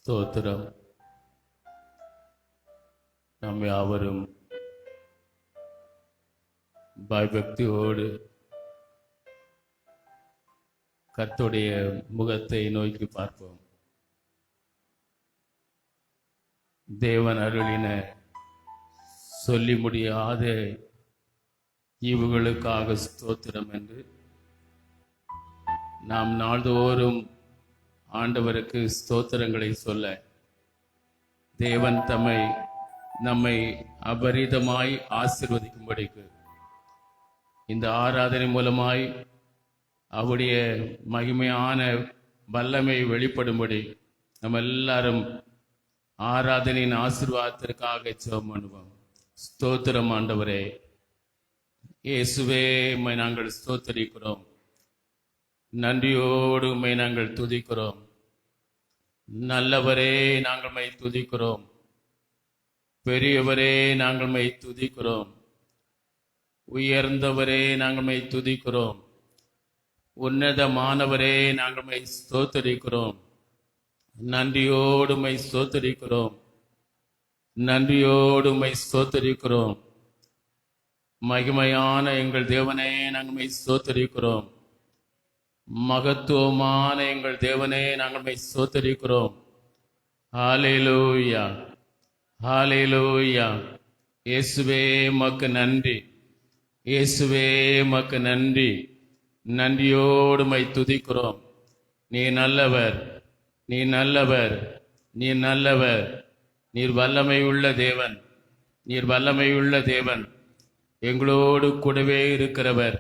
ஸ்தோத்திரம். நாம் யாவரும் பயபக்தியோடு கர்த்தருடைய முகத்தை நோக்கி பார்ப்போம். தேவன் அருளின சொல்லி முடியாத ஈவுகளுக்காக ஸ்தோத்திரம் என்று நாம் நாள்தோறும் ஆண்டவருக்கு ஸ்தோத்திரங்களை சொல்ல தேவன் நம்மை அபரிதமாய் ஆசீர்வதிக்கும்படிக்கு இந்த ஆராதனை மூலமாய் அவருடைய மகிமையான வல்லமை வெளிப்படும்படி நம்ம எல்லாரும் ஆராதனையின் ஆசீர்வாதத்திற்காக ஜெபம் பண்ணுவோம். ஸ்தோத்திரம் ஆண்டவரே, இயேசுவே உம்மை நாங்கள் ஸ்தோத்தரிக்கிறோம். நன்றியோடு உம்மை நாங்கள் துதிக்கிறோம். நல்லவரே, நாங்கள் உம்மை துதிக்கிறோம். பெரியவரே, நாங்கள் உம்மை துதிக்கிறோம். உயர்ந்தவரே, நாங்கள் உம்மை துதிக்கிறோம். உன்னதமானவரே, நாங்கள் உம்மை ஸ்தோத்தரிக்கிறோம். நன்றியோடு உம்மை ஸ்தோத்தரிக்கிறோம். நன்றியோடு உம்மை ஸ்தோத்தரிக்கிறோம். மகிமையான எங்கள் தேவனே, நாங்கள் உம்மை ஸ்தோத்தரிக்கிறோம். மகத்துவமான எங்கள் தேவனே, நாங்கள் உம்மை ஸ்தோத்தரிக்கிறோம். ஹல்லேலூயா, ஹல்லேலூயா. இயேசுவே உமக்கு நன்றி, இயேசுவே உமக்கு நன்றி. நன்றியோடு உம்மை துதிக்கிறோம். நீ நல்லவர், நீ நல்லவர், நீ நல்லவர். நீர் வல்லமை உள்ள தேவன், நீர் வல்லமை உள்ள தேவன். எங்களோடு கூடவே இருக்கிறவர்.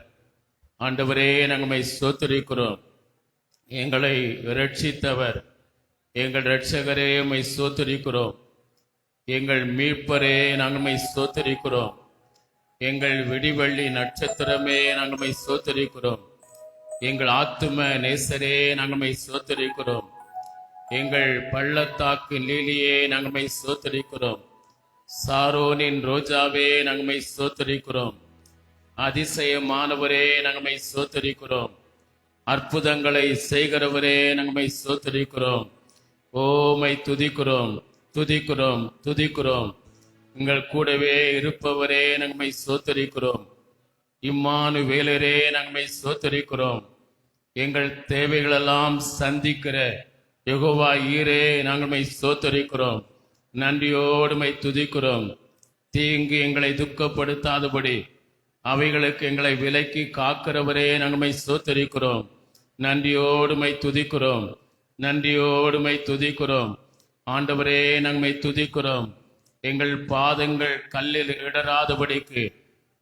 ஆண்டவரே, நாங்கள் உம்மை ஸ்தோத்திரிக்கிறோம். எங்களை இரட்சித்தவர், எங்கள் இரட்சகரே, உம்மை ஸ்தோத்திரிக்கிறோம். எங்கள் மீட்பரே, நாங்கள் உம்மை ஸ்தோத்திரிக்கிறோம். எங்கள் விடிவெள்ளி நட்சத்திரமே, நாங்கள் உம்மை ஸ்தோத்திரிக்கிறோம். எங்கள் ஆத்தும நேசரே, நாங்கள் உம்மை ஸ்தோத்திரிக்கிறோம். எங்கள் பள்ளத்தாக்கு லீலியே, நாங்கள் உம்மை ஸ்தோத்திரிக்கிறோம். சாரோனின் ரோஜாவே, நாங்கள் உம்மை ஸ்தோத்திரிக்கிறோம். அதிசயமானவரே, நாங்கள் உம்மை ஸ்தோத்திரிக்கிறோம். அற்புதங்களை செய்கிறவரே, நாங்கள் உம்மை ஸ்தோத்திரிக்கிறோம். உம்மை துதிக்கிறோம், துதிக்கிறோம், துதிக்கிறோம். எங்கள் கூடவே இருப்பவரே, நாங்கள் உம்மை ஸ்தோத்திரிக்கிறோம். இம்மானுவேலரே, நாங்கள் உம்மை ஸ்தோத்திரிக்கிறோம். எங்கள் தேவைகளெல்லாம் சந்திக்கிற யெகோவா ஈரே, நாங்கள் உம்மை ஸ்தோத்திரிக்கிறோம். நன்றியோடு உம்மை துதிக்கிறோம். தீங்கு எங்களை துக்கப்படுத்தாதபடி அவைகளுக்கு எங்களை விலக்கி காக்கிறவரே, நாங்கள் உம்மை ஸ்தோத்திரிக்கிறோம். நன்றியோடு உம்மை துதிக்கிறோம். நன்றியோடு உம்மை துதிக்கிறோம். ஆண்டவரே, நாங்கள் உம்மை துதிக்கிறோம். எங்கள் பாதங்கள் கல்லில் இடராதபடிக்கு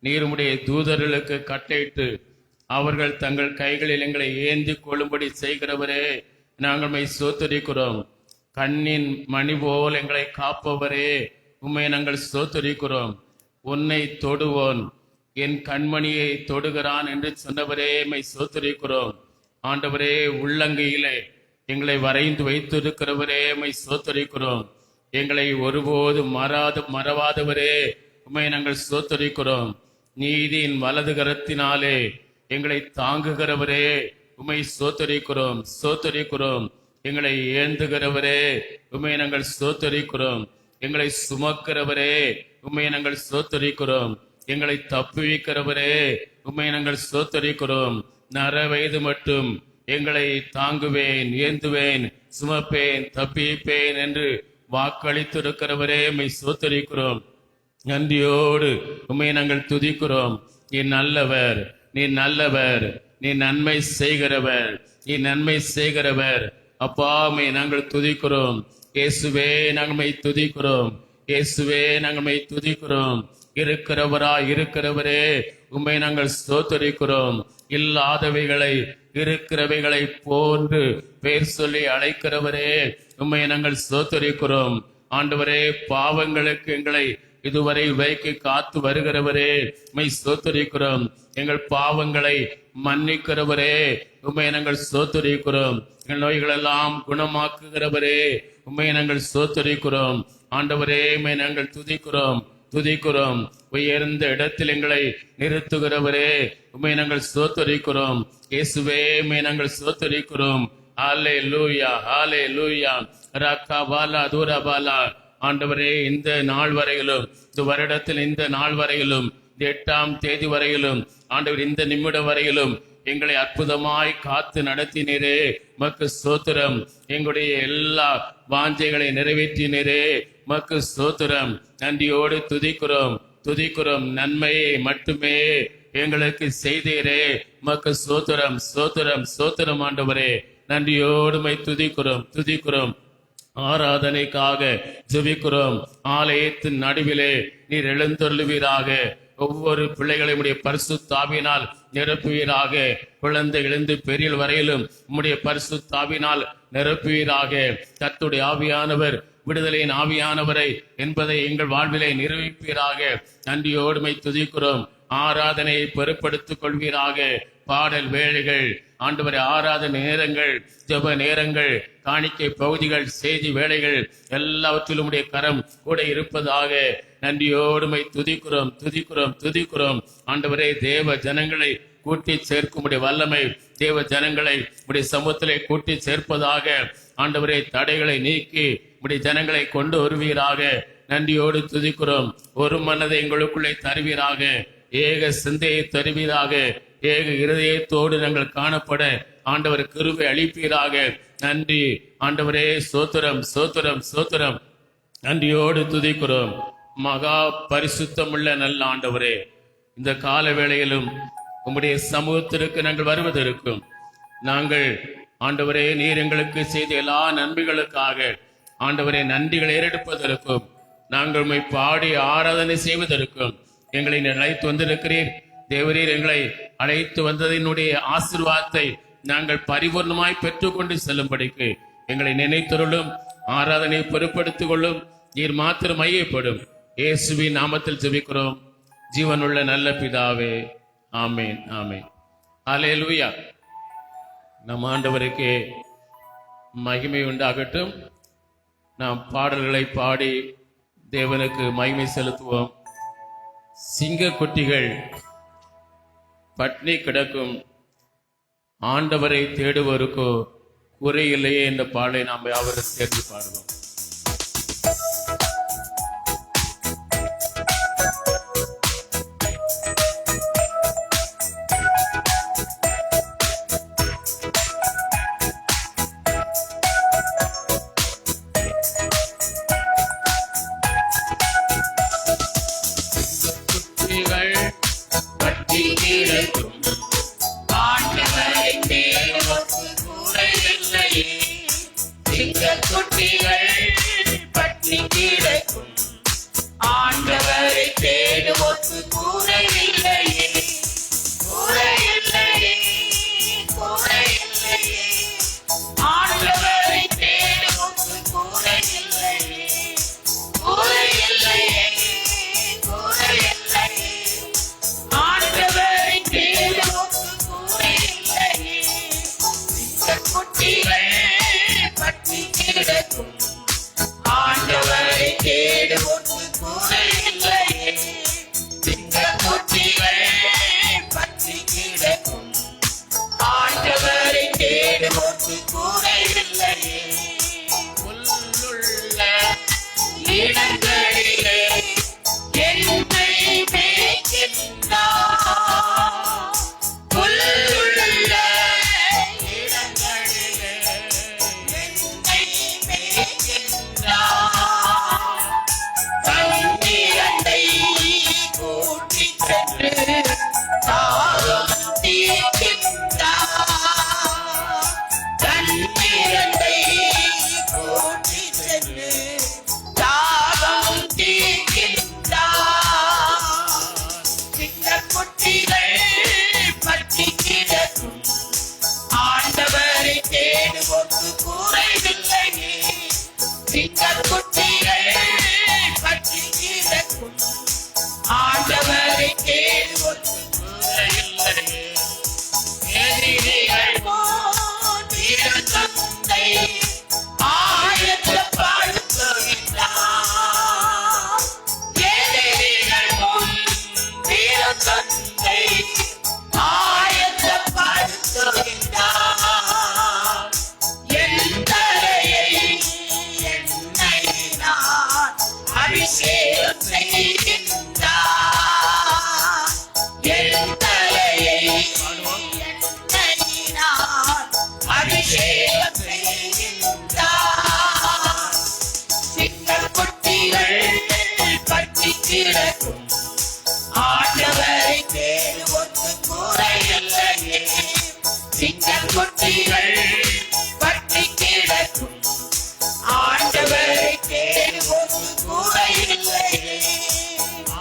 நீர் உம்முடைய தூதர்களுக்கு கட்டளையிட்டு அவர்கள் தங்கள் கைகளில் எங்களை ஏந்தி கொள்ளும்படி செய்கிறவரே, நாங்கள் உம்மை ஸ்தோத்திரிக்கிறோம். கண்ணின் மணி போல் எங்களை காப்பவரே, உம்மை நாங்கள் ஸ்தோத்திரிக்கிறோம். உன்னை தொடுவோன் என் கண்மணியை தொடுகிறான் என்று சொன்னவரே, உம்மை ஸ்தோத்திரிக்கிறோம். ஆண்டவரே, உள்ளங்கையிலே எங்களை வரைந்து வைத்திருக்கிறவரே, உம்மை ஸ்தோத்திரிக்கிறோம். எங்களை ஒருபோது மறவாதவரே, உம்மை நாங்கள் ஸ்தோத்திரிக்கிறோம். நீதியின் வலது கரத்தினாலே எங்களை தாங்குகிறவரே, உம்மை ஸ்தோத்திரிக்கிறோம், ஸ்தோத்திரிக்கிறோம். எங்களை ஏந்துகிறவரே, உம்மை நாங்கள் ஸ்தோத்திரிக்கிறோம். எங்களை சுமக்கிறவரே, உம்மை நாங்கள் ஸ்தோத்திரிக்கிறோம். எங்களை தப்புவிக்கிறவரே, உம்மை நாங்கள் ஸ்தோத்திரிக்கிறோம். நர வயது மட்டும் எங்களை தாங்குவேன், ஏந்துவேன், சுமப்பேன், தப்பிப்பேன் என்று வாக்களித்திருக்கிறவரே, உம்மை ஸ்தோத்திரிக்கிறோம். நன்றியோடு உம்மை நாங்கள் துதிக்கிறோம். நீ நல்லவர், நீ நல்லவர், நீ நன்மை செய்கிறவர், நீ நன்மை செய்கிறவர். அப்பா, உம்மை நாங்கள் துதிக்கிறோம். இயேசுவே, நாங்கள் உம்மை துதிக்கிறோம். இயேசுவே, நாங்கள் உம்மை துதிக்கிறோம். இருக்கிறவரே, உம்மை நாங்கள் ஸ்தோத்திரிக்கிறோம். இல்லாதவைகளை இருக்கிறவைகளை போன்று பெயர் சொல்லி அழைக்கிறவரே, உம்மை நாங்கள் ஸ்தோத்திரிக்கிறோம். ஆண்டவரே, பாவங்களுக்கு எங்களை இதுவரை வைக்கு காத்து வருகிறவரே, உம்மை ஸ்தோத்திரிக்கிறோம். எங்கள் பாவங்களை மன்னிக்கிறவரே, உம்மை நாங்கள் ஸ்தோத்திரிக்கிறோம். எங்கள் நோய்களெல்லாம் குணமாக்குகிறவரே, உம்மை நாங்கள் ஸ்தோத்திரிக்கிறோம். ஆண்டவரே, உம்மை நாங்கள் துதிக்கிறோம், துதிக்கிறோம். உயர்ந்த இடத்தில் எங்களை நிறுத்துகிறவரே, உம்மை நாங்கள் ஸ்தோத்திரிக்கிறோம். இயேசுவே, உம்மை நாங்கள் ஸ்தோத்திரிக்கிறோம். ஹல்லேலூயா, ஹல்லேலூயா, ரக்கபாலா தூரபாலா. ஆண்டவரே, இந்த நாள் வரையிலும், இந்த வருடத்தில் இந்த நாள் வரையிலும், இந்த 8ஆம் தேதி வரையிலும், ஆண்டவர் இந்த நிமிடம் வரையிலும் எங்களை அற்புதமாய் காத்து நடத்தினீரே, மக்கு ஸ்தோத்திரம். எங்களுடைய எல்லா வாஞ்சைகளை நிறைவேற்றினீரே, மக்கு ஸ்தோத்திரம். நன்றியோடு துதிக்கிறோம் துதிக்கிறோம். நன்மையை மட்டுமே எங்களுக்கு செய்தீரே, மக்கு ஸ்தோத்திரம் ஸ்தோத்திரம் ஸ்தோத்திரம். ஆண்டவரே, நன்றியோடுமை துதிக்கிறோம் துதிக்கிறோம். ஆராதனைக்காக ஜெபிக்கிறோம். ஆலயத்தின் நடுவிலே நீர் எழுந்தருளுவீராக. ஒவ்வொரு பிள்ளைகளையும் உடைய பரிசுத்த ஆவியினால் நிரப்புவீராக. குழந்தை எழுந்து பெரியல் வரையிலும் உம்முடைய பரிசுத்த ஆவியினால் நிரப்புவீராக. கர்த்தருடைய ஆவியானவர் விடுதலையின் ஆவியானவரை என்பதை எங்கள் வாழ்விலே நிரூபிப்பீராக. நன்றியோடுமை துதிக்கிறோம். ஆராதனையை பொறுப்படுத்திக் கொள்வீராக. பாடல் வேளைகள், ஆண்டவரை ஆராதனை நேரங்கள், ஜெப நேரங்கள், காணிக்கை பகுதிகள், செய்தி வேளைகள் எல்லாவற்றிலும் உடைய கரம் கூட இருப்பதாக. நன்றியோடுமை துதிக்கிறோம் துதிக்கிறோம் துதிக்கிறோம். ஆண்டவரே, தேவ ஜனங்களை கூட்டி சேர்க்கும் வல்லமை தேவ ஜனங்களை உடைய சமூகத்திலே கூட்டி சேர்ப்பதாக. ஆண்டவரே, தடைகளை நீக்கி உடைய ஜனங்களை கொண்டு வருவீராக. நன்றியோடு துதிக்கிறோம். ஒரு மனதை எங்களுக்குள்ளே தருவீராக. ஏக சிந்தையை தருவீராக. ஏக இருதயத்தோடு நாங்கள் காணப்பட ஆண்டவர் கிருபை அளிப்பீராக. நன்றி ஆண்டவரே, சோத்திரம் சோத்திரம் சோத்திரம். நன்றியோடு துதிக்கிறோம். மகா பரிசுத்தமுள்ள நல்ல ஆண்டவரே, இந்த கால வேளையிலும் உம்முடைய சமூகத்திற்கு நாங்கள் வருவதற்கும், நாங்கள் ஆண்டவரே நீர் எங்களுக்கு செய்த எல்லா நன்மைகளுக்காக ஆண்டவரே நன்றிகளை ஏறெடுப்பதற்கும், நாங்கள் உம்மை பாடி ஆராதனை செய்வதற்கும் எங்களை அழைத்து வந்திருக்கிறீர். தேவரீர் எங்களை அழைத்து வந்ததினுடைய ஆசீர்வாதத்தை நாங்கள் பரிபூர்ணமாய் பெற்றுக்கொண்டு செல்லும்படிக்கு எங்களை நினைத்தருளும். ஆராதனை பொறுப்படுத்திக் கொள்ளும். நீர் மாத்திரம் மையப்படும். இயேசுவின் நாமத்தில் ஜெபிக்கிறோம் ஜீவனுள்ள நல்ல பிதாவே, ஆமேன் ஆமேன். அல்லேலூயா. நம் ஆண்டவருக்கு மகிமை உண்டாகட்டும். நாம் பாடல்களை பாடி தேவனுக்கு மகிமை செலுத்துவோம். சிங்க குட்டிகள் பட்னி கிடக்கும், ஆண்டவரை தேடுவோருக்கோ குறையில்லையே என்ற பாடலை நாம் யாவரும் சேர்ந்து பாடுவோம். தண்ணீரண்டை சிங்கக்குட்டிகள் பட்டி கிடக்கும் ஆண்டவரை தேடுவோம் கூரையில்லையே.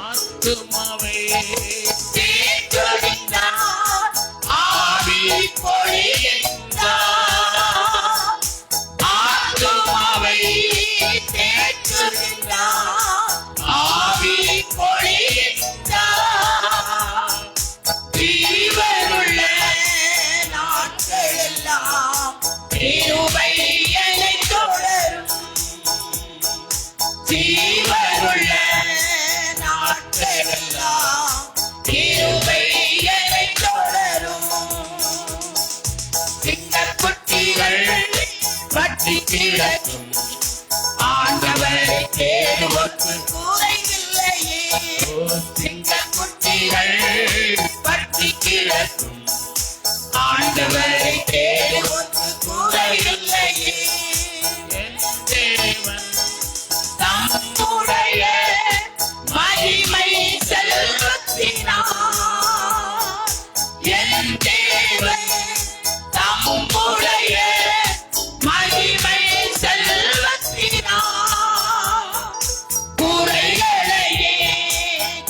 ஆத்துமாவை தேற்றொழிந்தார் ஆவி பொழிந்தார். ஆத்துமாவை தேற்றொழிந்தார் ஆவி பொழிந்தார். ஜீவனுள்ள நாட்களெல்லாம் கிருபை என்னை தொடரும். ஜீவனுள்ள நாட்களெல்லாம் கிருபை என்னை தொடரும். சிங்கக்குட்டிகள் பட்டி கிடக்கும் ஆண்டவரை தேடுவோர்க்கு குறைவில்லையே. சிங்கக்குட்டிகள் பட்டி கிடக்கும் ஆண்டவரை தேடுவோர்க்கு குறைவில்லையே. என் தேவன் தம்முடைய மகிமை செல்வத்தினார் என் தேவன் தம்முடைய மகிமை செல்வத்தினார் குறைகளையே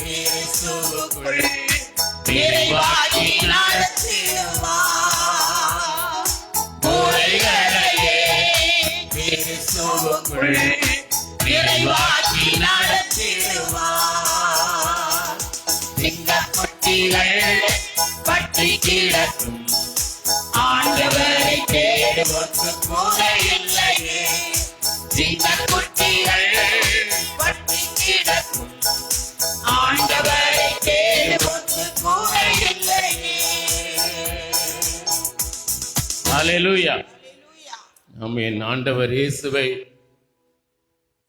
கிறிஸ்துவுக்குள் நிறைவாக்கி நடத்திடுவார். குறைகளையே கிறிஸ்துவுக்குள் நிறைவாக்கி நடத்திடுவார். சிங்கக்குட்டிகள் பட்டி கிடக்கும் ஆண்டவரை தேடுவோர்க்கு குறையில்லையே. சிங்கக்குட்டிகள் பட்டி கிடக்கும் ஆண்டவரை தேடுவோர்க்கு குறையில்லையே. ஹல்லேலூயா. நம்ம என் ஆண்டவர் இயேசுவை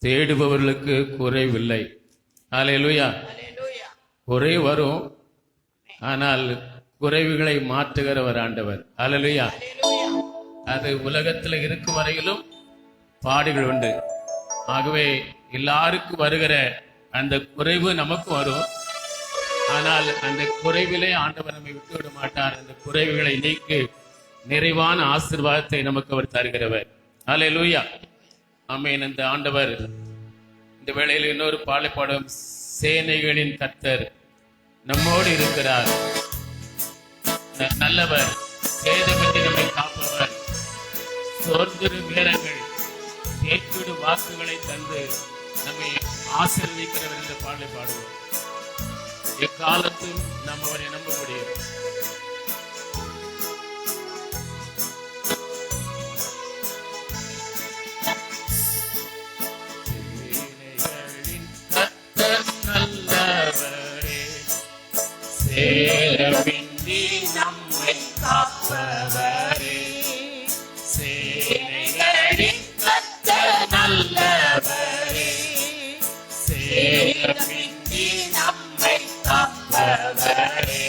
தேடுபவர்களுக்கு குறைவில்லை. ஹல்லேலூயா. குறை வரும், ஆனால் குறைவுகளை மாற்றுகிறவர் ஆண்டவர். ஹல்லேலூயா. அது உலகத்தில் இருக்கும் வரையிலும் பாடுகள் உண்டு. ஆகவே எல்லாருக்கும் வருகிற அந்த குறைவு நமக்கு வரும். ஆனால் அந்த குறைவிலே ஆண்டவர் நம்மை விட்டுவிட மாட்டார். அந்த குறைவுகளை நீக்கி நிறைவான ஆசீர்வாதத்தை நமக்கு அவர் தருகிறவர். ஹல்லேலூயா. ஆமென். இந்த ஆண்டவர் இந்த வேளையில் இன்னொரு பாடல் சேனைகளின் கர்த்தர் நம்மோடு இருக்கிறார். நல்லவர், சேதமின்றி நம்மை காப்பவர், சோர்ந்திரு நேரங்கள் கேட்பிடு வாக்குகளை தந்து நம்மை ஆசீர்வதிக்கிறவர் என்ற பாடலை பாடுவோம். எக்காலத்தும் நாம் அவரை நம்ப முடியும். சேதமின்றி நம்மை காப்பவரே, சேனைகளின் கர்த்தர் நல்லவரே. சேதமின்றி நம்மை காப்பவரே,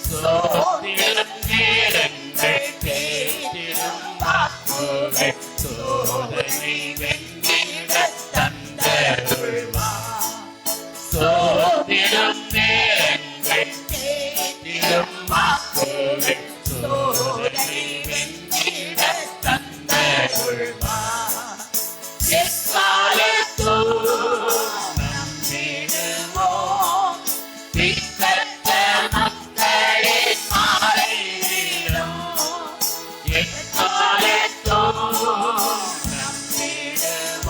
சோதிடும் நேரங்கள் கேட்டிடும் வாக்குகள் சோதனை வென்றிட தந்தருள்வார். சோதிடும் நேரங்கள் கேட்டிடும் வாக்குகள் சோதனை வென்றிட தந்தருள்வார். எக்காலத்தும் நம்பிடுவோம் திக்கற்ற மக்களின் மாலையிலும். எக்காலத்தும் நம்பிடுவோம்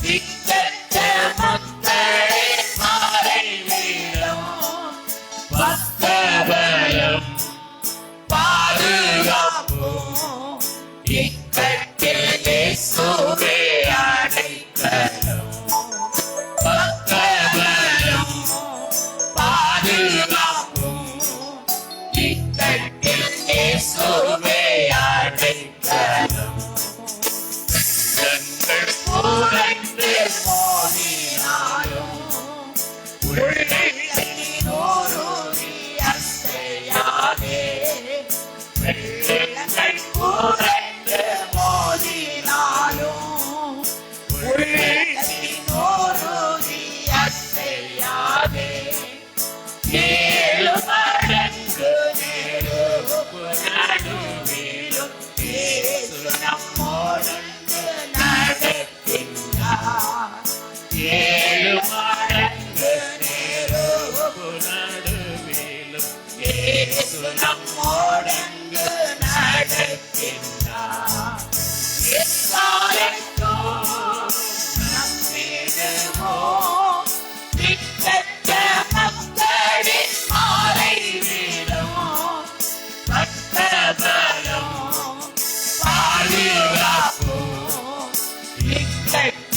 திக்கற்ற மக்களின் மாலையிலும். பக்கபலம் பாதுகாப்போம் இக்கட்டில் இயேசுவே அடைக்கலம். பக்கபலம் பாதுகாப்போம் இக்கட்டில் இயேசுவே அடைக்கலம். வெள்ளங்கள் புரண்டு மோதினாலும் உள்ளத்தினோருவி அசையாதே. வெள்ளங்கள் புரண்டு மோதினாலும் உள்ளத்தினோருவி அசையாதே. ஏழு மடங்கு நெருப்பு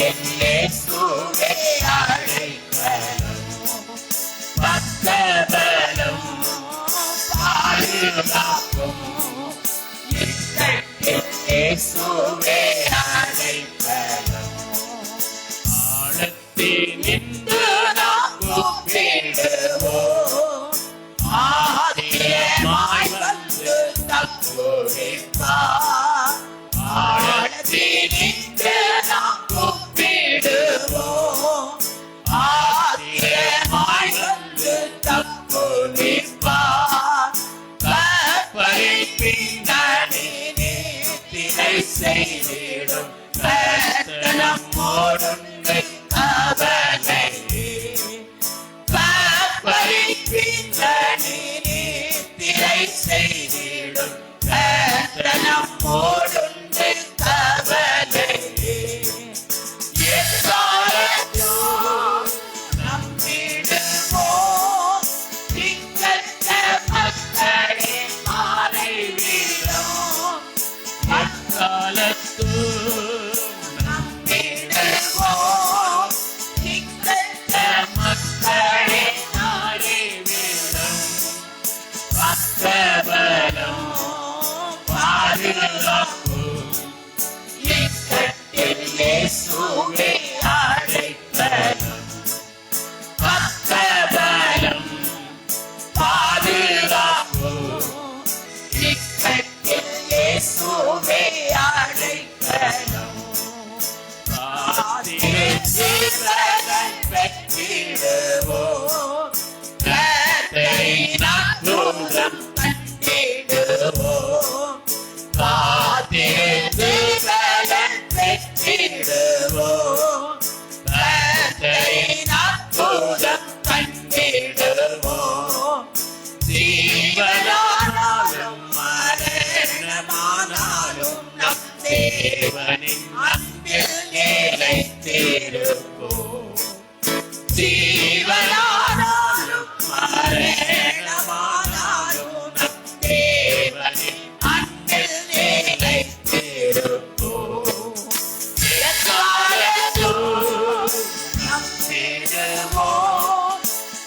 இயேசுவே அடைக்கலம் பக்கபலம் பாதுகாப்பும் இக்கட்டில் இயேசுவே அடைக்கலம் ஆழத்தினின்று நாம் கூப்பிடுவோம் ஆதியமாய் வந்து தப்புவிப்பார் ஆழத்தினின்று நாம் கூப்பிடுவோம் ஆதியமாய் வந்து தப்புவிப்பார் கப்பலின் பின்னணி திரை செய்திடும் நம்மோடுண்டு அவனை கப்பலின் பின்னணி திரை செய்திடும் நம்மோடுண்டு அவனை எக்காலத்தும் நம்பிடுவோம் திக்கற்ற மக்களின் மாலை வீரம் காலத்தும் நம்பிடுவோம் திக்கற்ற மக்களின் நாளே வீரம் பக்கபலம் பாதுகாப்பு இக்கட்டில் இயேசுவே அடைக்கலம் பக்கபலம் பாதுகாப்பு இக்கட்டில் இயேசுவே அடைக்கலம் காத்திருந்தவன் பெற்றிடுவோம் கர்த்தரை நாட்தோறும் கண்டிடுவோம் காத்திருந்தவன் பெற்றிடுவோம் கர்த்தரை நாட்தோறும் கண்டிடுவோம் ஜீவனானாலும் மரணமானாலும் நம் தேவனின் அன்பில் நிலைத்திருப்போம் ஜீவனானாலும் மரணமானாலும் நம் தேவனின் அன்பில் நிலைத்திருப்போம் எக்காலத்தும் நம்பிடுவோம்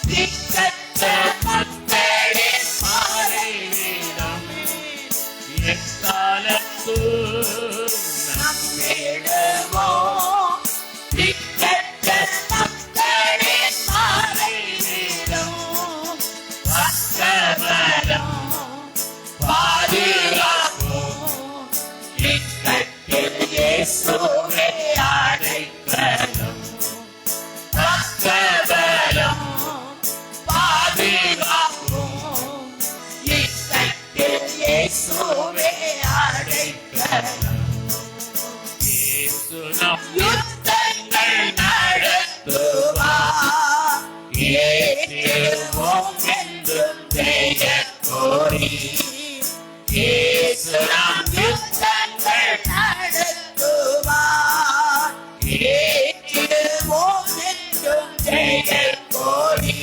திக்கற்ற மக்களின் மாலை வீரம் எக்காலத்தும் நம்பிடுவோம் திக்கற்ற மக்களின் மாலை வீரம் பக்கபலம் பாதுகாப்பும் இக்கட்டில் இயேசுவே அடைக்கலம் பக்கபலம் பாதுகாப்பும் இக்கட்டில் இயேசுவே அடைக்கலம் இயேசு நம் யுத்தங்கள் நடத்துவார் ஏற்றிடுவோம் என்றும் ஜெயக்கொடி இயேசு நம் யுத்தங்கள் நடத்துவார் ஏற்றிடுவோம் என்றும் ஜெயக்கொடி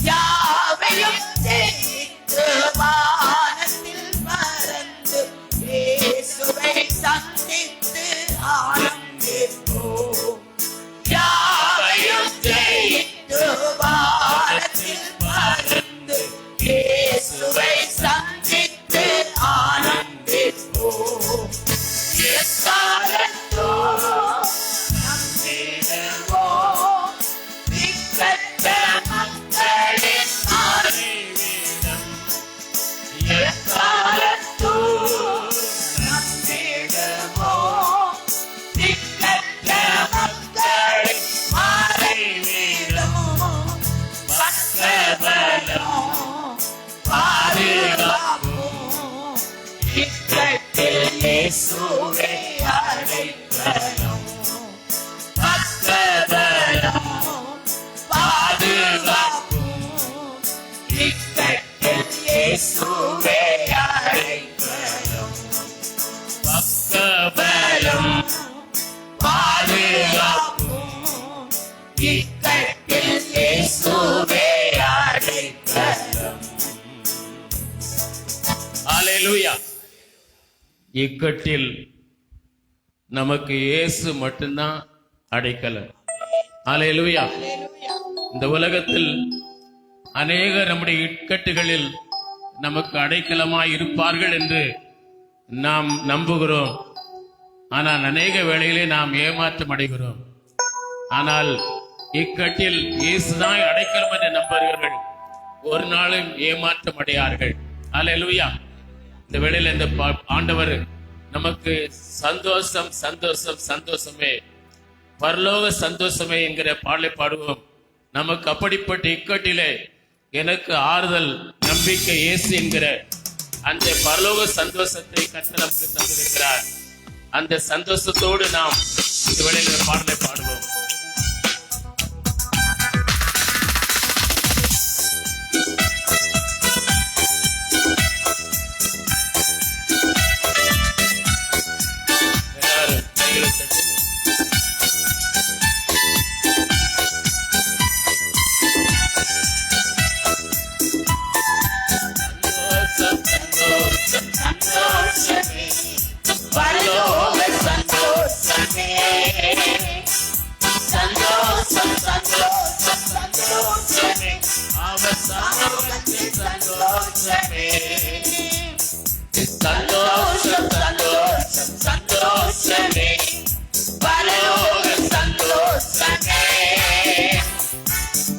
யாவையும் ஜெயித்து வானத்தில் பறந்து இயேசுவை சந்தித்து ஆனந்திப்போம் யாவையும் ஜெயித்து வானத்தில் பறந்து இயேசுவை சந்தித்து ஆனந்திப்போம் எக்காலத்தும் நம்பிடுவோம் திக்கற்ற மக்களின் மாலை வீரம் எக்காலத்தும் நம்பிடுவோம் திக்கற்ற மக்களின் மாலை வீரம் பக்கபலம் பாதுகாப்பும் இக்கட்டில் இயேசுவே அடைக்கலம் பக்கபலம் பாதுகாப்பும் இக்கட்டில் இயேசுவே அடைக்கலம் பக்கபலம் பாதுகாப்பும் இக்கட்டில் இயேசுவே அடைக்கலம் ஹalleluya. இக்கட்டில் நமக்கு இயேசு மட்டும்தான் அடைக்கலம். அல்லேலூயா. இந்த உலகத்தில் அநேகர் நம்முடைய இக்கட்டுகளில் நமக்கு அடைக்கலமாய் இருப்பார்கள் என்று நாம் நம்புகிறோம். ஆனால் அநேக வேளையிலே நாம் ஏமாற்றம் அடைகிறோம். ஆனால் இக்கட்டில் இயேசுதான் அடைக்கலம் என்று நம்புகிறவர்கள் ஒரு நாளும் ஏமாற்றம் அடையார்கள். அல்லேலூயா. இந்த வேளையில் இந்த ஆண்டவர் நமக்கு சந்தோஷம் சந்தோஷம் சந்தோஷமே, பரலோக சந்தோஷமே என்கிற பாடலை பாடுவோம். நமக்கு அப்படிப்பட்ட இக்கட்டிலே எனக்கு ஆறுதல் நம்பிக்கை இயேசு என்கிற அந்த பரலோக சந்தோஷத்தை கர்த்தர் நமக்கு தந்திருக்கிறார். அந்த சந்தோஷத்தோடு நாம் இந்த வேளையில் பாடலை பாடுவோம். எல்லாரும் கைகளை தட்டி சந்தோஷமே, பரலோக சந்தோஷமே, சந்தோஷம் சந்தோஷம் சந்தோஷமே, அவர் சமூகத்தில் சந்தோஷமே, சந்தோஷம் சந்தோஷம் சந்தோஷமே, பரலோக சந்தோஷமே,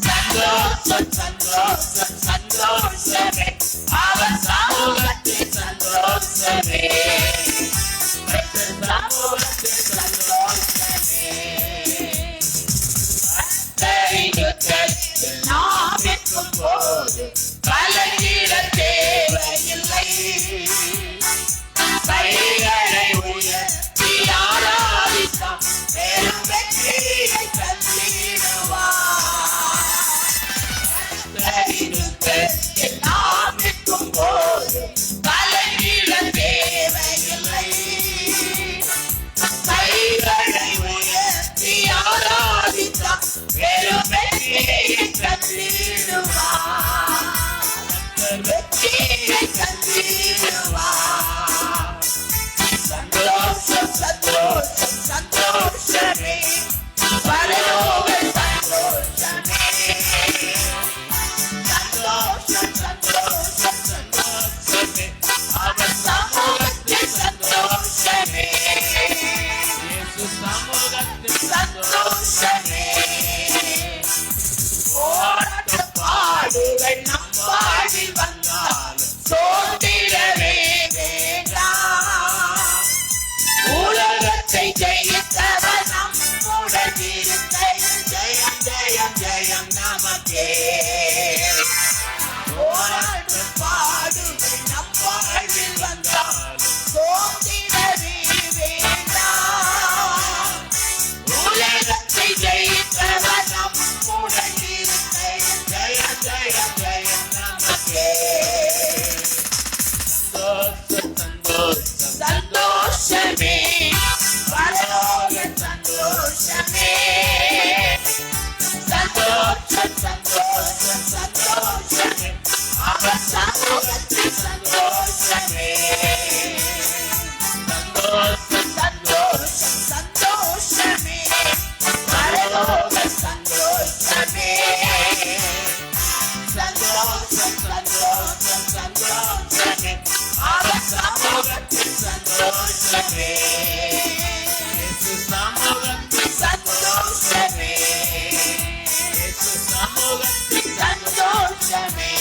சந்தோஷம் சந்தோஷம் சந்தோஷமே, அவர் சமூகத்தில் சந்தோஷமே, சமூகத்தில் சந்தோஷமே. கர்த்தரிடத்தில் நாம் இருக்கும் போது கலங்கிட தேவையில்லை. கைகளை உயர்த்தி ஆராதித்தால் பெரும் வெற்றியை தந்திடுவார். நாம் இருக்கும் போது கலங்கிட தேவையில்லை. கைகளை உயர்த்தி ஆராதித்தால் பெரும் வெற்றியை தந்திடுவார். வெற்றியை தந்திடுவார். சந்தோஷம் சந்தோஷம் சந்தோஷமே, பரலோக சந்தோஷமே, சந்தோஷம் சந்தோஷம் சந்தோஷமே, அவர் சமூகத்தில் சந்தோஷமே, இயேசு சமூகத்தில் சந்தோஷமே. போராட்ட பாடுகள் நம் வாழ்வில் வந்தால் சோர்ந்திடவே வேண்டாம். உலகத்தை ஜெயித்தவர் நம்முடன் இருக்கையில் ஜெயம் ஜெயம் ஜெயம் நமக்கே. போராட்ட பாடுகள் நம் வாழ்வில் வந்தால் சோர்ந்திடவே வேண்டாம். உலகத்தை ஜெயித்தவர் நம்முடன் இருக்கையில் ஜெயம் ஜெயம் ஜெயம் நமக்கே. சந்தோஷம் சந்தோஷமே, பரலோக சந்தோஷமே, சந்தோஷம் சந்தோஷம் சந்தோஷமே, அவர் சமூகத்தில் சந்தோஷமே, சந்தோஷம் சந்தோஷம் சந்தோஷமே, பரலோக சந்தோஷமே, சந்தோஷம் சந்தோஷம் சந்தோஷமே, அவர் சமூகத்தில் சந்தோஷமே, இயேசு சமூகத்தில் சந்தோஷமே, இயேசு சமூகத்தில் சந்தோஷமே,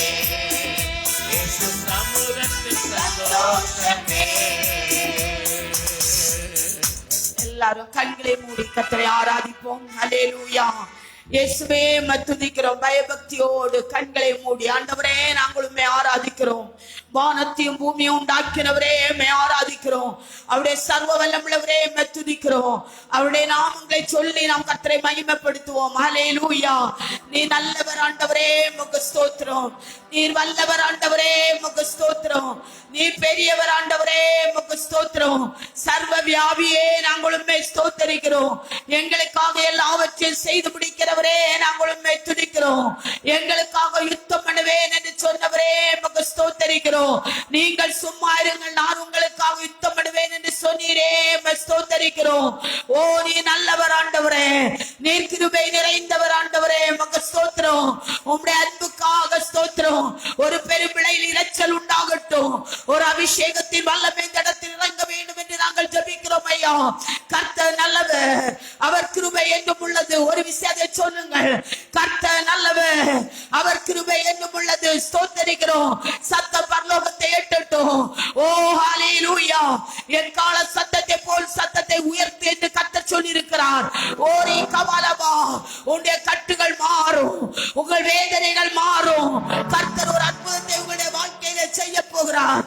இயேசு சமூகத்தில் சந்தோஷமே. எல்லாரும் கண்களை மூடி கர்த்தரை ஆராதிப்போம். அல்லேலூயா. இயேசுவே துதிக்கிறோம். பயபக்தியோடு கண்களை மூடி ஆண்டவரே நாங்கள் உம்மை ஆராதிக்கிறோம். வானத்தையும் பூமியும் உண்டாக்கினவரே உம்மை ஆராதிக்கிறோம். அவருடைய சர்வ வல்லமுள்ளவரே உம்மை துதிக்கிறோம். அவருடைய நாமங்களை சொல்லி நாம் கர்த்தரை மகிமைப்படுத்துவோம். அல்லேலூயா. நீ நல்லவர் ஆண்டவரே உமக்கு ஸ்தோத்திரம். நீர் வல்லவர் ஆண்டவரே உமக்கு ஸ்தோத்திரம். நீர் பெரியவர் ஆண்டவரே உமக்கு ஸ்தோத்திரம். சர்வ வியாபியே நாங்கள் உம்மை ஸ்தோத்தரிக்கிறோம். எங்களுக்காக எல்லாவற்றையும் செய்து முடிக்கிறவரே நாங்கள் உம்மை துதிக்கிறோம். எங்களுக்காக யுத்தம் பண்ணுவேன் என்று சொன்னவரே உமக்கு ஸ்தோத்தரிக்கிறோம். நீங்கள் சும்மா இருங்கள், நான் உங்களுக்காக யுத்தம் பண்ணுவேன் என்று சொன்னீரே, உம்மை ஸ்தோத்தரிக்கிறோம். ஓ நீ நல்லவர் ஆண்டவரே, நீர் கிருபை நிறைந்தவர் ஆண்டவரே, உமக்கு ஸ்தோத்திரம். உம்முடைய அன்புக்காக ஸ்தோத்திரம். ஒரு பெருவிளையில் இரைச்சல் உண்டாகட்டும். ஒரு அபிஷேகத்தின் வல்லமை இந்த இடத்தில் இறங்க வேண்டும் என்று நாங்கள் ஜெபிக்கிறோம் ஐயா. கர்த்தர் நல்லவர், அவர் கிருபை என்றும் உள்ளது. ஒரு விஷயத்தை சொல்லுங்கள், கர்த்தர் நல்லவர், அவர் கிருபை என்றும் உள்ளது. ஸ்தோத்தரிக்கிறோம். சத்தம் பரலோகத்தை எட்டட்டும். ஓ ஹalleluya. என் கால சத்தத்தை போல் சத்தத்தை உயர்த்து என்று கர்த்தர் சொல்லியிருக்கிறார். ஓரி கபாலபா, உங்களுடைய கட்டுகள் மாறும், உங்கள் வேதனைகள் மாறும். கர்த்தர் ஒரு அற்புதத்தை உங்களுடைய வாழ்க்கையில செய்ய போகிறார்.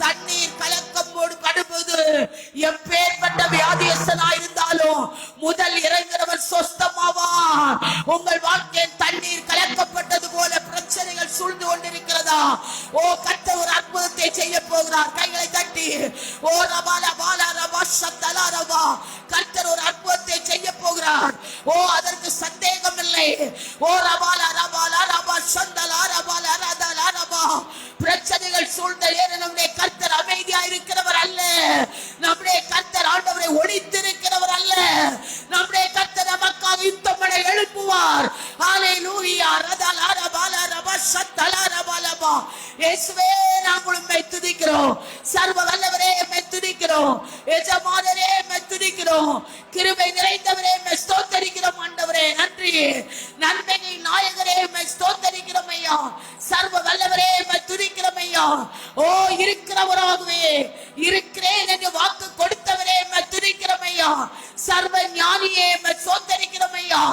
தண்ணீர் கலக்கம்போடு படுவது எப்பேற்பட்ட வியாதியஸ்தனாயிருந்தாலும் முதல் இறங்குறவர் சொஸ்தமாவான். உங்கள் வாழ்க்கையில் தண்ணீர் கலக்கப்பட்டது போல பிரச்சனைகள் சூழ்ந்து கொண்டிருக்கிறதா? ஓ கர்த்தர் ஒரு அற்புதத்தை செய்ய போகிறார். கைகளை தட்டி ஓ ரபால பால ரபா சத்தலா ரபா, கர்த்தர் ஒரு அற்புதத்தை செய்ய போகிறார். ஓ அதற்கு சந்தேகம் இல்லை. ஓ ரபால ரபால ரபா சந்தலா ரபால ரதலா ரபா. பிரச்சனைகள் சூழ்ந்த நேரம் நம்முடைய கர்த்தர் அமைதியா இருக்கிறவர் அல்ல. நம்முடைய கர்த்தர் ஆண்டவரை ஒளித்திருக்கிறவர் அல்ல. நம்முடைய கர்த்தர் நமக்காக யுத்தம் பண்ண எழுப்புவார். ஹalleluya. ரதலா ரபால ரபா சத்தலா ரபாலபா. இயேசுவே நாங்கள் உம்மை துதிக்கிறோம். சர்வ வல்லவரே உம்மை துதிக்கிறோம். எஜமானரே உம்மை துதிக்கிறோம். கிருபை நிறைந்தவரே உம்மை ஸ்தோத்தரிக்கிறோம் ஆண்டவரே. நன்றி. நன்மையின் நாயகரே உம்மை ஸ்தோத்தரிக்கிறோம் ஐயா. சர்வ வல்லவரே உம்மை துதிக்கிறோம் ஐயா. ஓ இருக்கிறவராகவே இருக்கிறேன் என்று வாக்கு கொடுத்தவரே உம்மை துதிக்கிறோம் ஐயா. சர்வ ஞானியே உம்மை ஸ்தோத்தரிக்கிறோம் ஐயா.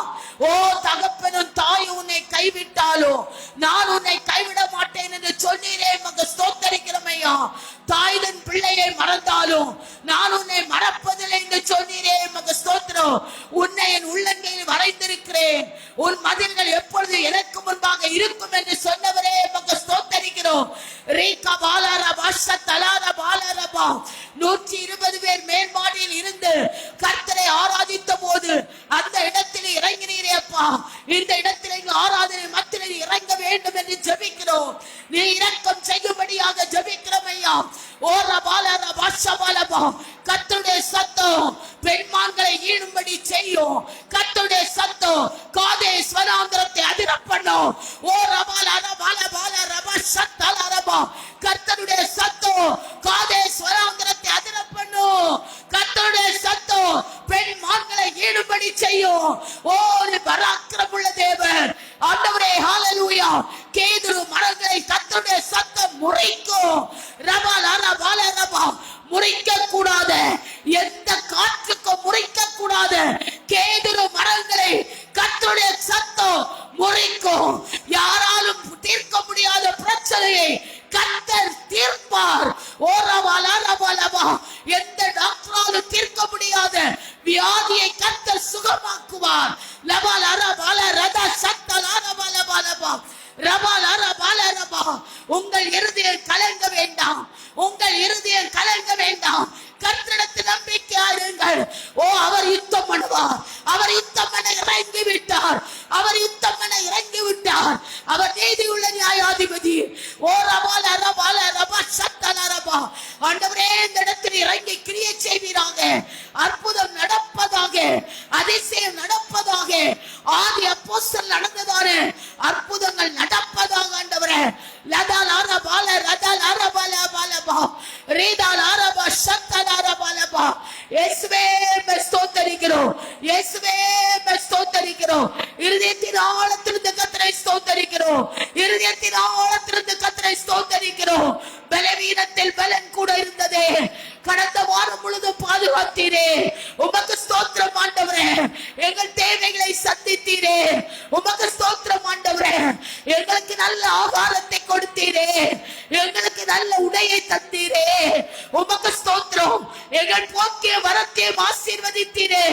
ஓ தகப்பனும் தாயும் உன்னை கைவிட்டாலும் நான் உன்னை கைவிட மாட்டேன் என்று சொன்னீரே, உமக்கு ஸ்தோத்தரிக்கிறோம் ஐயா. தாய் தன் பிள்ளையை மறந்தாலும் நான் உன்னை மறப்பதில்லை என்று சொன்னீரே, உமக்கு ஸ்தோத்திரம். உன்னை என் உள்ளங்கையில் வரைந்திருக்கிறேன், உன் மதில்கள் எப்பொழுது எனக்கு முன்பாக இருக்கும் என்று சொன்னவரே, உமக்கு ஸ்தோத்தரிக்கிறோம். ரீகா பாலாரபா சத்தலாரபா லாரபா. 120 பேர் மேல்மாடியில் இருந்து கர்த்தரை ஆராதித்த போது அந்த இடத்தில் இறங்கினீரே அப்பா. இந்த இடத்தில் ஆராதனை மத்தியில் இறங்க வேண்டும் என்று ஜெபிக்கிறோம். நீ இரக்கம் செய்யும்படியாக ஜெபிக்கிறோம் ஐயா. ஓ ரபால ரபா ஷபாலபா. கர்த்தருடைய சத்தம் பெண்மான்களை ஈடும்படி செய்யும். கர்த்தருடைய சத்தம் காதேஸ் வனாந்திரத்தை அதிர பண்ணும். ஓ ரபால ரபால பால ரபா சத்தல ரபா. கர்த்தருடைய சத்தம் காதேஸ் வனாந்திரத்தை அதிர பண்ணும். கர்த்தருடைய சத்தம் பெண்மான்களை ஈடும்படி செய்யும். ஓ நீ பராக்கிரமுள்ள தேவன் ஆண்டவரே. ஹalleluya. கேதுரு மரங்களை கர்த்தருடைய சத்தம் முறைக்கும். ரபால ரபால ரபா. முறிக்க கூடாத எந்த காற்றுக்கும் முறிக்க கூடாத கேதுரு மரங்களை கர்த்தருடைய சத்தம் முறிக்கும். யாராலும் தீர்க்க முடியாத பிரச்சனையை கர்த்தர் தீர்ப்பார். ஓ ரபால ரபாலபா. எந்த டாக்டராலும் தீர்க்க முடியாத வியாதியை கர்த்தர் சுகமாக்குவார். லபால ரபால ரத சத்தலா ரபால பாலபா. ரபால ரபால ரபா. உங்கள் இருதயம் கலங்க வேண்டாம், உங்கள் இருதயம் கலங்க வேண்டாம். கர்த்தரிடத்தில் நம்பிக்கையாயிருங்கள். ஓ அவர் யுத்தம் பண்ணுவார். அவர் யுத்தம் பண்ண இறங்கி விட்டார். அவர் யுத்தம் பண்ண இறங்கி விட்டார். அவர் நீதியுள்ள நியாயாதிபதி. ஓ ரபால ரபால ரபா சத்தல ரபா. ஆண்டவரே இந்த இடத்தில் இறங்கி கிரியை செய்வீராக. அற்புதம் நடப்பதாக, அதிசயம் நடப்பதாக. ஆதி அப்போஸ்தலர் நடந்ததான அற்புதங்கள் நடப்பதாக ஆண்டவரே. லதா லாரபால ரதா லாரபால பாலபா. ரீதா லாரபா சத்தல லாரபாலபா. இயேசுவே ஸ்தோத்திரிக்கிறோம். இயேசுவே ஸ்தோத்திரிக்கிறோம். இருதயத்தின் ஆழத்திலிருந்து கர்த்தரை ஸ்தோத்திரிக்கிறோம். இருதயத்தின் ஆழத்திலிருந்து கர்த்தரை ஸ்தோத்திரிக்கிறோம். பலவீனத்தில் பலன் கூட இருந்ததே. கடந்த வாரம் முழுதும் பாதுகாத்தீரே, உமக்கு ஸ்தோத்திரம் ஆண்டவரே. எங்கள் தேவைகளை சந்தித்தீரே, உமக்கு ஸ்தோத்திரம் ஆண்டவரே. எங்களுக்கு நல்ல ஆகாரத்தை கொடுத்தீரே, எங்களுக்கு நல்ல உடையை தந்தீரே, உமக்கு ஸ்தோத்திரம். எங்கள் போக்கிய வரத்தையும் ஆசீர்வதித்தீரே,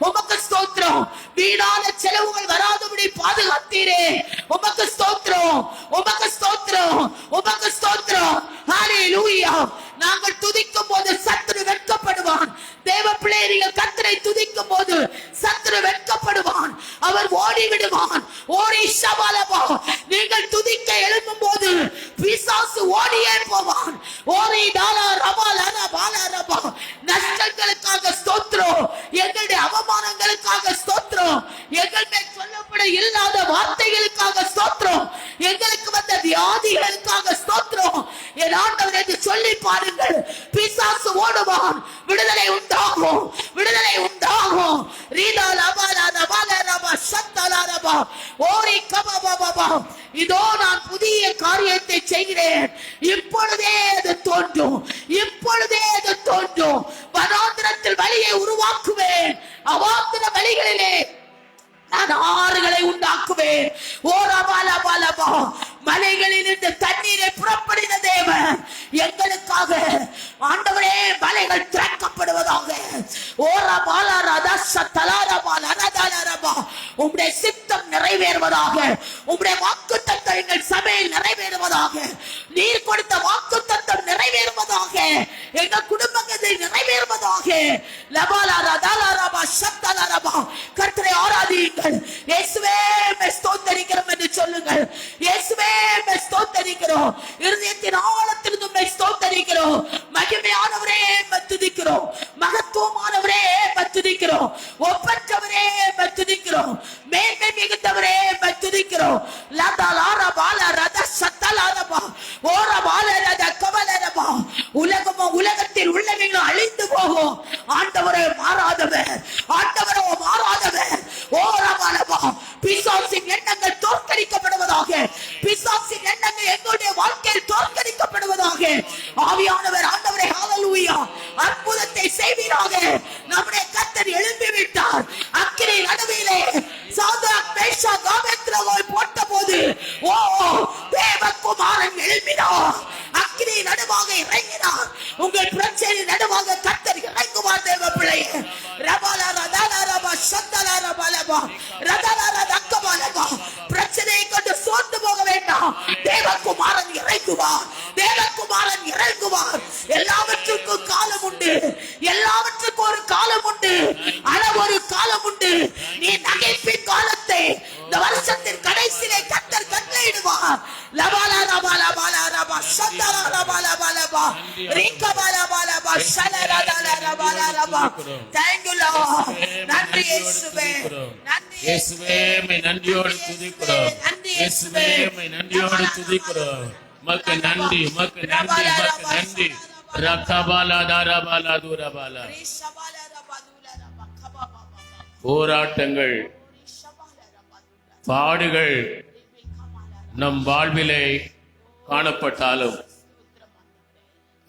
உமக்கு ஸ்தோத்திரம். வீணான செலவுகள் வராதபடி பாதுகாத்தீரே, உமக்கு ஸ்தோத்திரம், உமக்கு ஸ்தோத்திரம், உமக்கு ஸ்தோத்திரம். ஹalleluya. நாங்கள் துதிக்கும் போது சத்துரு வெட்கப்படுவான். தேவ பிள்ளைகள் கர்த்தரை துதிக்கும் போது சத்துரு வெட்கப்படுவான். அவர் ஓடி விடுவான். ஓடி ஷபாலபா. நீங்கள் துதிக்க எழும்பும் போது பிசாசு ஓடியே போவான். ஓரி டாலா ரபா லனா பாலா ரபா. நஷ்டங்களுக்காக ஸ்தோத்திரம், எங்களுடைய அவமானங்களுக்காக ஸ்தோத்திரம், எங்கள் மேல் சொல்லப்பட இல்லாத வார்த்தைகளுக்காக ஸ்தோத்திரம், எங்களுக்கு வந்த வியாதிகளுக்காக ஸ்தோத்திரம். என் ஆண்டவர் என்று சொல்லி பாருங்கள். பிசாசு ஓடுவான், விடுதலை உண்டாகும், விடுதலை உண்டாகும். ரீதா லபா லனா பாலா ரபா சத்தலா ரபா. ஓரி கபா பாபா. இதோ நான் புதிய காரியத்தை செய்கிறேன், இப்பொழுதே அது தோன்றும், இப்பொழுதே அது தோன்றும். வனாந்திரத்தில் வழியை உருவாக்குவேன், அவாந்திர வழிகளிலே நான் ஆறுகளை உண்டாக்குவேன். ஓரபாலபாலபா. மலைகளில் இருந்து தண்ணீரை புறப்படின தேவன் எங்களுக்காக ஆண்டவரே மலைகள் திறக்கப்படுவதாக. உம்முடைய சித்தம் நிறைவேறுவதாக, உம்முடைய வாக்குத்தத்தம் எங்கள் சபையில் நிறைவேறுவதாக, நீர் கொடுத்த வாக்குத்தத்தம் நிறைவேறுவதாக, எங்கள் குடும்பங்களில் நிறைவேறுவதாக. கர்த்தரை ஆராதியுங்கள். இயேசுவே ஸ்தோத்திரிக்கிறோம் என்று சொல்லுங்கள். இயேசுவே ஸ்தோத்திரிக்கிறோம், இருதயத்தின் ஆழத்திலிருந்து உம்மை ஸ்தோத்திரிக்கிறோம். மகிமையானவரே துதிக்கிறோம், மகத்துவமானவரே துதிக்கிறோம், ஒப்பற்றவரே துதிக்கிறோம், மேன்மை மிகுந்தவரே துதிக்கிறோம். உலகத்தில் உள்ளவைகளும் அழிந்து போகும். ஆண்டவரே மாறாதவர், ஆண்டவரே மாறாதவர். ஓரபாலபா. பிசாசின் எண்ணங்கள் தோற்கடிக்கப்படுவதாக, பிசாசின் எண்ணங்கள் எங்களுடைய வாழ்க்கையில் தோற்கடிக்கப்படுவதாக. ஆவியானவர் ஆண்டவரே ஹalleluya அற்புதத்தை செய்வீராக. நம்முடைய கர்த்தர் எழும்பி விட்டார். அக்கினி நடுவிலே சாத்ராக் மேஷாக் ஆபேத்நேகோவை போட்டபோது ஓ தேவகுமாரன் எழும்பினார், அக்கினி நடுவாக இறங்கினார். உங்கள் பிரச்சனை நடுவாக கர்த்தர் இறங்குவார். தேவ பிள்ளையே ரபாலா ரதாலா ரபா சந்தலா ரபாலபா ரதாலா ரதக்கபாலபா. பிரச்சனையை கொண்டு சோர்ந்து போக வேண்டாம். தேவகுமாரன் இறங்குவார், தேவகுமாரன் இறங்குவார். எல்லாவற்றுக்கும் காலம் உண்டு, எல்லாவற்றுக்கும் ஒரு காலம் உண்டு, அளவு ஒரு காலம் உண்டு. நீ நகைப்பின் காலத்தை இந்த வருஷத்தின் கடைசியிலே கர்த்தர் கட்டளையிடுவார். லபாலா ரபாலா பாலா ரபா சந்தலா ரபாலா பாலபா ரிகபாலா பாலபா ஷலரதாலா ரபாலா ரபா. Thank you Lord. நன்றி இயேசுவே, நன்றி இயேசுவே, மை நன்றியோடு துதிக்கிறோம். இயேசுவே, மை நன்றியோடு துதிக்கிறோம். மக்கு நன்றி, மக்கு நன்றி, மக்கு நன்றி. ரகபாலா தாரபாலா தூரபாலா. ரிஷபாலா ரபாதுலா ரபா கபாபா. போராட்டங்கள், பாடுகள் நம் வாழ்விலே காணப்பட்டாலும்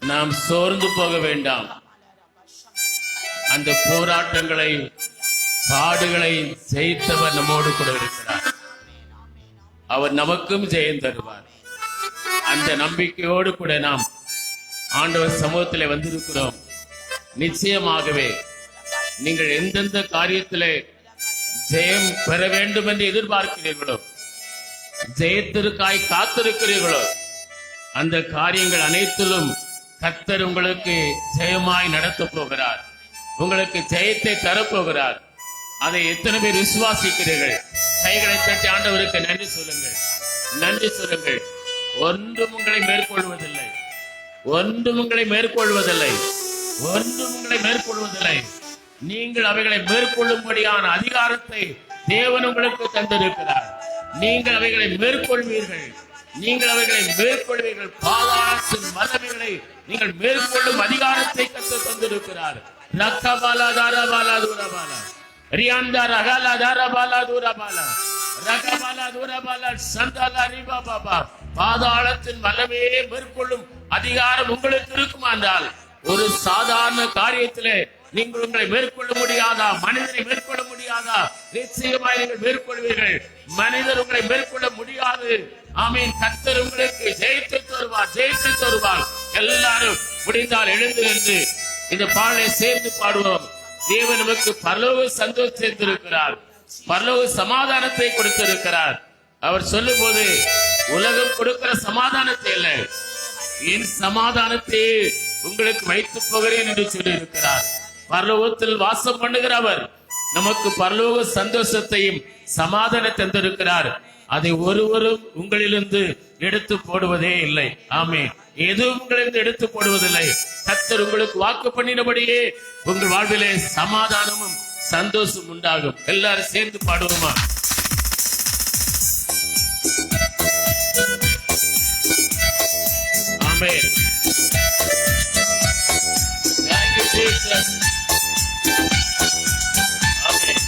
நாம் சோர்ந்து போக வேண்டாம். அந்த போராட்டங்களை, பாடுகளை ஜெயித்தவர் நம்மோடு கூட இருக்கிறார். அவர் நமக்கும் ஜெயம் தருவார். அந்த நம்பிக்கையோடு கூட நாம் ஆண்டவர் சமூகத்திலே வந்திருக்கிறோம். நிச்சயமாகவே நீங்கள் எந்தெந்த காரியத்திலே ஜெயம் பெற வேண்டும் என்று எதிர்பார்க்கிறீர்களோ, ஜெயத்திற்காய் காத்திருக்கிறீர்களோ, அந்த காரியங்கள் அனைத்திலும் கர்த்தர் உங்களுக்கு ஜெயமாய் நடத்தப் போகிறார். உங்களுக்கு ஜெயத்தை தரப்போகிறார். அதை எத்தனை பேர் விசுவாசிக்கிறீர்கள்? கைகளை தட்டி ஆண்டவருக்கு நன்றி சொல்லுங்கள், நன்றி சொல்லுங்கள். ஒன்றும் உங்களை மேற்கொள்வதில்லை, ஒன்றும் உங்களை மேற்கொள்வதில்லை, ஒன்றும் உங்களை மேற்கொள்வதில்லை. நீங்கள் அவைகளை மேற்கொள்ளும்படியான அதிகாரத்தை தேவன் உங்களுக்கு தந்திருக்கிறார். நீங்கள் அவைகளை மேற்கொள்வீர்கள், நீங்கள் அவைகளை மேற்கொள்வீர்கள். பாதாளத்தின் வல்லமைகளை நீங்கள் மேற்கொள்ளும் அதிகாரத்தை கர்த்தர் தந்திருக்கிறார். ரக்கபாலா தாரபாலா தூரபாலா ரியாந்தா ரகாலா தாரபாலா தூரபாலா ரகபாலா தூரபாலா சந்தாலா ரிபா பாபா. பாதாளத்தின் வல்லமையை மேற்கொள்ளும் அதிகாரம் உங்களுக்கு இருக்குமா என்றால், ஒரு சாதாரண காரியத்திலே நீங்கள் உங்களை மேற்கொள்ள முடியாதா? மனிதனை மேற்கொள்ள முடியாதா? நிச்சயமாய் நீங்கள் மேற்கொள்வீர்கள். மனிதர் உங்களை மேற்கொள்ள முடியாது. ஆமீன். கர்த்தர் உங்களுக்கு ஜெயித்து தருவார், ஜெயித்து தருவார். எல்லாரும் முடிந்தால் எழுந்து நின்று இந்த பாடலை சேர்ந்து பாடுவோம். தேவன் நமக்கு பரலோக சந்தோஷம் சேர்த்திருக்கிறார், பரலோக சமாதானத்தை கொடுத்திருக்கிறார். அவர் சொல்லும் போது உலகம் கொடுக்கிற சமாதானத்தை இல்லை, என் சமாதானத்தை உங்களுக்கு வைத்து போகிறேன் என்று சொல்லி இருக்கிறார். பரலோகத்தில் வாசம் பண்ணுகிறவர் நமக்கு பரலோக சந்தோஷத்தையும் சமாதானம் தந்திருக்கிறார். அதை ஒருவரும் உங்களிலிருந்து எடுத்து போடுவதே இல்லை. ஆமென். எதுவும் உங்களிலிருந்து எடுத்து போடுவதில்லை. கர்த்தர் உங்களுக்கு வாக்கு பண்ணினபடியே உங்கள் வாழ்விலே சமாதானமும் சந்தோஷம் உண்டாகும். எல்லாரும் சேர்ந்து பாடுவோமா? ஆமென். Thank you, Jesus. ஆமென்.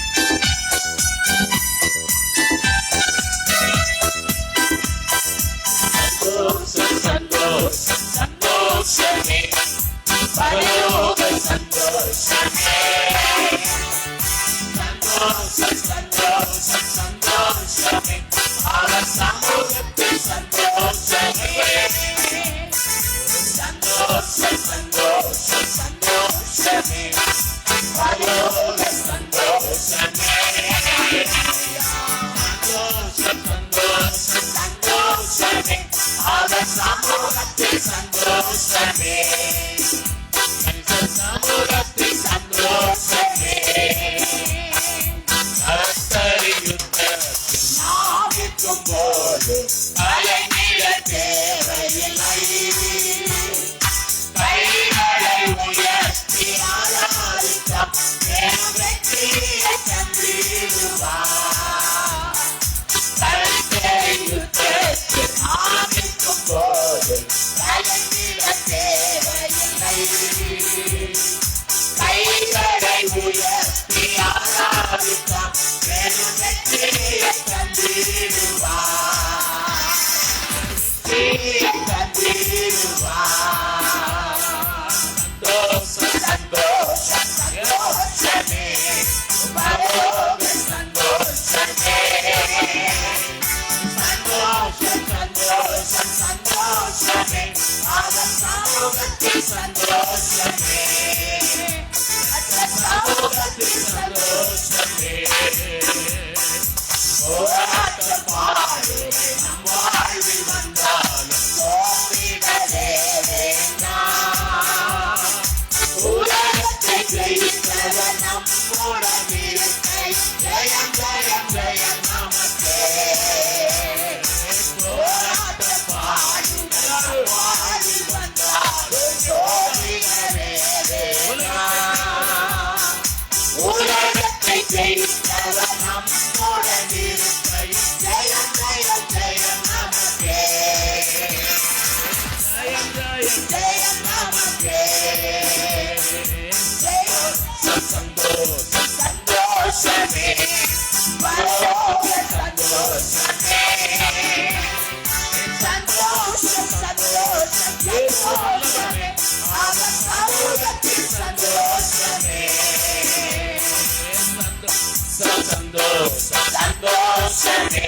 சந்தோஷம் சந்தோஷமே பரலோக சந்தோஷமே. சந்தோஷம் சந்தோஷம் சந்தோஷமே அவர் சமூகத்தில் சந்தோஷமே. சந்தோஷம் சந்தோஷம் சந்தோஷமே பரலோக சந்தோஷமே. சந்தோஷம் சந்தோஷம் சந்தோஷமே அவர் சமூகத்தில் சந்தோஷமே. சமூகத்தில் சந்தோஷமே. கர்த்தரின் யுத்தத்தில் நாம் நிற்கும் போது அலைநில தேவையில்லை. கைகளை உயர்த்தி ஆராதித்தோம் வெற்றியை தந்திடுவார். கர்த்தரின் யுத்தத்தில் நாம் நிற்கும் போது அலைநில தேவையில்லை. கைகளை உயர்த்தி ஆராதித்தோம் வெற்றியை தந்திடுவார். வெற்றியை தந்திடுவார். சந்தோஷம் சந்தோஷம் சந்தோஷமே பரலோக சந்தோஷமே. சந்தோஷம் சந்தோஷம் சந்தோஷமே அவர் சமூகத்தில் சந்தோஷமே. சமூகத்தில் சந்தோஷமே. போராட்ட பாடுகளை நம் வாழ்வில் வந்தாலும் சோர்ந்திடவே வேண்டாம். உலகத்தை ஜெயித்தவர் நம்முடன் இருக்கை. ஜெயம் ஜெயம் ஜெயம் நமக்கே. போராட்ட பாடுகள் வாழ்வில் வந்தாலும் சோர்ந்திடவே வேண்டாம். உலகத்தை ஜெயித்தவர் நம்முடன் இருக்கை. ஜெயம் ஜெயம் ஜெயம் நமக்கே. ஜெயம் ஜெயம் ஜெயம் நமக்கே. சந்தோஷம் சந்தோஷமே பரலோக சந்தோஷமே. சந்தோஷம் சந்தோஷம் சந்தோஷமே அவர் சமூகத்தில் சந்தோஷமே. சந்தோஷம் சந்தோஷமே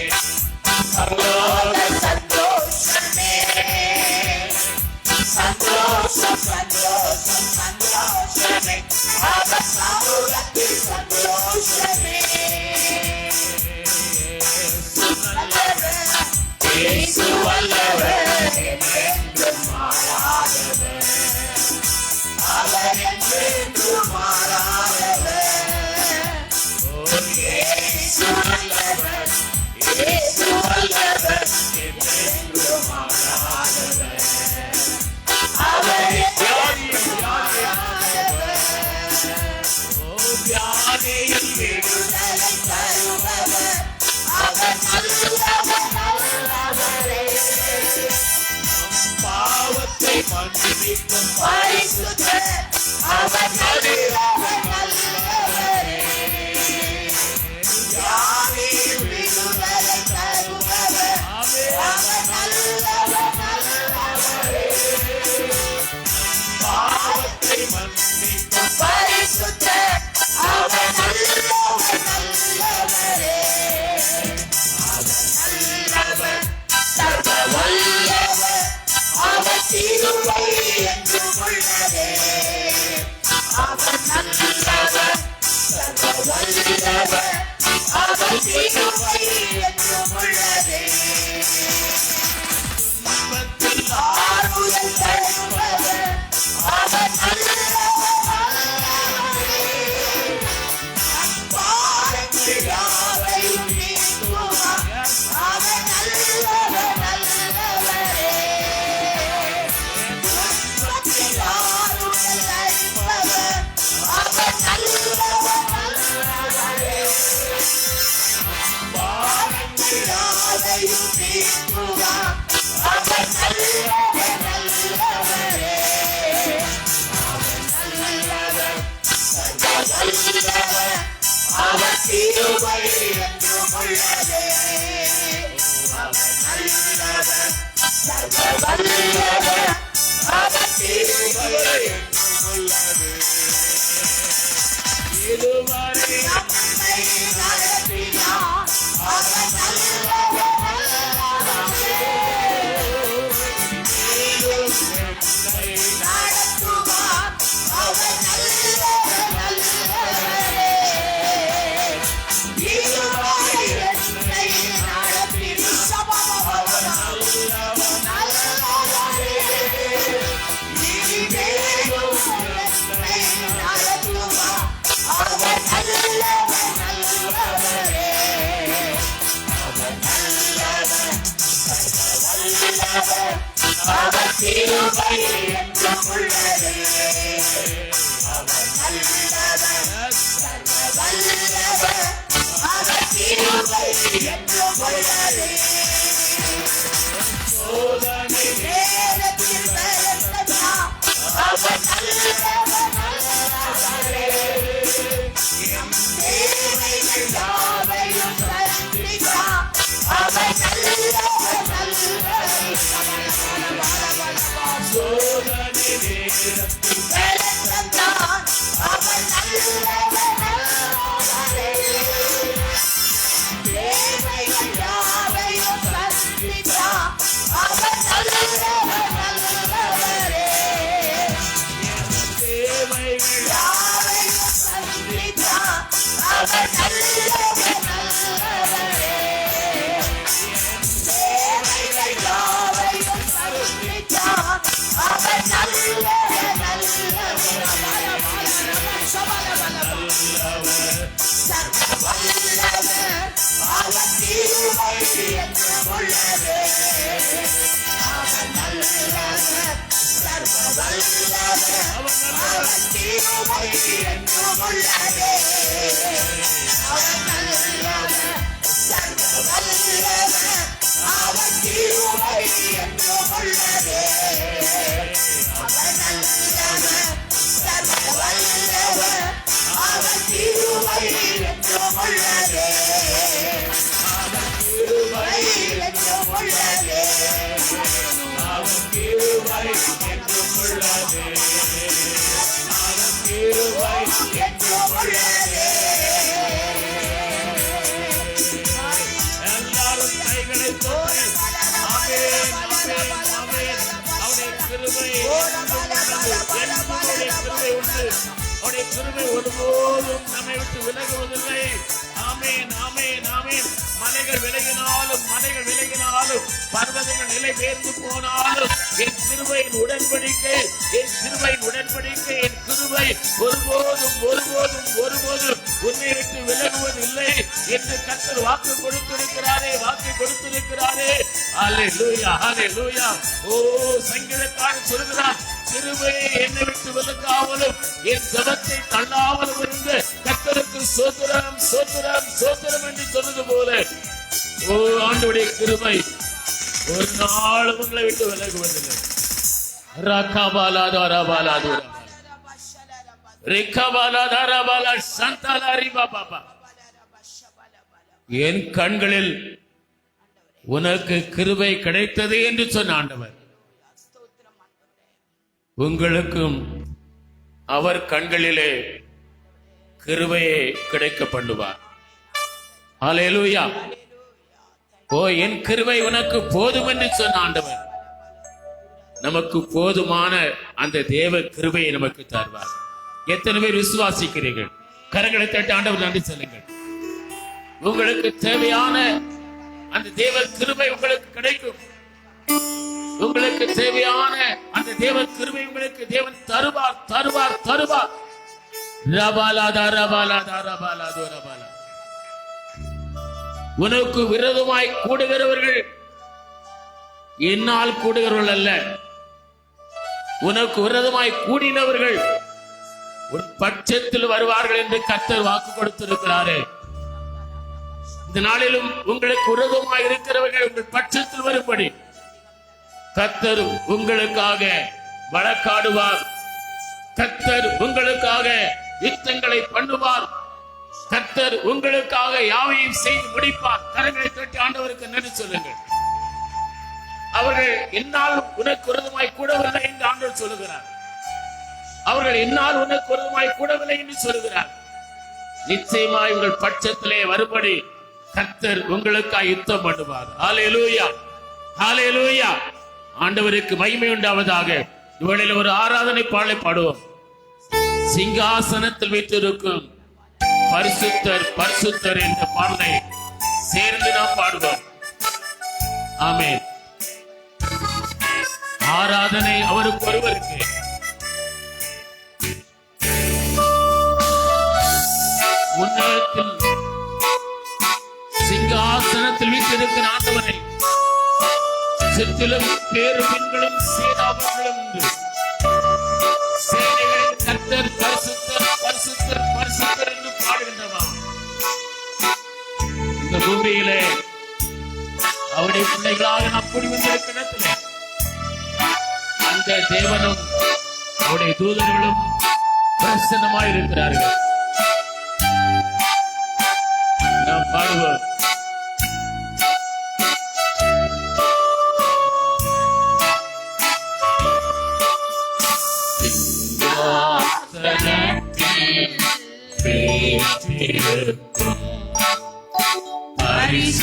பரலோக சந்தோஷமே. சந்தோஷம் சந்தோஷம் சந்தோஷமே அவர் சமூகத்தில் சந்தோஷமே. இயேசு வல்லவர் என்றும் மாறாதவர். அவர் என்றும் மாறாதவர். இயேசு வல்லவர். இயேசு வல்லவர் என்றும் மாறாதவர். அவர் என்றும் மாறாதவர். வியாதியில் விடுதலை தருபவர். அவர் நல்லவர் நல்லவரே. பாவத்தை மன்னிக்கும் பரிசுத்தர். அவர் நல்லவர் நல்லவரே. வியாதியில் விடுதலை தருபவர். அவர் நல்லவர் நல்லவரே. பாவத்தை மன்னிக்கும் பரிசுத்தர். அவர் நல்லவர் நல்லவரே. அவர் நல்லவர் சர்வ வல்லவர். அவர் சிலுவை என்றும் உள்ளதே. அவர் நல்லவர் சர்வ வல்லவர். அவர் சிலுவை என்றும் உள்ளதே. துன்பத்தில் ஆறுதல் தருபவர். அவர் நல்லவர் நல்லவரே. ஒருபோதும் நம்மை விட்டு விலகுவதில்லை. ஆமென், ஆமென், ஆமென். மலைகள் விலகினாலும் பர்வதங்கள் நிலை பெயர்ந்து போனாலும் என் கிருபையின் உடன்படிக்கை என் கிருபை ஒருபோதும் உன்னை விட்டு விலகுவதில்லை என்று கர்த்தர் வாக்கு கொடுத்திருக்கிறாரே. ஹல்லேலூயா, ஹல்லேலூயா. ஓ, சங்கீதக்காரன் சொல்கிறார், கிருபையை என்னை விட்டு விலகாமலும் என் ஜெபத்தை தள்ளாமலும் இருந்த கர்த்தருக்கு ஸ்தோத்திரம் என்று சொன்னது போல, ஓ ஆண்டவருடைய கிருபை ஒரு நாள் உங்களை விட்டு விலகுவதில்லை. என் கண்களில் உனக்கு கிருபை கிடைத்தது என்று சொன்ன ஆண்டவர், உங்களுக்கும் அவர் கண்களிலே கிருபையை கிடைக்க பண்ணுவார். ஹல்லேலூயா. ஓ, என் கிருபை உனக்கு போதும் என்று சொன்ன ஆண்டவர் நமக்கு போதுமான அந்த தேவ கிருபையை நமக்கு தருவார். எத்தனை பேர் விசுவாசிக்கிறீர்கள்? கரங்களை தட்டி ஆண்டவர் நன்றி சொல்லுங்கள். உங்களுக்கு தேவையான அந்த தேவ கிருபை உங்களுக்கு கிடைக்கும். உங்களுக்கு தேவையான அந்த தேவ கிருபை உங்களுக்கு தேவன் தருவார். உனக்கு விரோதமாய் கூடுகிறவர்கள் என்னால் கூடுகிறவர்கள் அல்ல, உனக்கு விரோதமாய் கூடினவர்கள் உன் பட்சத்தில் வருவார்கள் என்று கர்த்தர் வாக்கு கொடுத்திருக்கிறாரே. இந்த நாளிலும் உங்களுக்கு விரோதமாய் இருக்கிறவர்கள் உங்கள் பட்சத்தில் வரும்படி கர்த்தர் உங்களுக்காக வழக்காடுவார். கர்த்தர் உங்களுக்காக யுத்தங்களை பண்ணுவார். கர்த்தர் உங்களுக்காக யாவையும் செய்து முடிப்பார். கரங்களை தட்டி ஆண்டவருக்கு நன்றி சொல்லுங்கள். அவர்கள் என்னால் உனக்கு விரோதமாய் கூடவில்லை என்று ஆண்டவர் சொல்லுகிறார். அவர்கள் என்னால் உனக்கு விரோதமாய் கூடவில்லை என்று சொல்லுகிறார். நிச்சயமாய் உங்கள் பட்சத்திலே வரும்படி கர்த்தர் உங்களுக்காக யுத்தம் பண்ணுவார். ஹல்லேலூயா, ஹல்லேலூயா. ஆண்டவருக்கு மகிமை உண்டாவதாக. இவளில் ஒரு ஆராதனை பாடலை பாடுவோம். சிங்காசனத்தில் வீற்றிருக்கும் பரிசுத்தர் பரிசுத்தர் என்ற பாடலை சேர்ந்து நாம் பாடுவோம். ஆமென். ஆராதனை அவருக்கு ஒருவருக்கு. உன்னதத்தில் சிங்காசனத்தில் வீற்றிருக்கிற ஆண்டவனை சுற்றிலும் பேருமின்களும் சேனாபங்களும் உண்டு. சேனைகளின் கர்த்தர் பரிசுத்தர் பரிசுத்தர் பரிசுத்தர் என்று பாடுகின்றன. இந்த பூமியிலே அவருடைய பிள்ளைகளாக நாம் கூடி வந்திருக்கிற இடத்திலே அந்த தேவனும் அவருடைய தூதர்களும் பிரசன்னமாய் இருக்கிறார்கள். நாம் பாடுவோம்.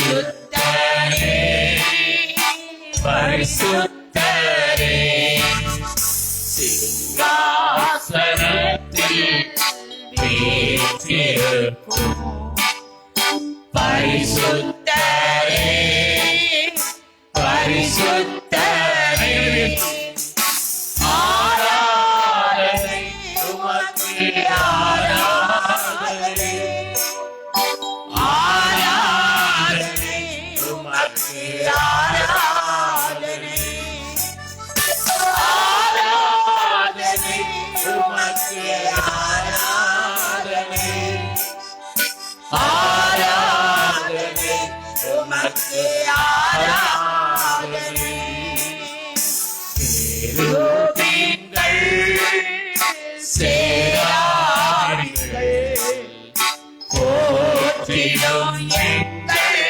பரிசுத்தரே பரிசுத்தரே சிங்காசனத்தில் வீற்றிருக்கும் பரிசுத்தரே பரிசுத்தரே ஆராதனை உமக்கு ஆராதனை ஆராதனை உமக்கு ஆராதனை ஆராதனை உமக்கு ஆராதனை ஆராதனை உமக்கு ஆராதனை கேருபீன்கள் சேராரிகள் போற்றிடும் எங்கள்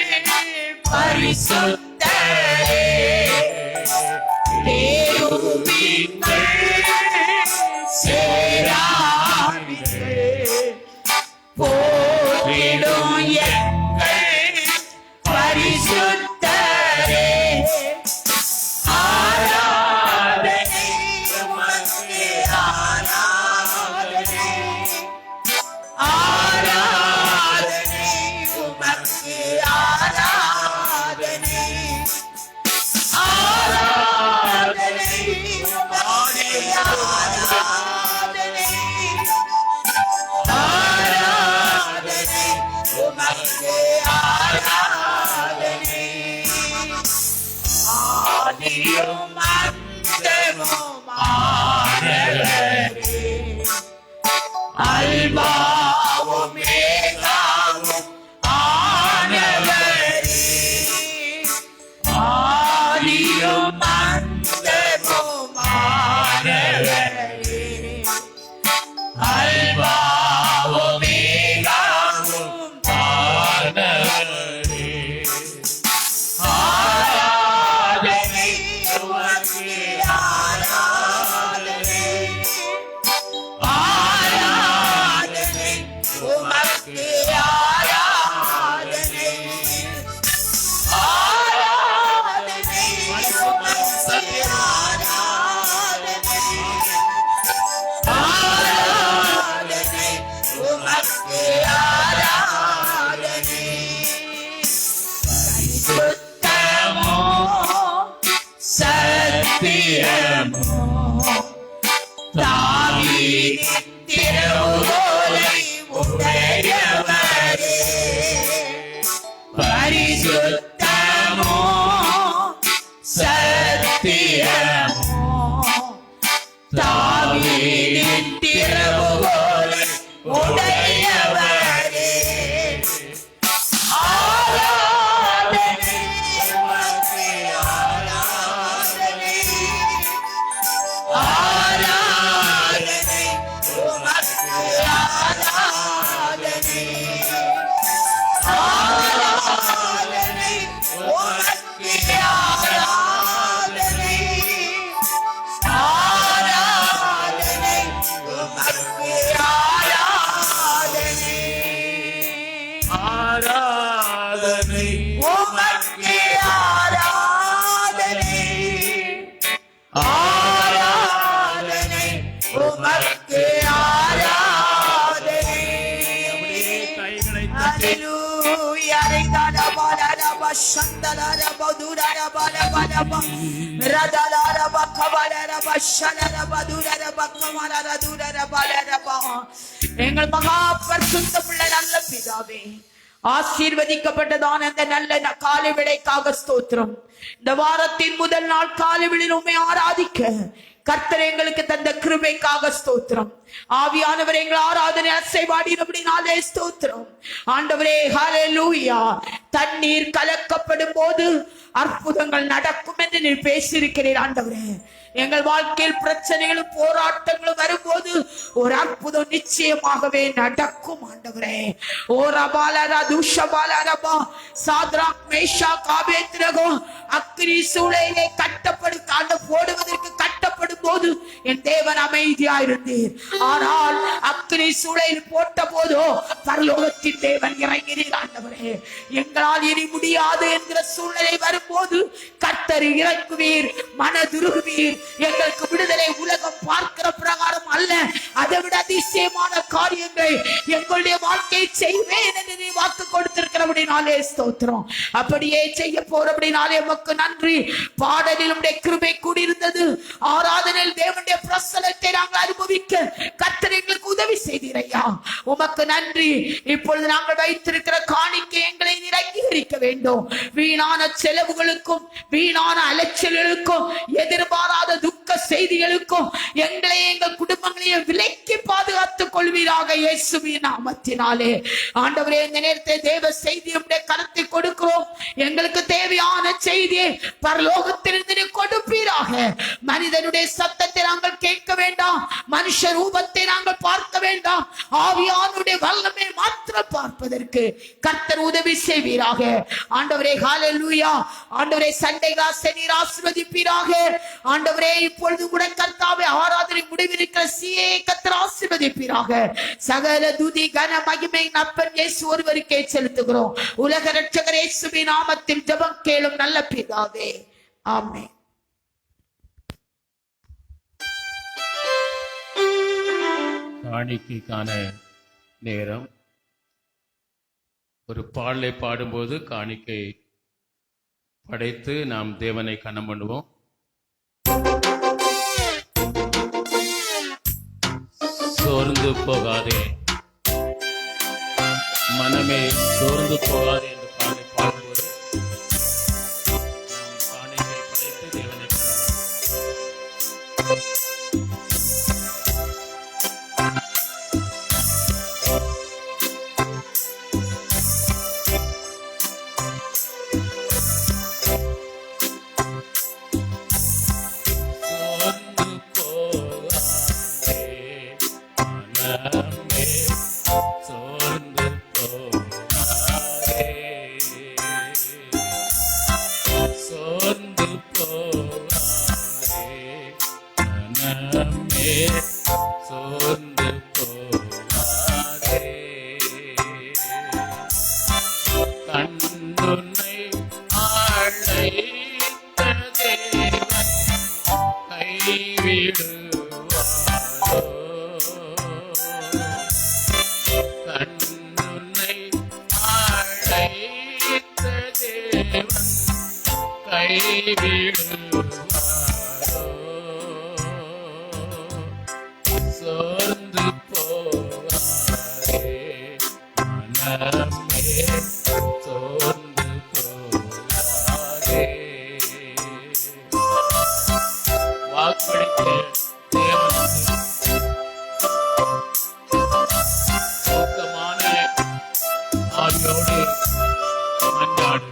பரிசுத்தரே கேருபீன்கள் சேராரிகள் போற்றிடும் எங்கள் பரிசுத்தரே ஆராதனை உமக்கு ஆராதனை ஆராதனை உமக்கு ஆராதனை ஆராதனை உமக்கு ஆராதனை ஆராதனை உமக்கு ஆராதனை ஆதியும் அந்தமும் ஆனவரே அல்பாவும் மேகாவும் ஆனவரே ஆதியும் அந்தமும் ஆனவரே அல்பாவும் மேகாவும் ஆனவரே ஆராதனை உமக்கு ஆராதனை ஆராதனை உமக்கு ஆராதனை ஆராதனை உமக்கு ஆராதனை ஆராதனை உமக்கு ஆராதனை பரிசுத்தமோ சத்தியமோ தாவீதின் திருவுருளை உடையவரே பரிசுத்தமோ சத்தியமோ தாவீதின் திருவுருளை உடையவரே ஆராதனை எங்கள் மகா பரிசுத்தமுள்ள நல்ல பிதாவே, ஆசீர்வதிக்கப்பட்டதான அந்த நல்ல காலை விளைக்காக ஸ்தோத்திரம். இந்த வாரத்தின் முதல் நாள் காலை விளையில் உம்மை ஆராதிக்க கர்த்தர் எங்களுக்கு தந்த கிருபைக்காக ஸ்தோத்திரம். ஆவியானவர் எங்கள் ஆராதனை அசைவாடினபடினாலே ஸ்தோத்திரம். ஆண்டவரே ஹல்லேலூயா. தண்ணீர் கலக்கப்படும் போது அற்புதங்கள் நடக்கும் என்று நீர் பேசியிருக்கிறீர். ஆண்டவரே, எங்கள் வாழ்க்கையில் பிரச்சனைகளும் போராட்டங்களும் வரும்போது ஒரு அற்புதம் நிச்சயமாகவே நடக்கும். ஆண்டவரே, ஓ ரபாலரா துஷபாலரபா சாத்ராக் மேஷாக் ஆபேத்நேகோ அக்கினி சூளையிலே போடுவதற்கு கட்டப்படும் போது என் தேவன் அமைதியாயிருந்தீர். ஆனால் அக்கினி சூளையில் போட்ட போதோ பரலோகத்தின் தேவன் இறங்கினீர். ஆண்டவரே, எங்களால் இனி முடியாது என்கிற சூழ்நிலை வரும்போது கர்த்தர் இறங்குவீர், மனதுருகுவீர். எங்களுக்கு விடுதலை உலகம் பார்க்கிற பிரகாரம் அல்ல, அதை விட அதிசயமான காரியங்கள் எங்களுடைய வாழ்க்கை செய்வேன் என்று நீ வாக்கு கொடுத்திருக்கிறபடினாலே ஸ்தோத்திரம். அப்படியே செய்ய போறபடினாலே உமக்கு நன்றி. பாடலில் உம்முடைய கிருபை கூடியிருந்தது. ஆராதனையில் தேவனுடைய பிரசன்னத்தை நாங்கள் அனுபவிக்க கர்த்தர் எங்களுக்கு உதவி செய்தீரையா, உமக்கு நன்றி. இப்பொழுது நாங்கள் வைத்திருக்கிற காணிக்கை எங்களை அங்கீகரிக்க வேண்டும். வீணான செலவுகளுக்கும் வீணான அலைச்சல்களுக்கும் எதிர்பாராத துக்க செய்திகளுக்கும் எங்களை எங்கள் குடும்பங்களையும் விலைக்கு பாதுகாத்துக் கொள்வீராக இயேசுவின் நாமத்தினாலே. ஆண்டவரே, இந்த நேரத்தை தேவ செய்தி உம்முடைய கரத்தை கொடுக்கிறோம். எங்களுக்கு தேவையான செய்தியை பரலோகத்திலிருந்து கொடுப்பீராக. மனிதனுடைய சத்தத்தை நாங்கள் கேட்க வேண்டாம், மனுஷ ரூபத்தை நாங்கள் பார்க்க வேண்டாம். ஆவியானுடைய வல்லமை மாத்திரம் பார்ப்பதற்கு கர்த்தர் உதவி செய்வீராக. ஆண்டவரே ஹல்லேலூயா. ஆண்டவரே, சண்டை காசை நீர் ஆசீர்வதிப்பீராக. ஆண்டவரே, இப்பொழுது கூட கர்த்தாவே ஆராதனை முடிவிருக்கிற சிஏ கர்த்தர் ஆசீர்வதிப்பீராக. சகல துதி கன மகிமை அப்பன் இயேசு ஒருவருக்கே செலுத்துகிறோம். உலக இரட்சகர் இயேசுவின் நாமத்தில் ஜெபம் கேளும் நல்ல பிதாவே, ஆமென். காணிக்கைக்கான நேரம். ஒரு பாடலை பாடும்போது காணிக்கை படைத்து நாம் தேவனை கனம் பண்ணுவோம். சோர்ந்து போகாதே மனமே, சோர்ந்து போகாதே என்று பாடலை பாடும்போது நாம் காணிக்கை படைத்து தேவனை சோர்ந்து போகாதே மனமே, சோர்ந்து போகாதே. வாக்களித்த தேவனுக்கு சுத்தமான ஆவியோடு மன்றாடு.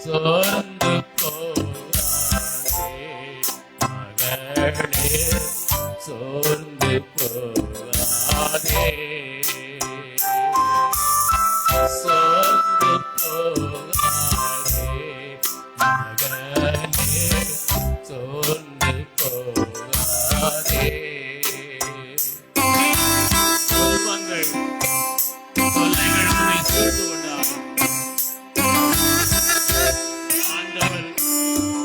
சோர்ந்து போகாதே மகளே, சோர்ந்து போகாதே, சோர்ந்து போகாதே மகளே, சோர்ந்து போகாதே. துன்பங்கள் தொல்லைகள் உன்னை சூழ்ந்து கொண்டாலும் ஆண்டவர்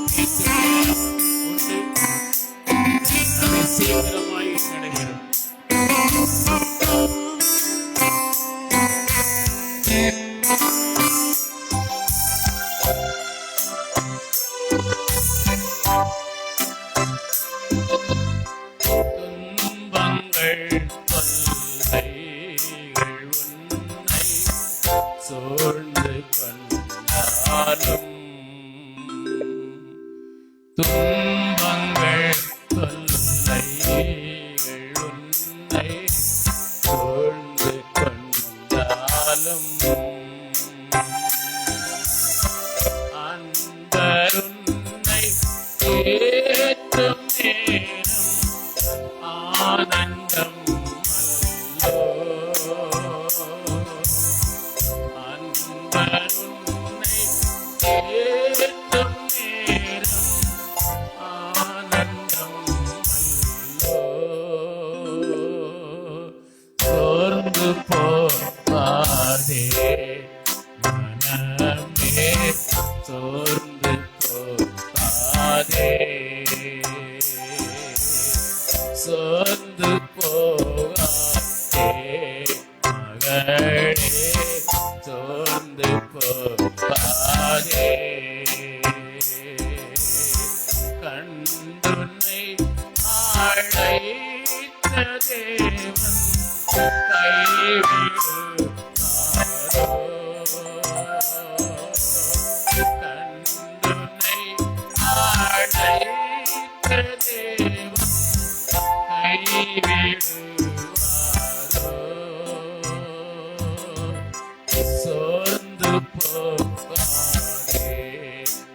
தீர்த்துவிடுவார். உண்டு, அது சீக்கிரமாய் நடைபெறும். துன்பங்கள் தொல்லைகள் உன்னை சூழ்ந்து கொண்டாலும், துன்பங்கள் தொல்லைகள் உன்னை சூழ்ந்து கொண்டாலும், அன்பர் உன்னை ஏற்றும் நேரம் ஆனந்தம் அல்லோ, அன்பர் உன்னை ஏற்றும் நேரம் ஆனந்தம் அல்லோ, சோர்ந்து போகாதே மனமே, சோர்ந்து போகாதே, சோர்ந்து போகாதே மகளே, சோர்ந்து போகாதே. கண்டுன்னை அழைத்த தேவன் கைவிடுவாரோ, கண்டுன்னை அழைத்த தேவன் கைவிடுவாரோ, சோர்ந்து போகாதே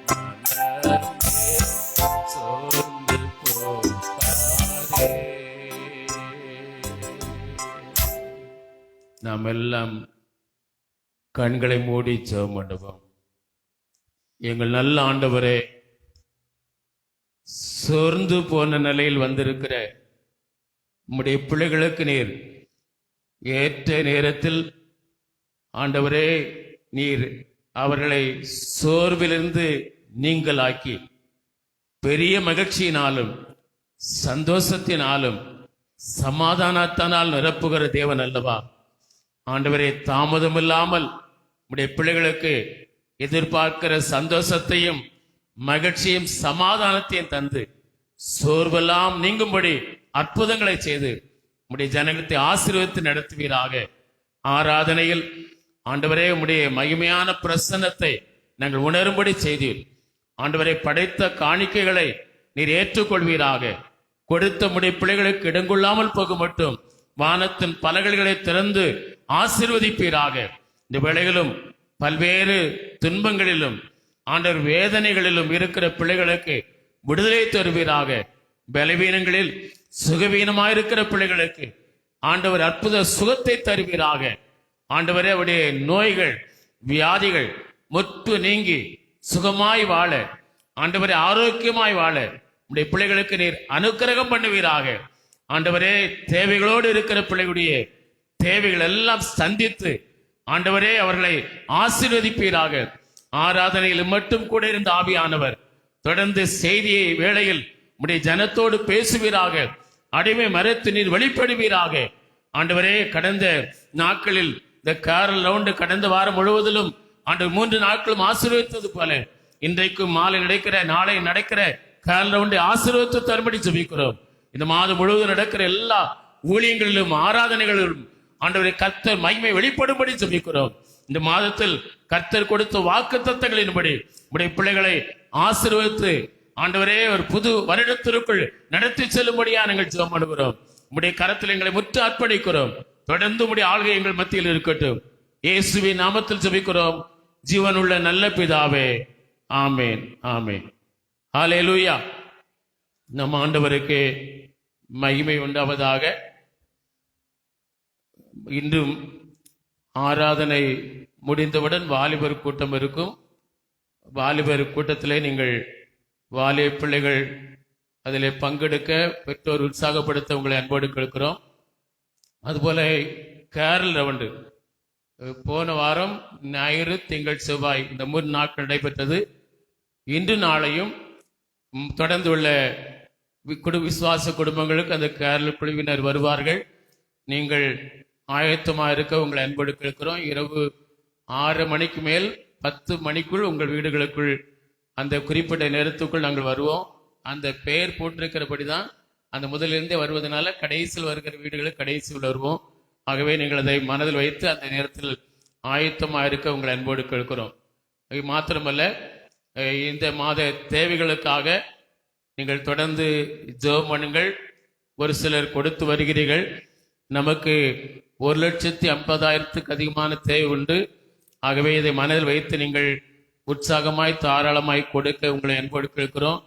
மனமே, சோர்ந்து போகாதே. நாம் எல்லாம் கண்களை மூடி ஜெபம் பண்ணுவோம். எங்கள் நல்ல ஆண்டவரே, சோர்ந்து போன நிலையில் வந்திருக்கிற உம்முடைய பிள்ளைகளுக்கு நீர் ஏற்ற நேரத்தில் ஆண்டவரே, நீர் அவர்களை சோர்விலிருந்து நீங்களாக்கி பெரிய மகிழ்ச்சியினாலும் சந்தோஷத்தினாலும் சமாதானத்தினால் நிரப்புகிற தேவன் அல்லவா. ஆண்டவரே, தாமதமில்லாமல் உம்முடைய பிள்ளைகளுக்கு எதிர்பார்க்கிற சந்தோஷத்தையும் மகிழ்ச்சியும் சமாதானத்தையும் தந்து சோர்வெல்லாம் நீங்கும்படி அற்புதங்களை செய்து உம்முடைய ஜனங்களை ஆசீர்வதித்து நடத்துவீராக. ஆராதனையில் ஆண்டவரே, உம்முடைய மகிமையான பிரசன்னத்தை நாங்கள் உணரும்படி செய்தீர். ஆண்டவரை, படைத்த காணிக்கைகளை நீர் ஏற்றுக்கொள்வீராக. கொடுத்த உம்முடைய பிள்ளைகளுக்கு இடங்கொள்ளாமல் போக மட்டும் வானத்தின் பலகைகளை திறந்து ஆசீர்வதிப்பீராக. இந்த வேளையிலும் பல்வேறு துன்பங்களிலும் ஆண்டவர் வேதனைகளிலும் இருக்கிற பிள்ளைகளுக்கு விடுதலை தருவீராக. பலவீனங்களில் சுகவீனமாயிருக்கிற பிள்ளைகளுக்கு ஆண்டவர் அற்புத சுகத்தை தருவீராக. ஆண்டவரே, அவருடைய நோய்கள் வியாதிகள் முற்று நீங்கி சுகமாய் வாழ, ஆண்டவரே ஆரோக்கியமாய் வாழ உடைய பிள்ளைகளுக்கு நீர் அனுக்கிரகம் பண்ணுவீராக. ஆண்டவரே, தேவைகளோடு இருக்கிற பிள்ளைகளுடைய தேவைகள் எல்லாம் சந்தித்து ஆண்டவரே அவர்களை ஆசீர்வதிப்பீராக. ஆராதனையில் மட்டும் கூட இருந்த ஆவியானவர் தொடர்ந்து செய்தியை வேளையில் உடைய ஜனத்தோடு பேசுவீராக. அடிமை மறைத்து நீர் வெளிப்படுவீராக. ஆண்டவரே, கடந்த நாட்களில் இந்த கேரல் ரவுண்டு கடந்த வாரம் முழுவதிலும் ஆண்டவர் 3 நாட்களும் ஆசீர்வதித்தது போல இன்றைக்கும் மாலை நடக்கிற நாளை நடக்கிற கேரல் ரவுண்டை ஆசீர்வதித்து தரும்படி ஜெபிக்கிறோம். இந்த மாதம் முழுவதும் நடக்கிற எல்லா ஊழியங்களிலும் ஆராதனைகளிலும் ஆண்டவரை கர்த்தர் மகிமை வெளிப்படும்படி ஜெபிக்கிறோம். இந்த மாதத்தில் கர்த்தர் கொடுத்த வாக்குத்தத்தங்களின்படி உடைய பிள்ளைகளை ஆசீர்வதித்து ஆண்டவரே ஒரு புது வருடத்திற்குள் நடத்தி செல்லும்படியா நாங்கள் ஜெபம் பண்ணுகிறோம். உடைய கரத்தில் எங்களை முற்று அர்ப்பணிக்கிறோம். தொடர்ந்து உடைய ஆளுகை எங்கள் மத்தியில் இருக்கட்டும். இயேசுவின் நாமத்தில் ஜெபிக்கிறோம் ஜீவனுள்ள நல்ல பிதாவே, ஆமேன், ஆமேன். ஹல்லேலூயா. நம் ஆண்டவருக்கு மகிமை உண்டாவதாக. இன்றும் ஆராதனை முடிந்தவுடன் வாலிபர் கூட்டம் இருக்கும். வாலிபர் கூட்டத்திலே நீங்கள் வாலிப பிள்ளைகள் அதிலே பங்கெடுக்க பெற்றோர் உற்சாகப்படுத்த உங்களை அன்போடு கேட்கிறோம். அதுபோல கேரல் ரவுண்டு போன வாரம் ஞாயிறு, திங்கள், செவ்வாய் இந்த 3 நாட்கள் நடைபெற்றது. இன்று நாளையும் தொடர்ந்து உள்ள விசுவாச குடும்பங்களுக்கு அந்த கேரள குழுவினர் வருவார்கள். நீங்கள் ஆயத்தமாக இருக்க உங்களை அன்போடு கேட்கிறோம். இரவு 6 மணிக்கு மேல் 10 மணிக்குள் உங்கள் வீடுகளுக்குள் அந்த குறிப்பிட்ட நேரத்துக்குள் நாங்கள் வருவோம். அந்த பெயர் போட்டிருக்கிறபடி தான் அந்த முதலிருந்தே வருவதனால கடைசியில் வருகிற வீடுகளுக்கு கடைசியில் வருவோம். ஆகவே நீங்கள் அதை மனதில் வைத்து அந்த நேரத்தில் ஆயத்தமாக இருக்க உங்களை அன்போடு கேட்கிறோம். அது மாத்திரமல்ல, இந்த மாத தேவைகளுக்காக நீங்கள் தொடர்ந்து ஜெபம் பண்ணுங்கள். ஒரு சிலர் கொடுத்து வருகிறீர்கள். நமக்கு 1,50,000க்கு அதிகமான தேவை உண்டு. ஆகவே இதை மனதில் வைத்து நீங்கள் உற்சாகமாய் தாராளமாய் கொடுக்க உங்களை அன்போடு கேட்கிறோம்.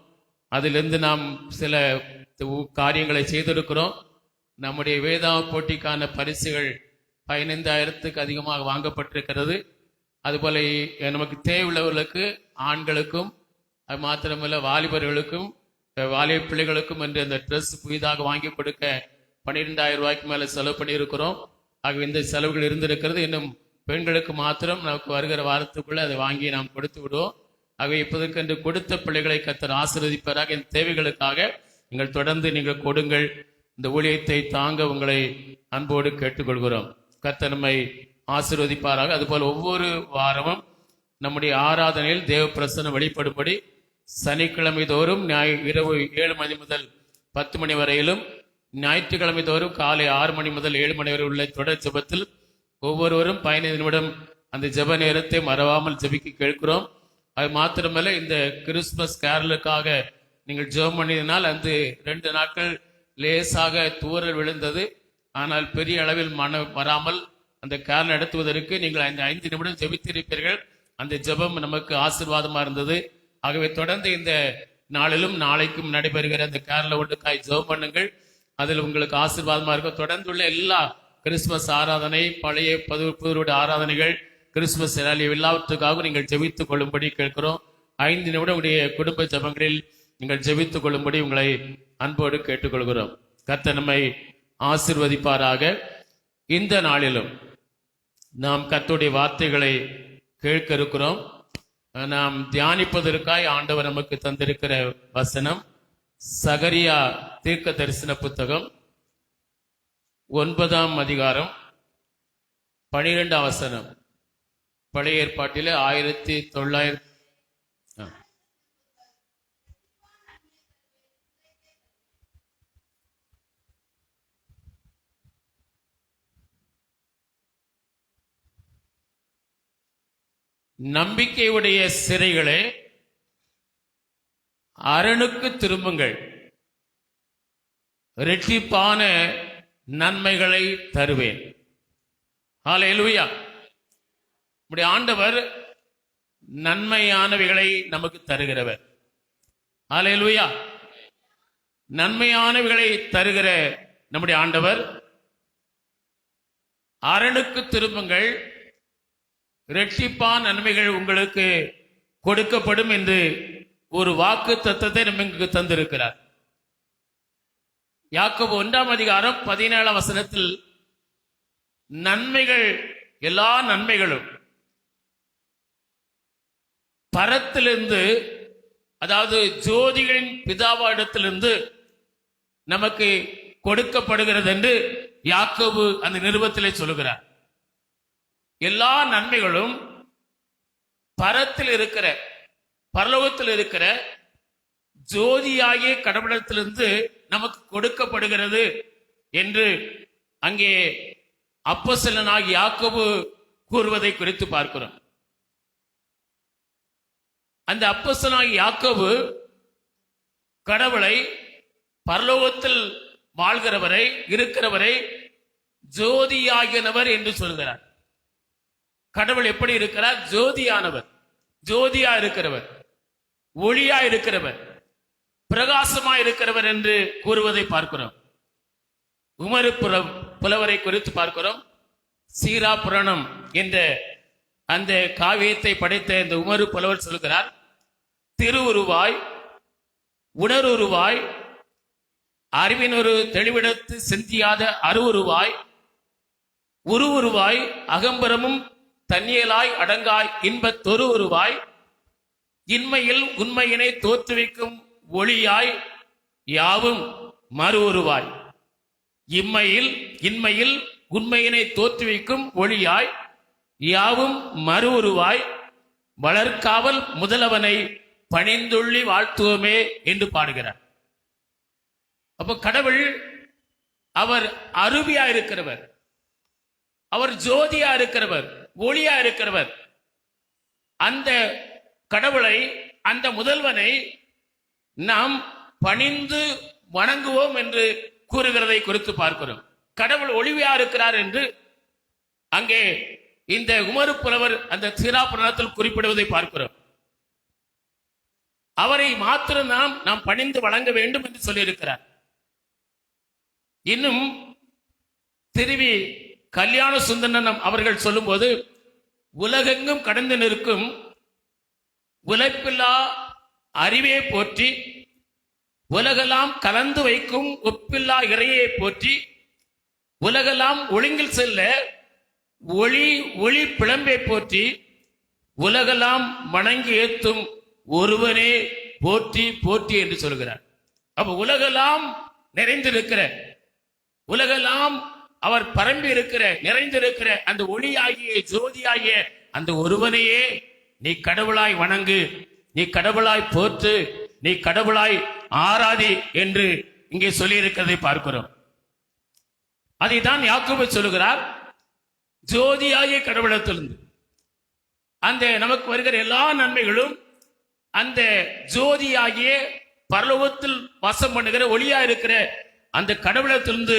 அதிலிருந்து நாம் சில காரியங்களை செய்திருக்கிறோம். நம்முடைய வேதாவ போட்டிக்கான பரிசுகள் 15,000க்கு அதிகமாக வாங்கப்பட்டிருக்கிறது. அதுபோல நமக்கு தேவையுள்ளவர்களுக்கு, ஆண்களுக்கும் அது மாத்திரமல்ல வாலிபர்களுக்கும் வாலிப பிள்ளைகளுக்கும் என்று அந்த ட்ரெஸ் புதிதாக வாங்கி கொடுக்க 12,000 ரூபாய்க்கு மேல செலவு பண்ணியிருக்கிறோம். ஆகவே இந்த செலவுகள் இருந்திருக்கிறது. இன்னும் பெண்களுக்கு மாத்திரம் நமக்கு வருகிற வாரத்துக்குள்ள அதை வாங்கி நாம் கொடுத்து விடுவோம். ஆகவே இப்போதுக்கென்று கொடுத்த பிள்ளைகளை கர்த்தர் ஆசீர்வதிப்பாராக. இந்த தேவைகளுக்காக நீங்கள் தொடர்ந்து நீங்கள் கொடுங்கள். இந்த ஊழியத்தை தாங்க உங்களை அன்போடு கேட்டுக்கொள்கிறோம். கர்த்தர் நம்மை ஆசீர்வதிப்பாராக. அதுபோல் ஒவ்வொரு வாரமும் நம்முடைய ஆராதனையில் தேவ பிரசன்னம் வெளிப்படும்படி சனிக்கிழமை தோறும் இரவு 7 மணி முதல் 10 மணி வரையிலும், ஞாயிற்றுக்கிழமை தோறும் காலை 6 மணி முதல் 7 மணி வரை உள்ள தொடர் ஜெபத்தில் ஒவ்வொருவரும் 15 நிமிடம் அந்த ஜெப நேரத்தை மறவாமல் ஜெபிக்க கேட்கிறோம். அது மாத்திரமல்ல, இந்த கிறிஸ்துமஸ் கேரலுக்காக நீங்கள் ஜெபம் பண்ணினால் அந்த 2 நாட்கள் லேசாக தூறல் விழுந்தது. ஆனால் பெரிய அளவில் வராமல் அந்த கேரல் நடத்துவதற்கு நீங்கள் 5 நிமிடம் ஜெபித்திருப்பீர்கள். அந்த ஜெபம் நமக்கு ஆசீர்வாதமா இருந்தது. ஆகவே தொடர்ந்து இந்த நாளிலும் நாளைக்கும் நடைபெறுகிற அந்த கேரள ஒன்றுக்காய் ஜெபம் பண்ணுங்கள். அதில் உங்களுக்கு ஆசீர்வாதமா இருக்கும். தொடர்ந்துள்ள எல்லா கிறிஸ்துமஸ் ஆராதனை, பழைய புதுவருட ஆராதனைகள், கிறிஸ்துமஸ் எல்லாவற்றுக்காக நீங்கள் ஜெபித்துக் கொள்ளும்படி கேட்கிறோம். 5 நிமிடம் உடைய குடும்ப ஜெபங்களில் நீங்கள் ஜெபித்துக் கொள்ளும்படி உங்களை அன்போடு கேட்டுக்கொள்கிறோம். கர்த்தர் நம்மை ஆசீர்வதிப்பாராக. இந்த நாளிலும் நாம் கர்த்தருடைய வார்த்தைகளை கேட்க இருக்கிறோம். நாம் தியானிப்பதற்காய் ஆண்டவர் நமக்கு தந்திருக்கிற வசனம் சகரியா தீர்க்க தரிசன புத்தகம் 9ஆம் அதிகாரம் 12ஆம் வசனம். பழைய ஏற்பாட்டிலே 1900 நம்பிக்கையுடைய சிறைகளே அரணுக்கு திரும்புங்கள், இரட்டிப்பான நன்மைகளை தருவேன். ஹல்லேலூயா. நம்முடைய ஆண்டவர் நன்மையானவைகளை நமக்கு தருகிறவர். ஹல்லேலூயா. நன்மையானவைகளை தருகிற நம்முடைய ஆண்டவர் அரணுக்கு திரும்புங்கள், இரட்டிப்பான நன்மைகள் உங்களுக்கு கொடுக்கப்படும் என்று ஒரு வாக்கு தத்தத்தை நமக்கு தந்திருக்கிறார். யாக்கோபு 1ஆம் அதிகாரம் 17ஆம் வசனத்தில் நன்மைகள், எல்லா நன்மைகளும் பரத்திலிருந்து, அதாவது ஜோதிகளின் பிதாவாயிடத்திலிருந்து நமக்கு கொடுக்கப்படுகிறது என்று யாக்கோபு அந்த நிருபத்திலே சொல்லுகிறார். எல்லா நன்மைகளும் பரத்தில் இருக்கிற, பரலோகத்தில் இருக்கிற ஜோதியாகிய கடவுளத்திலிருந்து நமக்கு கொடுக்கப்படுகிறது என்று அங்கே அப்போஸ்தலனாகிய யாக்கோபு கூறுவதை குறித்து பார்க்கிறோம். அந்த அப்போஸ்தலனாகிய யாக்கோபு கடவுளை, பரலோகத்தில் வாழ்கிறவரை, இருக்கிறவரை ஜோதியாகியவர் என்று சொல்கிறார். கடவுள் எப்படி இருக்கிறார்? ஜோதியானவர், ஜோதியா இருக்கிறவர். ஒளியா இருக்கிறவர், பிரகாசமா இருக்கிறவர் என்று கூறுவதை பார்க்கிறோம். உமறு புலவரை குறித்து பார்க்கிறோம். சீரா புராணம் என்ற அந்த காவியத்தை படைத்த இந்த உமறு புலவர் சொல்கிறார், திருவுருவாய் உணருருவாய் அறிவினொரு தெளிவிடத்து சிந்தியாத அருவுருவாய் உருவுருவாய் அகம்பரமும் தன்னியலாய் அடங்காய் இன்பத் தொருவுருவாய் இன்மையில் உண்மையினை தோற்றுவிக்கும் ஒளியாய் யாவும் மறு உருவாய். இன்மையில் உண்மையினை தோற்றுவிக்கும் ஒளியாய் யாவும் மறு உருவாய் வளர்காவல் முதலவனை பணிந்துள்ளி வாழ்த்துவமே என்று பாடுகிறார். அப்போ கடவுள் அவர் அருவியா இருக்கிறவர், அவர் ஜோதியா இருக்கிறவர், ஒளியா இருக்கிறவர். அந்த கடவுளை, அந்த முதல்வனை நாம் பணிந்து வணங்குவோம் என்று கூறுகிறதை குறித்து பார்க்கிறோம். கடவுள் ஒளியா இருக்கிறார் என்று அங்கே இந்த உமறு புலவர் அந்த சீரா புராணத்தில் குறிப்பிடுவதை பார்க்கிறோம். அவரை மாத்திரம் நாம் பணிந்து வணங்க வேண்டும் என்று சொல்லியிருக்கிறார். இன்னும் திருவி கல்யாண சுந்தரம் அவர்கள் சொல்லும்போது, உலகெங்கும் கடந்து நிற்கும் உழைப்பில்லா அறிவே போற்றி, உலகெல்லாம் கலந்து வைக்கும் ஒப்பில்லா இறையை போற்றி, உலகெல்லாம் ஒழுங்கில் செல்ல ஒளி பிளம்பை போற்றி, உலகெல்லாம் வணங்கி ஏத்தும் ஒருவனே போற்றி போற்றி என்று சொல்கிறார். அப்ப உலகெல்லாம் நிறைந்திருக்கிற, உலகெல்லாம் அவர் பரம்பி இருக்கிற, நிறைந்திருக்கிற அந்த ஒளியாகிய ஜோதியாகிய அந்த ஒருவனையே நீ கடவுளாய் வணங்கு, நீ கடவுளாய் போற்று, நீ கடவுளாய் ஆராதி என்று இங்கே சொல்லி இருக்கிறதை பார்க்கிறோம். அதைத்தான் யாக்கோபு சொல்லுகிறார், ஜோதியாகிய கடவுளத்திலிருந்து அந்த நமக்கு வருகிற எல்லா நன்மைகளும் அந்த ஜோதியாகிய பரலோகத்தில் வாசம் பண்ணுகிற ஒளியா இருக்கிற அந்த கடவுளத்திலிருந்து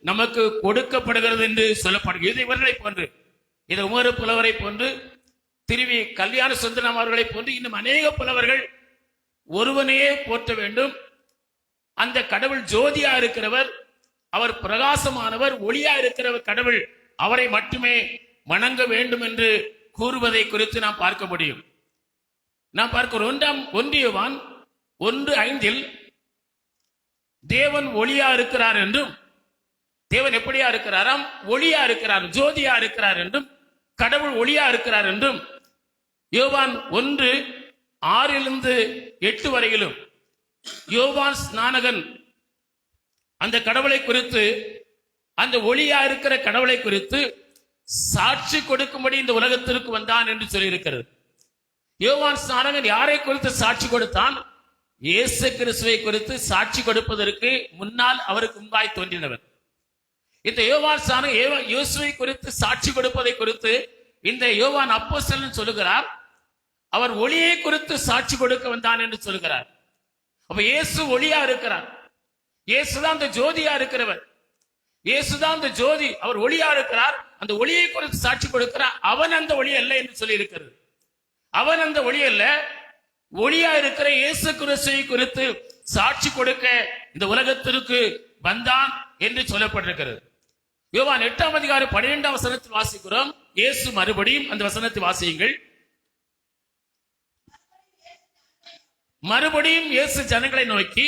நமக்கு கொடுக்கப்படுகிறது என்று சொல்லப்படுகிறது. இது இவர்களை போன்று, இது உமறு புலவரை போன்று, திருவி கல்யாண சுந்தரம் அவர்களை போன்று இன்னும் அநேக புலவர்கள் ஒருவனையே போற்ற வேண்டும், அந்த கடவுள் ஜோதியா இருக்கிறவர், அவர் பிரகாசமானவர், ஒளியா இருக்கிறவர் கடவுள், அவரை மட்டுமே வணங்க வேண்டும் என்று கூறுவதை குறித்து நாம் பார்க்க முடியும். நாம் பார்க்கிறோம் 1 யோவான் 1:5 தேவன் ஒளியா இருக்கிறார் என்றும், தேவன் எப்படியா இருக்கிறாராம், ஒளியா இருக்கிறார், ஜோதியா இருக்கிறார் என்றும், கடவுள் ஒளியா இருக்கிறார் என்றும் யோவான் 1:6-8 வரையிலும் யோவான் ஸ்நானகன் அந்த கடவுளை குறித்து, அந்த ஒளியா இருக்கிற கடவுளை குறித்து சாட்சி கொடுக்கும்படி இந்த உலகத்திற்கு வந்தான் என்று சொல்லியிருக்கிறது. யோவான் ஸ்நானகன் யாரை குறித்து சாட்சி கொடுத்தான்? இயேசு கிறிஸ்துவை குறித்து சாட்சி கொடுப்பதற்கு முன்னால் அவருக்கு முன்பாய் தோன்றினவர். இந்த யோவான் ஸ்நானகன் இயேசுவை குறித்து சாட்சி கொடுப்பதை குறித்து இந்த யோவான் அப்போஸ்தலன் சொல்லுகிறார், அவர் ஒளியை குறித்து சாட்சி கொடுக்க வந்தான் என்று சொல்கிறார். அப்ப இயேசு ஒளியா இருக்கிறார், இயேசுதான் அந்த ஜோதியா இருக்கிறவர், இயேசுதான் அந்த ஜோதி, அவர் ஒளியா இருக்கிறார், அந்த ஒளியை குறித்து சாட்சி கொடுக்கிறார். அவன் அந்த ஒளி அல்ல என்று சொல்லி இருக்கிறது. அவன் அந்த ஒளி அல்ல, ஒளியா இருக்கிற இயேசு கிறிஸ்துவை குறித்து சாட்சி கொடுக்க இந்த உலகத்திற்கு வந்தான் என்று சொல்லப்பட்டிருக்கிறது. யோவான் 8:12 வசனத்தில் வாசிக்கிறோம். இயேசு மறுபடியும் அந்த வசனத்தை வாசியுங்கள். மறுபடியும் இயேசு ஜனங்களை நோக்கி,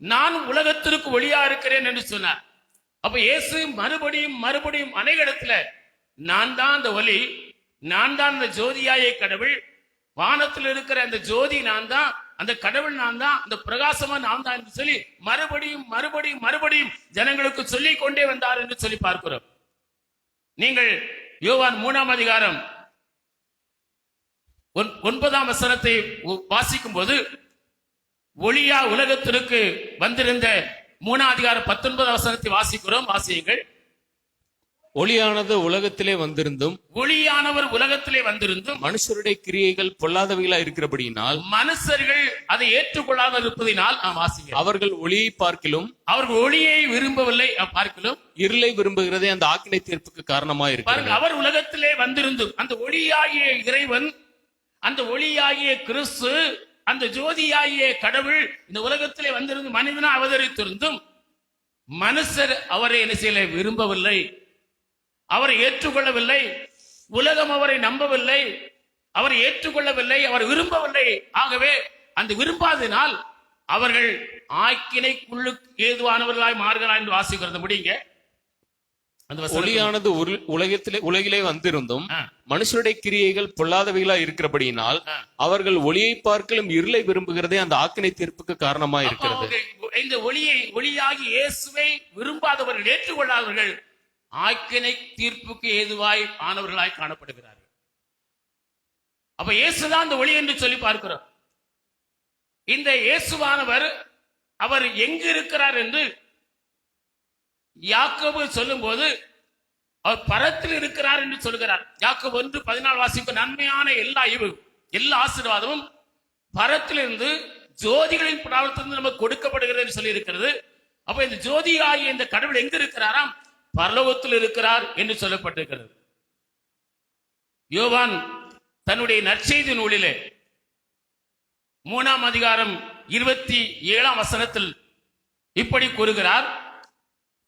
நான் உலகத்திற்கு ஒளியா இருக்கிறேன் என்று சொன்னார். அப்ப இயேசு மறுபடியும் அநேக இடத்துல நான் தான் அந்த ஒளி, நான் தான் அந்த ஜோதியாய கடவுள், வானத்தில் இருக்கிற அந்த ஜோதி நான் தான், அந்த கடவுள் நான் தான், அந்த பிரகாசமா நான் தான் என்று சொல்லி மறுபடியும் ஜனங்களுக்கு சொல்லிக் கொண்டே வந்தார் என்று சொல்லி பார்க்கிறோம். நீங்கள் யோவான் 3:9 வசனத்தை வாசிக்கும் போது, ஒளியா உலகத்திற்கு வந்திருந்த 3:19 வசனத்தை வாசிக்கிறோம். வாசியுங்கள். ஒளியானது உலகத்திலே வந்திருந்தும், ஒளியானவர் உலகத்திலே வந்திருந்தும் மனுஷருடைய கிரியைகள் பொல்லாதவைகளா இருக்கிறபடியினால், மனுஷர்கள் அதை ஏற்றுக்கொள்ளாத இருப்பதினால், வாசிங்க, அவர்கள் ஒளியை பார்க்கிலும், அவர்கள் ஒளியை விரும்பவில்லை பார்க்கிலும் இருளை விரும்புகிறதே அந்த ஆக்கினை தீர்ப்புக்கு காரணமா இருக்கு. அவர் உலகத்திலே வந்திருந்தும், அந்த ஒளியாகிய இறைவன் அந்த ஒளியாகிய கிறிஸ்து, அந்த ஜோதியாகிய கடவுள் இந்த உலகத்திலே வந்திருந்து மனிதனா அவதரித்திருந்தும் மனுஷர் அவரை என்ன செய்யல, விரும்பவில்லை, அவரை ஏற்றுக்கொள்ளவில்லை. உலகம் அவரை நம்பவில்லை, அவரை ஏற்றுக்கொள்ளவில்லை, அவர் விரும்பவில்லை. ஆகவே அந்த விரும்பாததினால் அவர்கள் ஆக்கினைக்குள்ளுக்கு ஏதுவானவர்களாய் மாறுகிறார் என்று வாசிக்கிறது. முடியுங்க. அந்த வசனத்தை- ஒளியானது உலகிலே வந்திருந்தும் மனுஷருடைய கிரியைகள் பொல்லாதவைகளா இருக்கிறபடியினால் அவர்கள் ஒளியை பார்க்கலும் இருளை விரும்புகிறதே அந்த ஆக்கினை தீர்ப்புக்கு காரணமா இருக்கிறது. அப்ப இந்த ஒளியாகி இயேசுவை விரும்பாதவர்கள், ஏற்றுக்கொள்ளாதவர்கள் ஆக்கினை தீர்ப்புக்கு ஏதுவாய் ஆனவர்களாய் காணப்படுகிறார்கள். அப்ப இயேசுதான் இந்த ஒளி என்று சொல்லி பார்க்கிறோம். இந்த இயேசுவானவர் அவர் எங்கு இருக்கிறார் என்று யாக்கோபு சொல்லும் போது அவர் பரத்தில் இருக்கிறார் என்று சொல்கிறார். யாக்கோபு 1:14 வாசிப்பு, நன்மையான எல்லா ஆசீர்வாதமும் பரத்திலிருந்து ஜோதிகளின் பிராபலத்திலிருந்து நமக்கு கொடுக்கப்படுகிறது என்று சொல்லி இருக்கிறது. அப்ப இந்த ஜோதி ஆகிய இந்த கடவுள் எங்க இருக்கிறாராம்? பரலோகத்தில் இருக்கிறார் என்று சொல்லப்பட்டிருக்கிறது. யோவான் தன்னுடைய நற்செய்தி நூலிலே 3ஆம் அதிகாரம் 27ஆம் வசனத்தில் இப்படி கூறுகிறார்.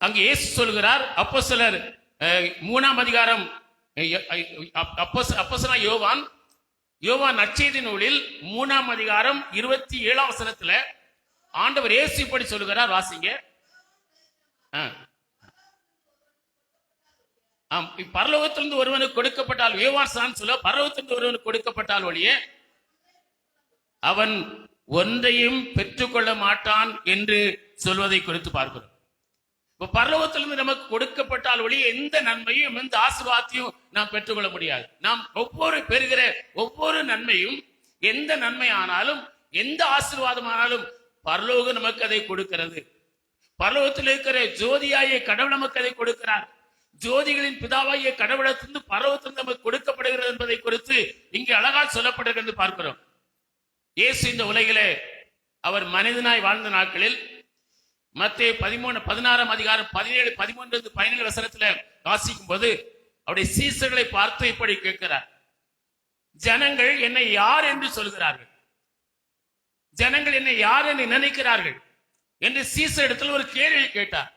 அங்கு இயேசு சொல்கிறார், அப்போஸ்தலர் 3ஆம் அதிகாரம் அப்போஸ்தலன் யோவான் நற்செய்தி நூலில் 3ஆம் அதிகாரம் 27ஆம் வசனத்துல ஆண்டவர் இயேசு இப்படி சொல்கிறார். வாசிங்க. பரலோகத்திலிருந்து ஒருவனுக்கு கொடுக்கப்பட்டால், யோவான் சான் சொல்ல, பரலோகத்திலிருந்து ஒருவனுக்கு கொடுக்கப்பட்டால் ஒழிய அவன் ஒன்றையும் பெற்றுக்கொள்ள மாட்டான் என்று சொல்வதை குறித்து பார்க்கிறோம். பரலோகத்திலிருந்து நமக்கு கொடுக்கப்பட்டால் ஒழிய எந்த நன்மையும் எந்த ஆசீர்வாதத்தையும் நாம் பெற்றுக்கொள்ள முடியாது. நாம் பெறுகிற ஒவ்வொரு நன்மையும், எந்த நன்மை ஆனாலும் எந்த ஆசீர்வாதம் ஆனாலும் பரலோகம் நமக்கு அதை கொடுக்கிறது. பரலோகத்தில் இருக்கிற ஜோதியாகிய கடவுள் நமக்கு அதை கொடுக்கிறார். ஜோதிகளின் பிதாவாகிய கடவுளத்திலிருந்து பரலோகத்திலிருந்து நமக்கு கொடுக்கப்படுகிறது என்பதை குறித்து இங்கு அழகா சொல்லப்படுகிறது பார்க்கிறோம். இயேசு இந்த உலகிலே அவர் மனிதனாய் வாழ்ந்த நாட்களில் மத்தேயு 16ஆம் அதிகாரம் 17 வசனத்துல வாசிக்கும் போது அவருடைய சீசர்களை பார்த்து இப்படி கேட்கிறார், ஜனங்கள் என்னை யார் என்று சொல்கிறார்கள், ஜனங்கள் என்னை யார் என்று நினைக்கிறார்கள் என்று சீசர் இடத்தில் ஒரு கேள்வி கேட்டார்.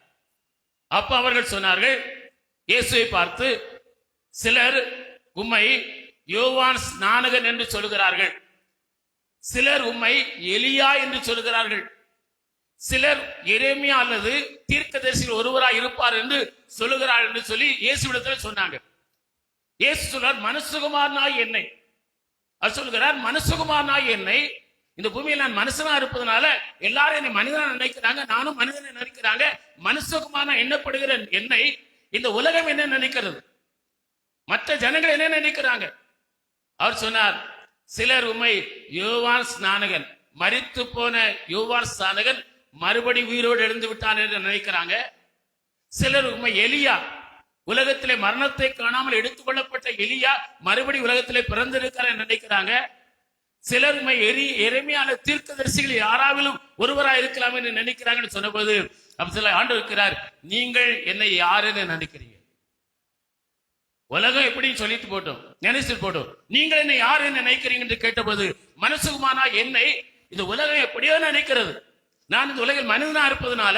அப்ப அவர்கள் சொன்னார்கள், இயேசுவை பார்த்து, சிலர் உம்மை யோவான் ஸ்நானகன் என்று சொல்கிறார்கள், சிலர் உம்மை எலியா என்று சொல்கிறார்கள், சிலர் எரேமியா அல்லது தீர்க்கதரிசியில் ஒருவராய் இருப்பார் என்று சொல்லுகிறார் என்று சொல்லி இயேசுவிடத்தில் சொன்னாங்க. இயேசு சொல்றார், மனுஷகுமாரனாய் என்னை, அவர் சொல்கிறார், மனுஷகுமாரனாய் என்னை, இந்த பூமியில் நான் மனுஷனா இருப்பதனால எல்லாரும் என்னை மனிதனா நினைக்கிறாங்க, நானும் மனிதனை நினைக்கிறாங்க. மனுஷகுமாரனா எண்ணப்படுகிற என்னை இந்த உலகம் என்ன நினைக்கிறது, மற்ற ஜனங்கள் என்ன நினைக்கிறாங்க? அவர் சொன்னார், சிலர் உம்மை யோவான் ஸ்நானகன், மரித்து போன யோவான் ஸ்நானகன் மறுபடி உயிரோடு எழுந்து விட்டான் என்று நினைக்கிறாங்க. சிலர் உம்மை எலியா, உலகத்திலே மரணத்தை காணாமல் எடுத்துக்கொள்ளப்பட்ட எலியா மறுபடி உலகத்திலே பிறந்திருக்கிறார் என்று நினைக்கிறாங்க. சிலர் உம்மை எரேமியா தீர்க்கதரிசிகள் யாராவிலும் ஒருவராய் இருக்கலாம் என்று நினைக்கிறாங்கன்னு சொன்னபோது அப்ப சில ஆண்டவர் இருக்கிறார், நீங்கள் என்னை யாருன்னு நினைக்கிறீங்க? உலகம் எப்படி சொல்லிட்டு போட்டோம், நினைச்சிட்டு போட்டோம், நீங்கள் என்னை யார் என்ன நினைக்கிறீங்க என்று கேட்டபோது, மனுஷகுமாரனா என்னை இந்த உலகம் எப்படியோ நினைக்கிறது, நான் இந்த உலகில் மனிதனா இருப்பதனால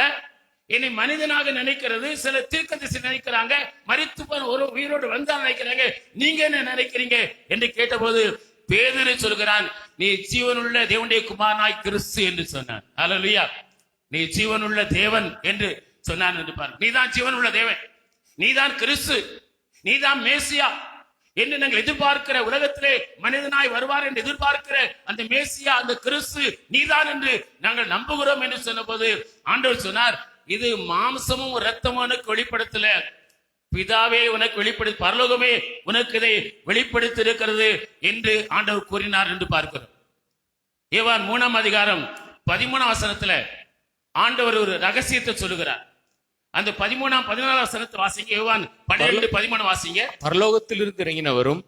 என்னை மனிதனாக நினைக்கிறது. சில தீர்க்கதரிசி நினைக்கிறாங்க, மரித்து போன ஒரு உயிரோடு வந்தா நினைக்கிறாங்க, நீங்க என்ன நினைக்கிறீங்க என்று கேட்டபோது பேதுரு சொல்கிறான், நீ ஜீவனுள்ள தேவனுடைய குமாரனாய் கிறிஸ்து என்று சொன்னான். அல்லேலூயா. நீ ஜீவனுள்ள தேவன் என்று சொன்னான் என்று பாருங்க. நீதான் ஜீவனுள்ள தேவன், நீதான் கிறிஸ்து, நீதான் மேசியா என்று நாங்கள் எதிர்பார்க்கிற, உலகத்திலே மனிதனாய் வருவார் என்று எதிர்பார்க்கிற அந்த மேசியா, அந்த கிறிஸ்து நீதான் என்று நாங்கள் நம்புகிறோம் என்று சொன்னபோது ஆண்டவர் சொன்னார், இது மாம்சமும் இரத்தமும் உனக்கு வெளிப்படுத்தல, பிதாவே உனக்கு வெளிப்படுத்தி, பரலோகமே உனக்கு இதை வெளிப்படுத்தி இருக்கிறது என்று ஆண்டவர் கூறினார் என்று பார்க்கிறோம். யோவான் 3ஆம் அதிகாரம் 13ஆம் வசனத்துல ஆண்டவர் ஒரு ரகசியத்தை சொல்லுகிறார். அந்த 13-14 வசனத்தை வாசிங்க. யோவான் 12:13 வாசிங்க. பரலோகத்தில் இருந்து இறங்கினவரும்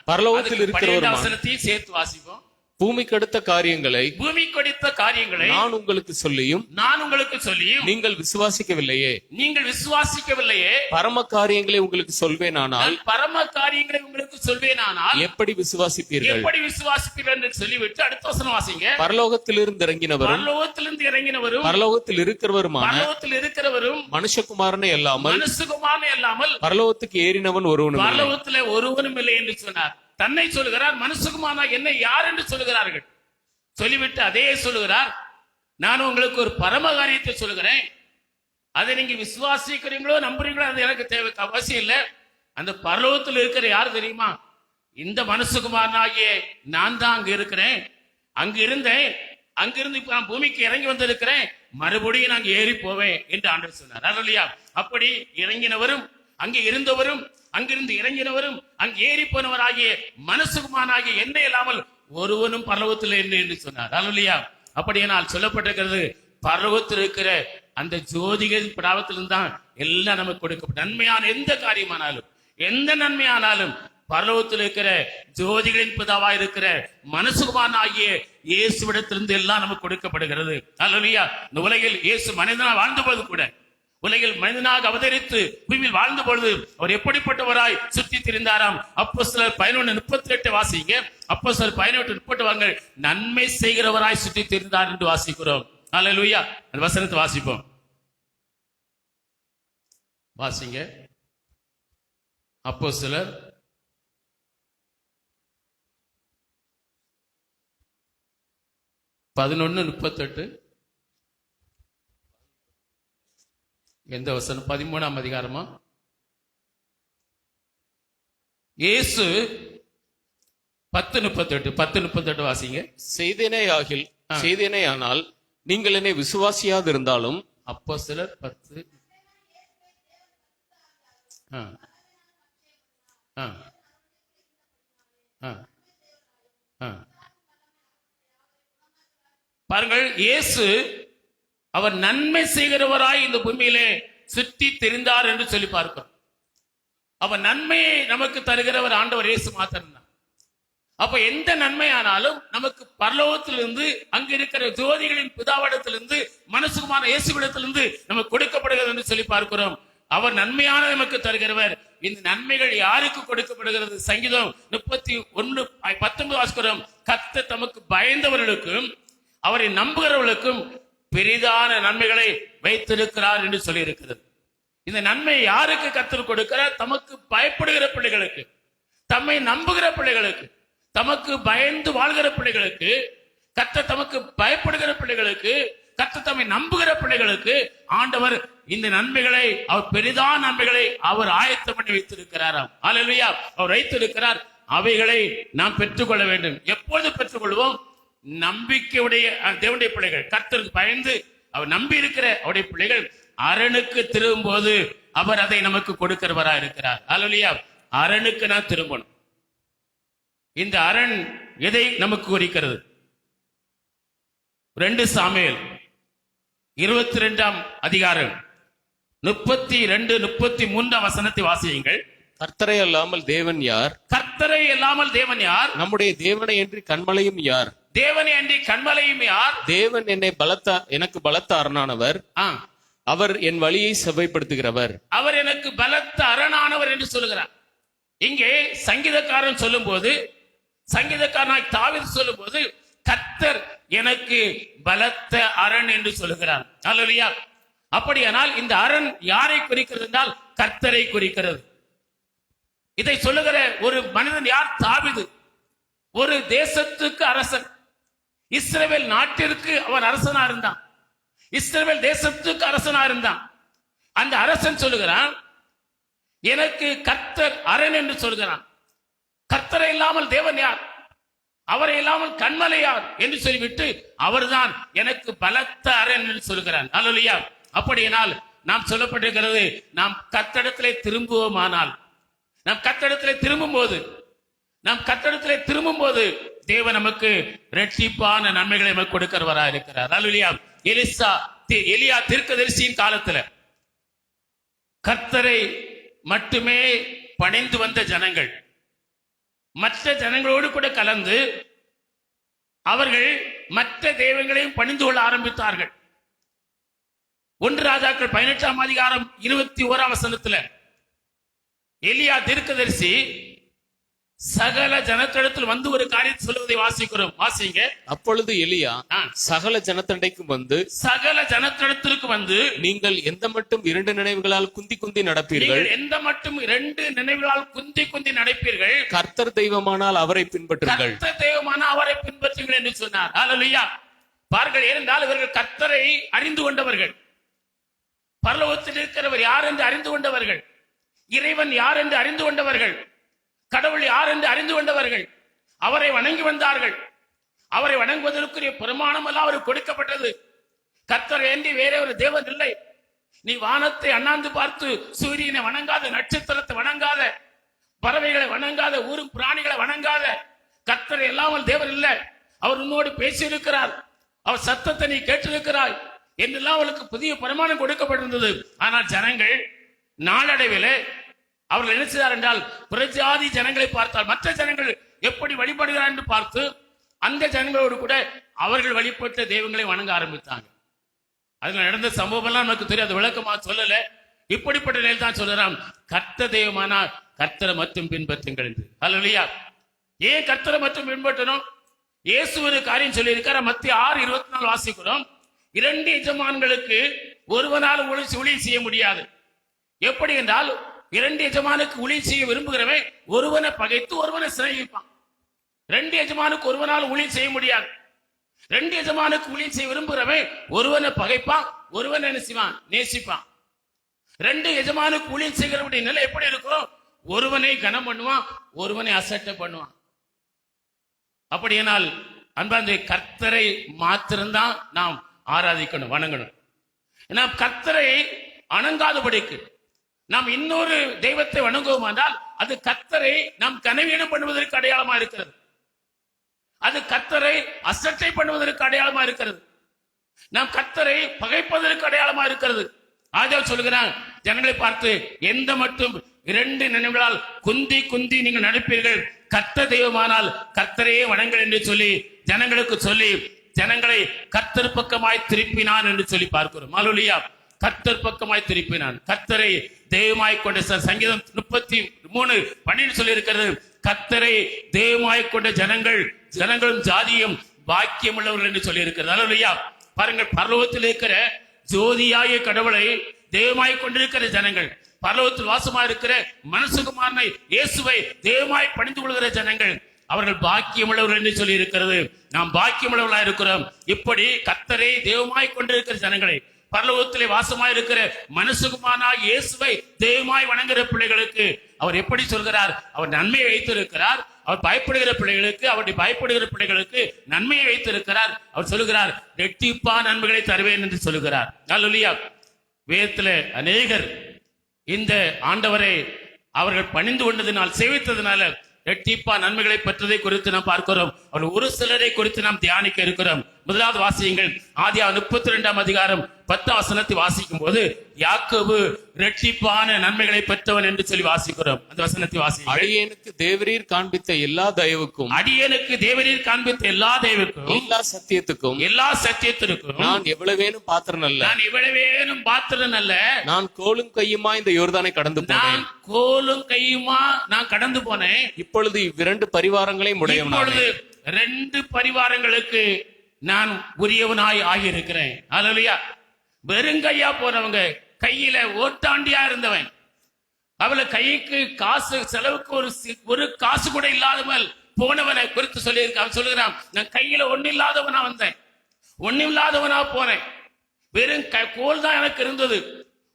பரலோகத்தில் இருக்கிறவரும் வசனத்தையும் சேர்த்து வாசிப்போம். பூமிக்கு அடுத்த காரியங்களை பூமி கொடுத்த காரியங்களை நான் உங்களுக்கு சொல்லியும் நான் உங்களுக்கு சொல்லியும் நீங்கள் விசுவாசிக்கவில்லையே. நீங்கள் விசுவாசிக்கவில்லையே. பரம காரியங்களை உங்களுக்கு சொல்வேனானால் நான் பரம காரியங்களை உங்களுக்கு சொல்வேனானால் எப்படி விசுவாசிப்பீர்கள்? எப்படி விசுவாசிப்பீர்கள் என்று சொல்லிவிட்டு அடுத்த வசனம் வாசிங்க. பரலோகத்திலிருந்து இறங்கினவரும் பரலோகத்திலிருந்து இறங்கினவரும் பரலோகத்தில் இருக்கிறவருமான பரலோகத்தில் இருக்கிறவரும் மனுஷகுமாரனை அல்லாமல் மனுஷகுமாரனே அல்லாமல் பரலோகத்துக்கு ஏறினவன் ஒருவனும் இல்லை. பரலோகத்திலே ஒருவனும் இல்லை என்று சொன்னார். தன்னை சொல்லுகிறார். மனுஷகுமாரனா என்னை யார் என்று சொல்லுகிறார்கள். சொல்லிவிட்டு அதே சொல்லுகிறார், நான் உங்களுக்கு ஒரு பரம காரியத்தை சொல்லுகிறேன். அதை நீங்க விசுவாசிக்கிறீங்களோ நம்புறீங்களோ அது எனக்கு தேவை அவசியம் இல்லை. அந்த பரலோகத்தில் இருக்கிற யார் தெரியுமா? இந்த மனுஷகுமாரனாகிய நான் தான் அங்க இருக்கிறேன். அங்க இருந்தேன். அங்கிருந்து இப்ப நான் பூமிக்கு இறங்கி வந்திருக்கிறேன். மறுபடியும் நான் ஏறி போவேன் என்று ஆண்டவர் சொன்னார். அல்லேலூயா. அப்படி இறங்கினவரும் அங்கே இருந்தவரும் அங்கிருந்து இறங்கினவரும் அங்கு ஏறி போனவராகிய மனுஷகுமாரனாகிய என்னை இல்லாமல் ஒருவனும் பரலோகத்தில் இல்லை என்று சொன்னார். அல்லேலூயா. அப்படியானால் சொல்லப்பட்டிருக்கிறது, பரலோகத்தில் இருக்கிற அந்த ஜோதிகள் பிராபத்திலிருந்து தான் எல்லாம் நமக்கு கொடுக்கப்படும். நன்மையான எந்த காரியமானாலும் எந்த நன்மையானாலும் பரலோகத்தில் இருக்கிற ஜோதிகளின் பிதாவா இருக்கிற மனுஷகுமாரனாகிய இயேசுவிடத்திலிருந்து எல்லாம் நமக்கு கொடுக்கப்படுகிறது. அல்லேலூயா. இந்த உலகில் இயேசு மனிதனாக வாழ்ந்த போது கூட, உலகில் மனிதனாக அவதரித்து பூமியில் வாழ்ந்த பொழுது அவர் எப்படிப்பட்டவராய் சுற்றி திரிந்தாராம். அப்போஸ்தலர் 11:38 வாசிங்க. அப்போஸ்தலர் 11:38 வாங்க. நன்மை செய்கிறவராய் சுற்றி திரிந்தார் என்று வாசிக்கிறோம். அல்லேலூயா. அந்த வசனத்தை வாசிப்போம். வாசிங்க. அப்போஸ்தலர் 11:38. எந்த வசனம்? 13ஆம் அதிகாரமா? இயேசு 10:38 வாசிங்க. செய்தேனே ஆனால் நீங்கள் என்னை விசுவாசியாது இருந்தாலும். அப்போஸ்தலர் 10. பாருங்கள், இயேசு அவர் நன்மை செய்கிறவராய் இந்த பூமியிலே சுற்றி தெரிந்தார் என்று சொல்லி பார்க்கிறோம். அவர் நன்மையை நமக்கு தருகிறவர் ஆண்டவர் இயேசு மாத்திரம். அப்ப எந்த நன்மையானாலும் நமக்கு பரலோகத்திலிருந்து அங்கு இருக்கிற ஜோதிகளின் பிதாவிடத்திலிருந்து மனுஷகுமான இயேசுவிடத்திலிருந்து நமக்கு கொடுக்கப்படுகிறது என்று சொல்லி பார்க்கிறோம். அவர் நன்மையான நமக்கு தருகிறவர். இந்த நன்மைகள் யாருக்கு கொடுக்கப்படுகிறது? சங்கீதம் 31:19 வாசிக்கிறோம். கர்த்தர் தமக்கு பயந்தவர்களுக்கும் அவரை நம்புகிறவர்களுக்கும் பெரிதான நன்மைகளை வைத்திருக்கிறார் என்று சொல்லி இருக்கிறது. இந்த நன்மை யாருக்கு கர்த்தர் கொடுக்கிறார்? தமக்கு பயப்படுகிற பிள்ளைகளுக்கு, தம்மை நம்புகிற பிள்ளைகளுக்கு, தமக்கு பயந்து வாழ்கிற பிள்ளைகளுக்கு, கர்த்தர் தமக்கு பயப்படுகிற பிள்ளைகளுக்கு, கர்த்தர் தம்மை நம்புகிற பிள்ளைகளுக்கு ஆண்டவர் இந்த நன்மைகளை, அவர் பெரிதான நன்மைகளை அவர் ஆயத்தம் பண்ணி வைத்திருக்கிறாராம். அல்லேலூயா. அவர் வைத்திருக்கிறார். அவைகளை நாம் பெற்றுக்கொள்ள வேண்டும். எப்பொழுது பெற்றுக்கொள்வோம்? நம்பிக்கையுடைய தேவனுடைய பிள்ளைகள், கர்த்தருக்கு பயந்து அவர் நம்பி இருக்கிற அவருடைய பிள்ளைகள் அரணுக்கு திரும்பும் போது அவர் அதை நமக்கு கொடுக்கிறவரா இருக்கிறார். அல்லேலூயா. அரணுக்கு நான் திரும்பணும். இந்த அரண் எதை நமக்கு குறிக்கிறது? 2 சாமுவேல் 22ஆம் அதிகாரம் 32-33 வசனத்தை வாசியுங்கள். கர்த்தரை அல்லாமல் தேவன் யார்? கர்த்தரை அல்லாமல் தேவன் யார்? நம்முடைய தேவனை என்று கண்மலையும் யார்? தேவனை அன்றி கண்மலையும் யார்? தேவன் எனக்கு பலத்த அரணானவர். அவர் என் வழியை செவ்வாய்ப்படுத்துகிறவர். அவர் எனக்கு பலத்த அரணானவர் என்று சொல்லுகிறார். இங்கே சங்கீதக்காரன் சொல்லும் போது, சங்கீதக்காரனாய் தாவீது சொல்லும் போது, கர்த்தர் எனக்கு பலத்த அரண் என்று சொல்லுகிறார். அல்லேலூயா. அப்படியானால் இந்த அரண் யாரை குறிக்கிறது என்றால் கர்த்தரை குறிக்கிறது. இதை சொல்லுகிற ஒரு மனிதன் யார்? தாவீது. ஒரு தேசத்துக்கு அரசன். இஸ்ரவேல் நாட்டிற்கு அவன் அரசனா இருந்தான். இஸ்ரவேல் தேசத்துக்கு அரசனா இருந்தான். அந்த அரசன் சொல்லுகிறான், எனக்கு கர்த்தர் அரண் என்று சொல்கிறான். கர்த்தரை இல்லாமல் தேவன் யார்? அவரை இல்லாமல் கண்மலை யார் என்று சொல்லிவிட்டு அவர்தான் எனக்கு பலத்த அரண் என்று சொல்கிறான். அல்லேலூயா. அப்படியானால் நாம் சொல்லப்பட்டிருக்கிறது, நாம் கர்த்தரிடத்திலே திரும்புவோமானால், நாம் கர்த்தரிடத்திலே திரும்பும் போது தேவன் நமக்கு இரட்டிப்பான நன்மைகளை நமக்கு கொடுக்கிறவரா இருக்கிறார். அல்லேலூயா. எலியா தீர்க்கதரிசியின் காலத்துல கர்த்தரை மட்டுமே பணிந்து வந்த ஜனங்கள் மற்ற ஜனங்களோடு கூட கலந்து அவர்கள் மற்ற தெய்வங்களையும் பணிந்து கொள்ள ஆரம்பித்தார்கள். 1 ராஜாக்கள் 18ஆம் அதிகாரம் 21ஆம் வசனத்துல எலியா தீர்க்கதரிசி சகல ஜனத்திடத்தில் வந்து ஒரு காரியத்தை சொல்லுவதை வாசிக்கிறோம். வாசிங்க. அப்பொழுது எலியா சகல ஜனத்தண்டைக்கும் வந்து, சகல ஜனத்திடத்திற்கு வந்து, நீங்கள் எந்த மட்டும் 2 நினைவுகளால் குந்தி குந்தி நடப்பீர்கள், நீங்கள் எந்த மட்டும் 2 நினைவுகளால் குந்தி குந்தி நடப்பீர்கள், கர்த்தர் தெய்வமானால் அவரை பின்பற்றுங்கள். கர்த்தர் தெய்வமானால் அவரை பின்பற்றுங்கள் என்று சொன்னார். ஹல்லேலூயா. பாருங்கள், ஏனென்றால் இவர்கள் கர்த்தரை அறிந்து கொண்டவர்கள், பரலோகத்தில் இருக்கிறவர் யார் என்று அறிந்து கொண்டவர்கள், இறைவன் யார் என்று அறிந்து கொண்டவர்கள், கடவுள் யார் என்று அறிந்து கொண்டவர்கள். அவரை வணங்கி வந்தார்கள். அவரை வணங்குவதற்குரிய பிரமாணம் எல்லாம் அவருக்கு கொடுக்கப்பட்டது. கர்த்தர் ஏந்தி வேற ஒரு தேவன் இல்லை. நீ வானத்தை அண்ணாந்து பார்த்து சூரியனை வணங்காத, நட்சத்திரத்தை வணங்காத, பறவைகளை வணங்காத, ஊரும் பிராணிகளை வணங்காத கர்த்தர் இல்லாமல் தேவன் இல்லை. அவர் உன்னோடு பேசியிருக்கிறார், அவர் சத்தத்தை நீ கேட்டிருக்கிறாய் என்றெல்லாம் அவளுக்கு புதிய பிரமாணம் கொடுக்கப்பட்டிருந்தது. ஆனால் ஜனங்கள் நாளடைவில் அவர்கள் என்ன செய்தார் என்றால், புறஜாதி ஜனங்களை பார்த்தால் மற்ற ஜனங்கள் எப்படி வழிபடுகிறார் என்று பார்த்து அந்த ஜனங்களோடு கூட அவர்கள் வழிபட்ட தெய்வங்களை வணங்க ஆரம்பித்தாங்க. அதுல நடந்த சம்பவம் எல்லாம் நமக்கு தெரியாது, விளக்கமா சொல்லல. இப்படிப்பட்ட நிலையில் தான் சொல்றான், கர்த்தர் தெய்வமானா கர்த்தரை மட்டும் பின்பற்றுங்கள் என்று. ஹல்லேலூயா. ஏன் கர்த்தரை மட்டும் பின்பற்றணும்? இயேசு ஒரு காரியம் சொல்லி இருக்கார். மத்திய 6:24 வாசிக்கிறோம். 2 எஜமான்களுக்கு ஒருவனால் ஊழியம் செய்ய முடியாது. எப்படி என்றால், 2 எஜமானுக்கு ஊழியம் செய்ய விரும்புகிறவன் ஒருவனை பகைத்து ஒருவனை சிநேகிப்பான். 2 எஜமானுக்கு ஒருவனால் ஊழியம் செய்ய முடியாது. 2 எஜமானுக்கு ஊழியம் செய்ய விரும்புகிறவன் ஒருவனை பகைப்பான், ஒருவனை என்ன செய்வான்? நேசிப்பான். 2 எஜமானுக்கு ஊழியம் செய்கிறவனுடைய நிலை எப்படி இருக்கும்? ஒருவனை கனம் பண்ணுவான், ஒருவனை அசட்டை பண்ணுவான். அப்படியானால் அன்பார்ந்த கர்த்தரை மாத்திரம்தான் நாம் ஆராதிக்கணும், வணங்கணும். நாம் கர்த்தரை வணங்காதபடிக்கு நாம் இன்னொரு தெய்வத்தை வணங்குவோம் என்றால் அது கர்த்தரை நாம் கனவீனம் பண்ணுவதற்கு அடையாளமா இருக்கிறது. அது கர்த்தரை அசட்டை பண்ணுவதற்கு அடையாளமா இருக்கிறது. நாம் கர்த்தரை பகைப்பதற்கு அடையாளமா இருக்கிறது. ஆதவர் சொல்லுகிறான், ஜனங்களை பார்த்து எந்த மட்டும் 2 நினைவுகளால் குந்தி குந்தி நீங்கள் நடப்பீர்கள், கர்த்தர் தெய்வமானால் கர்த்தரையே வணங்கள் என்று சொல்லி ஜனங்களுக்கு சொல்லி ஜனங்களை கர்த்தர் பக்கமாய் திருப்பினான் என்று சொல்லி பார்க்கிறோம். ஹல்லேலூயா. கர்த்தர் பக்கமாய் திருப்பினான், கர்த்தரை தெய்வமாய் கொண்ட. சங்கீதம் 33:12 சொல்லி இருக்கிறது, கர்த்தரை தெய்வமாய் கொண்ட ஜனங்களும் ஜாதியும் பாக்கியம் உள்ளவர்கள் என்று சொல்லி இருக்கிறது. ஹல்லேலூயா. பாருங்கள், பரலோகத்தில் இருக்கிற ஜோதியாய கடவுளை தெய்வமாய் கொண்டிருக்கிற ஜனங்கள், பரலோகத்தில் வாசமா இருக்கிற மனுஷகுமாரனை இயேசுவை தெய்வமாய் பணிந்து கொள்கிற ஜனங்கள், அவர்கள் பாக்கியம் உள்ளவர்கள் என்று சொல்லி இருக்கிறது. நாம் பாக்கியம் உள்ளவர்களாக இருக்கிறோம். இப்படி கர்த்தரை தெய்வமாய் கொண்டிருக்கிற ஜனங்களை, பரலோகத்திலே வாசமாய் இருக்கிற மனுஷகுமாரனாகிய இயேசுவை தெய்வமாய் வணங்குகிற பிள்ளைகளுக்கு அவர் எப்படி சொல்கிறார்? அவர் நன்மையை வைத்திருக்கிறார். அவர் பயப்படுகிற பிள்ளைகளுக்கு, அவருடைய பயப்படுகிற பிள்ளைகளுக்கு நன்மையை வைத்திருக்கிறார். அவர் சொல்லுகிறார், ரெட்டிப்பா நன்மைகளை தருவேன் என்று சொல்லுகிறார். ஹல்லேலூயா. வேதத்திலே அநேகர் இந்த ஆண்டவரை அவர்கள் பணிந்து கொண்டதினால், சேவித்ததினால ரெட்டிப்பா நன்மைகளை பெற்றதை குறித்து நாம் பார்க்கிறோம். அவர் ஒரு சிலரை குறித்து நாம் தியானிக்க இருக்கிறோம். முதலாவது வாசியுங்கள், ஆதியாகமம் 32ஆம் அதிகாரம் 10ஆம் வசனத்தை வாசிக்கும் போது யாக்கோபு ரெட்டிப்பான நன்மைகளை பெற்றவன் என்று சொல்லி வாசிக்கிறோம். அந்த வசனத்தை வாசியுங்கள். அடியேனுக்கு தேவரீர் காண்பித்த எல்லா தயவுக்கும், அடியேனுக்கு தேவரீர் காண்பித்த எல்லா தயவுக்கும், எல்லா சத்தியத்திற்கும் நான் எவ்வளவேனும் பாத்திரன் அல்ல, நான் எவ்வளவேனும் பாத்திரன் அல்ல, நான் கோலும் கையுமா இந்த யோர்தானை கடந்து போனேன், நான் கோலும் கையுமா நான் கடந்து போனேன். இப்பொழுது இவ்விரண்டு பரிவாரங்களையும் இப்பொழுது 2 பரிவாரங்களுக்கு நான் உரியவனாய் ஆகியிருக்கிறேன். ஹல்லேலூயா. வெறுங்கையா போனவங்க, கையில ஓட்டாண்டியா இருந்தவன், அவளை கைக்கு காசு செலவுக்கு ஒரு காசு கூட இல்லாதவன் போனவனை குறித்து சொல்லியிருக்க. அவன் சொல்லுகிறான், நான் கையில ஒண்ணு இல்லாதவனா வந்தேன், ஒண்ணு இல்லாதவனா போனேன், வெறும் கோல் தான் எனக்கு இருந்தது,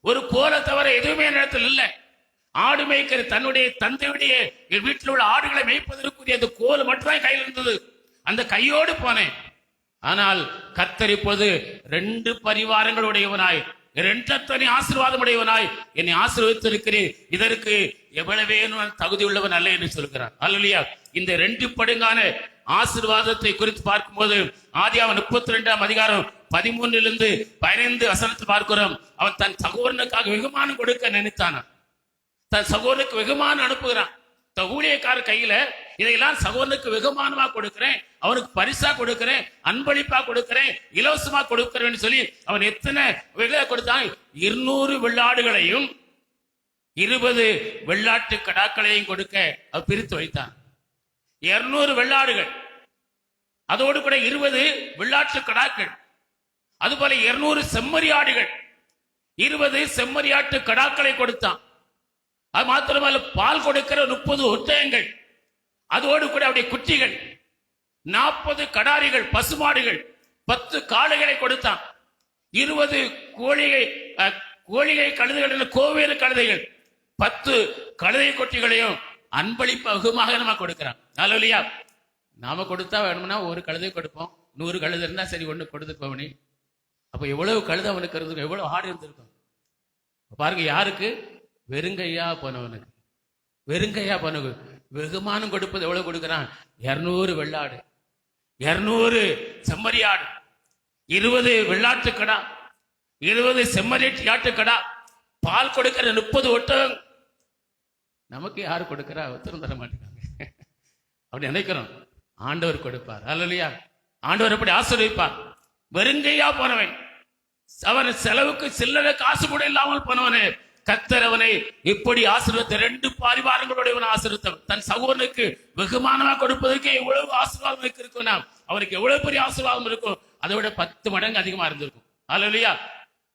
ஒரு கோலை தவிர எதுவுமே இடத்துல இல்லை. ஆடு மேய்க்கிற தன்னுடைய தந்தையுடைய வீட்டில் உள்ள ஆடுகளை மேய்ப்பதற்குரிய அந்த கோல் மட்டும்தான் கையில் இருந்தது. அந்த கையோடு போனேன். ஆனால் கர்த்தர் இப்போது 2 பரிவாரங்களுடையவனாய், 2 ஆசீர்வாதம் உடையவனாய் என்னை ஆசீர்வதித்திருக்கிறேன், இதற்கு எவ்வளவேனும் தகுதி உள்ளவன் அல்ல என்று சொல்கிறார். ஹல்லேலூயா. இந்த 2 படுங்கான ஆசீர்வாதத்தை குறித்து பார்க்கும்போது ஆதியாகமம் 32ஆம் அதிகாரம் 13 15 வசனத்தில் பார்க்கிறோம். அவன் தன் சகோதரனுக்காக வெகுமானம் கொடுக்க நினைத்தான். தன் சகோதரனுக்கு வெகுமானம் அனுப்புகிறான். ஊழியக்காரர் கையில இதையெல்லாம் சகோதரனுக்கு வெகுமானமா கொடுக்கிறேன், அவனுக்கு பரிசா கொடுக்கிறேன், அன்பளிப்பா கொடுக்கிறேன், இலவசமா கொடுக்கிறேன்னு சொல்லி அவன் எத்தனை கொடுத்தான்? 200 வெள்ளாடுகளையும் 20 வெள்ளாட்டு கடாக்களையும் கொடுக்க அவர் பிரித்து வைத்தான். 200 வெள்ளாடுகள், அதோடு கூட 20 வெள்ளாட்டு கடாக்கள், அதுபோல 200 செம்மறியாடுகள், 20 செம்மறியாட்டு கடாக்களை கொடுத்தான். அது மாத்திரமல்ல, பால் கொடுக்கிற 30 ஒட்டகங்கள், அதோடு கூட அவருடைய குட்டிகள், 40 கடாரிகள், பசுமாடுகள், 10 காளைகளை கொடுத்தான். 20 கோழிகை கழுதைகள், கோவேறு கழுதைகள், 10 கழுதை குட்டிகளையும் அன்பளிப்பு வெகுமாக நம்ம கொடுக்கிறான். அல்லேலூயா. நாம கொடுத்தா வேணும்னா ஒரு கழுதை கொடுப்போம், 100 கழுதை இருந்தா சரி ஒண்ணு கொடுத்துப்பவனி. அப்ப எவ்வளவு கழுதை அவனுக்கு இருந்திருக்கும், எவ்வளவு ஆடு இருந்திருக்கும் பாருங்க. யாருக்கு? வெறுங்கையா போனவனுக்கு. வெறுங்கையா போனவனுக்கு வெகுமானம் கொடுப்பது எவ்வளவு கொடுக்கிறான்? 200 வெள்ளாடு, 200 செம்மறியாடு, 20 வெள்ளாட்டு கடா, 20 செம்மறியாட்டு கடா, பால் கொடுக்கிற 30 ஒட்டகம். நமக்கு யாரு கொடுக்கிறா? உத்தரம் தர மாட்டேங்காங்க. அப்படி நினைக்கிறோம். ஆண்டவர் கொடுப்பார். அல்லேலூயா. ஆண்டவர் அப்படி ஆசீர்வதிப்பார். வெறுங்கையா போனவன், அவன் செலவுக்கு சில்லறை காசு கூட இல்லாமல் போனவனே, கர்த்தர் அவனை இப்படி ஆசீர்வதித்த 2 பரிவாரங்களோட ஆசீர்வதித்தவன். தன் சகோதரனுக்கு வெகுமானமா கொடுப்பதற்கு எவ்வளவு ஆசீர்வாதம் இருக்கும், அவனுக்கு எவ்வளவு பெரிய ஆசீர்வாதம் இருக்கும், அதை விட 10 மடங்கு அதிகமா இருந்திருக்கும். அல்லேலூயா.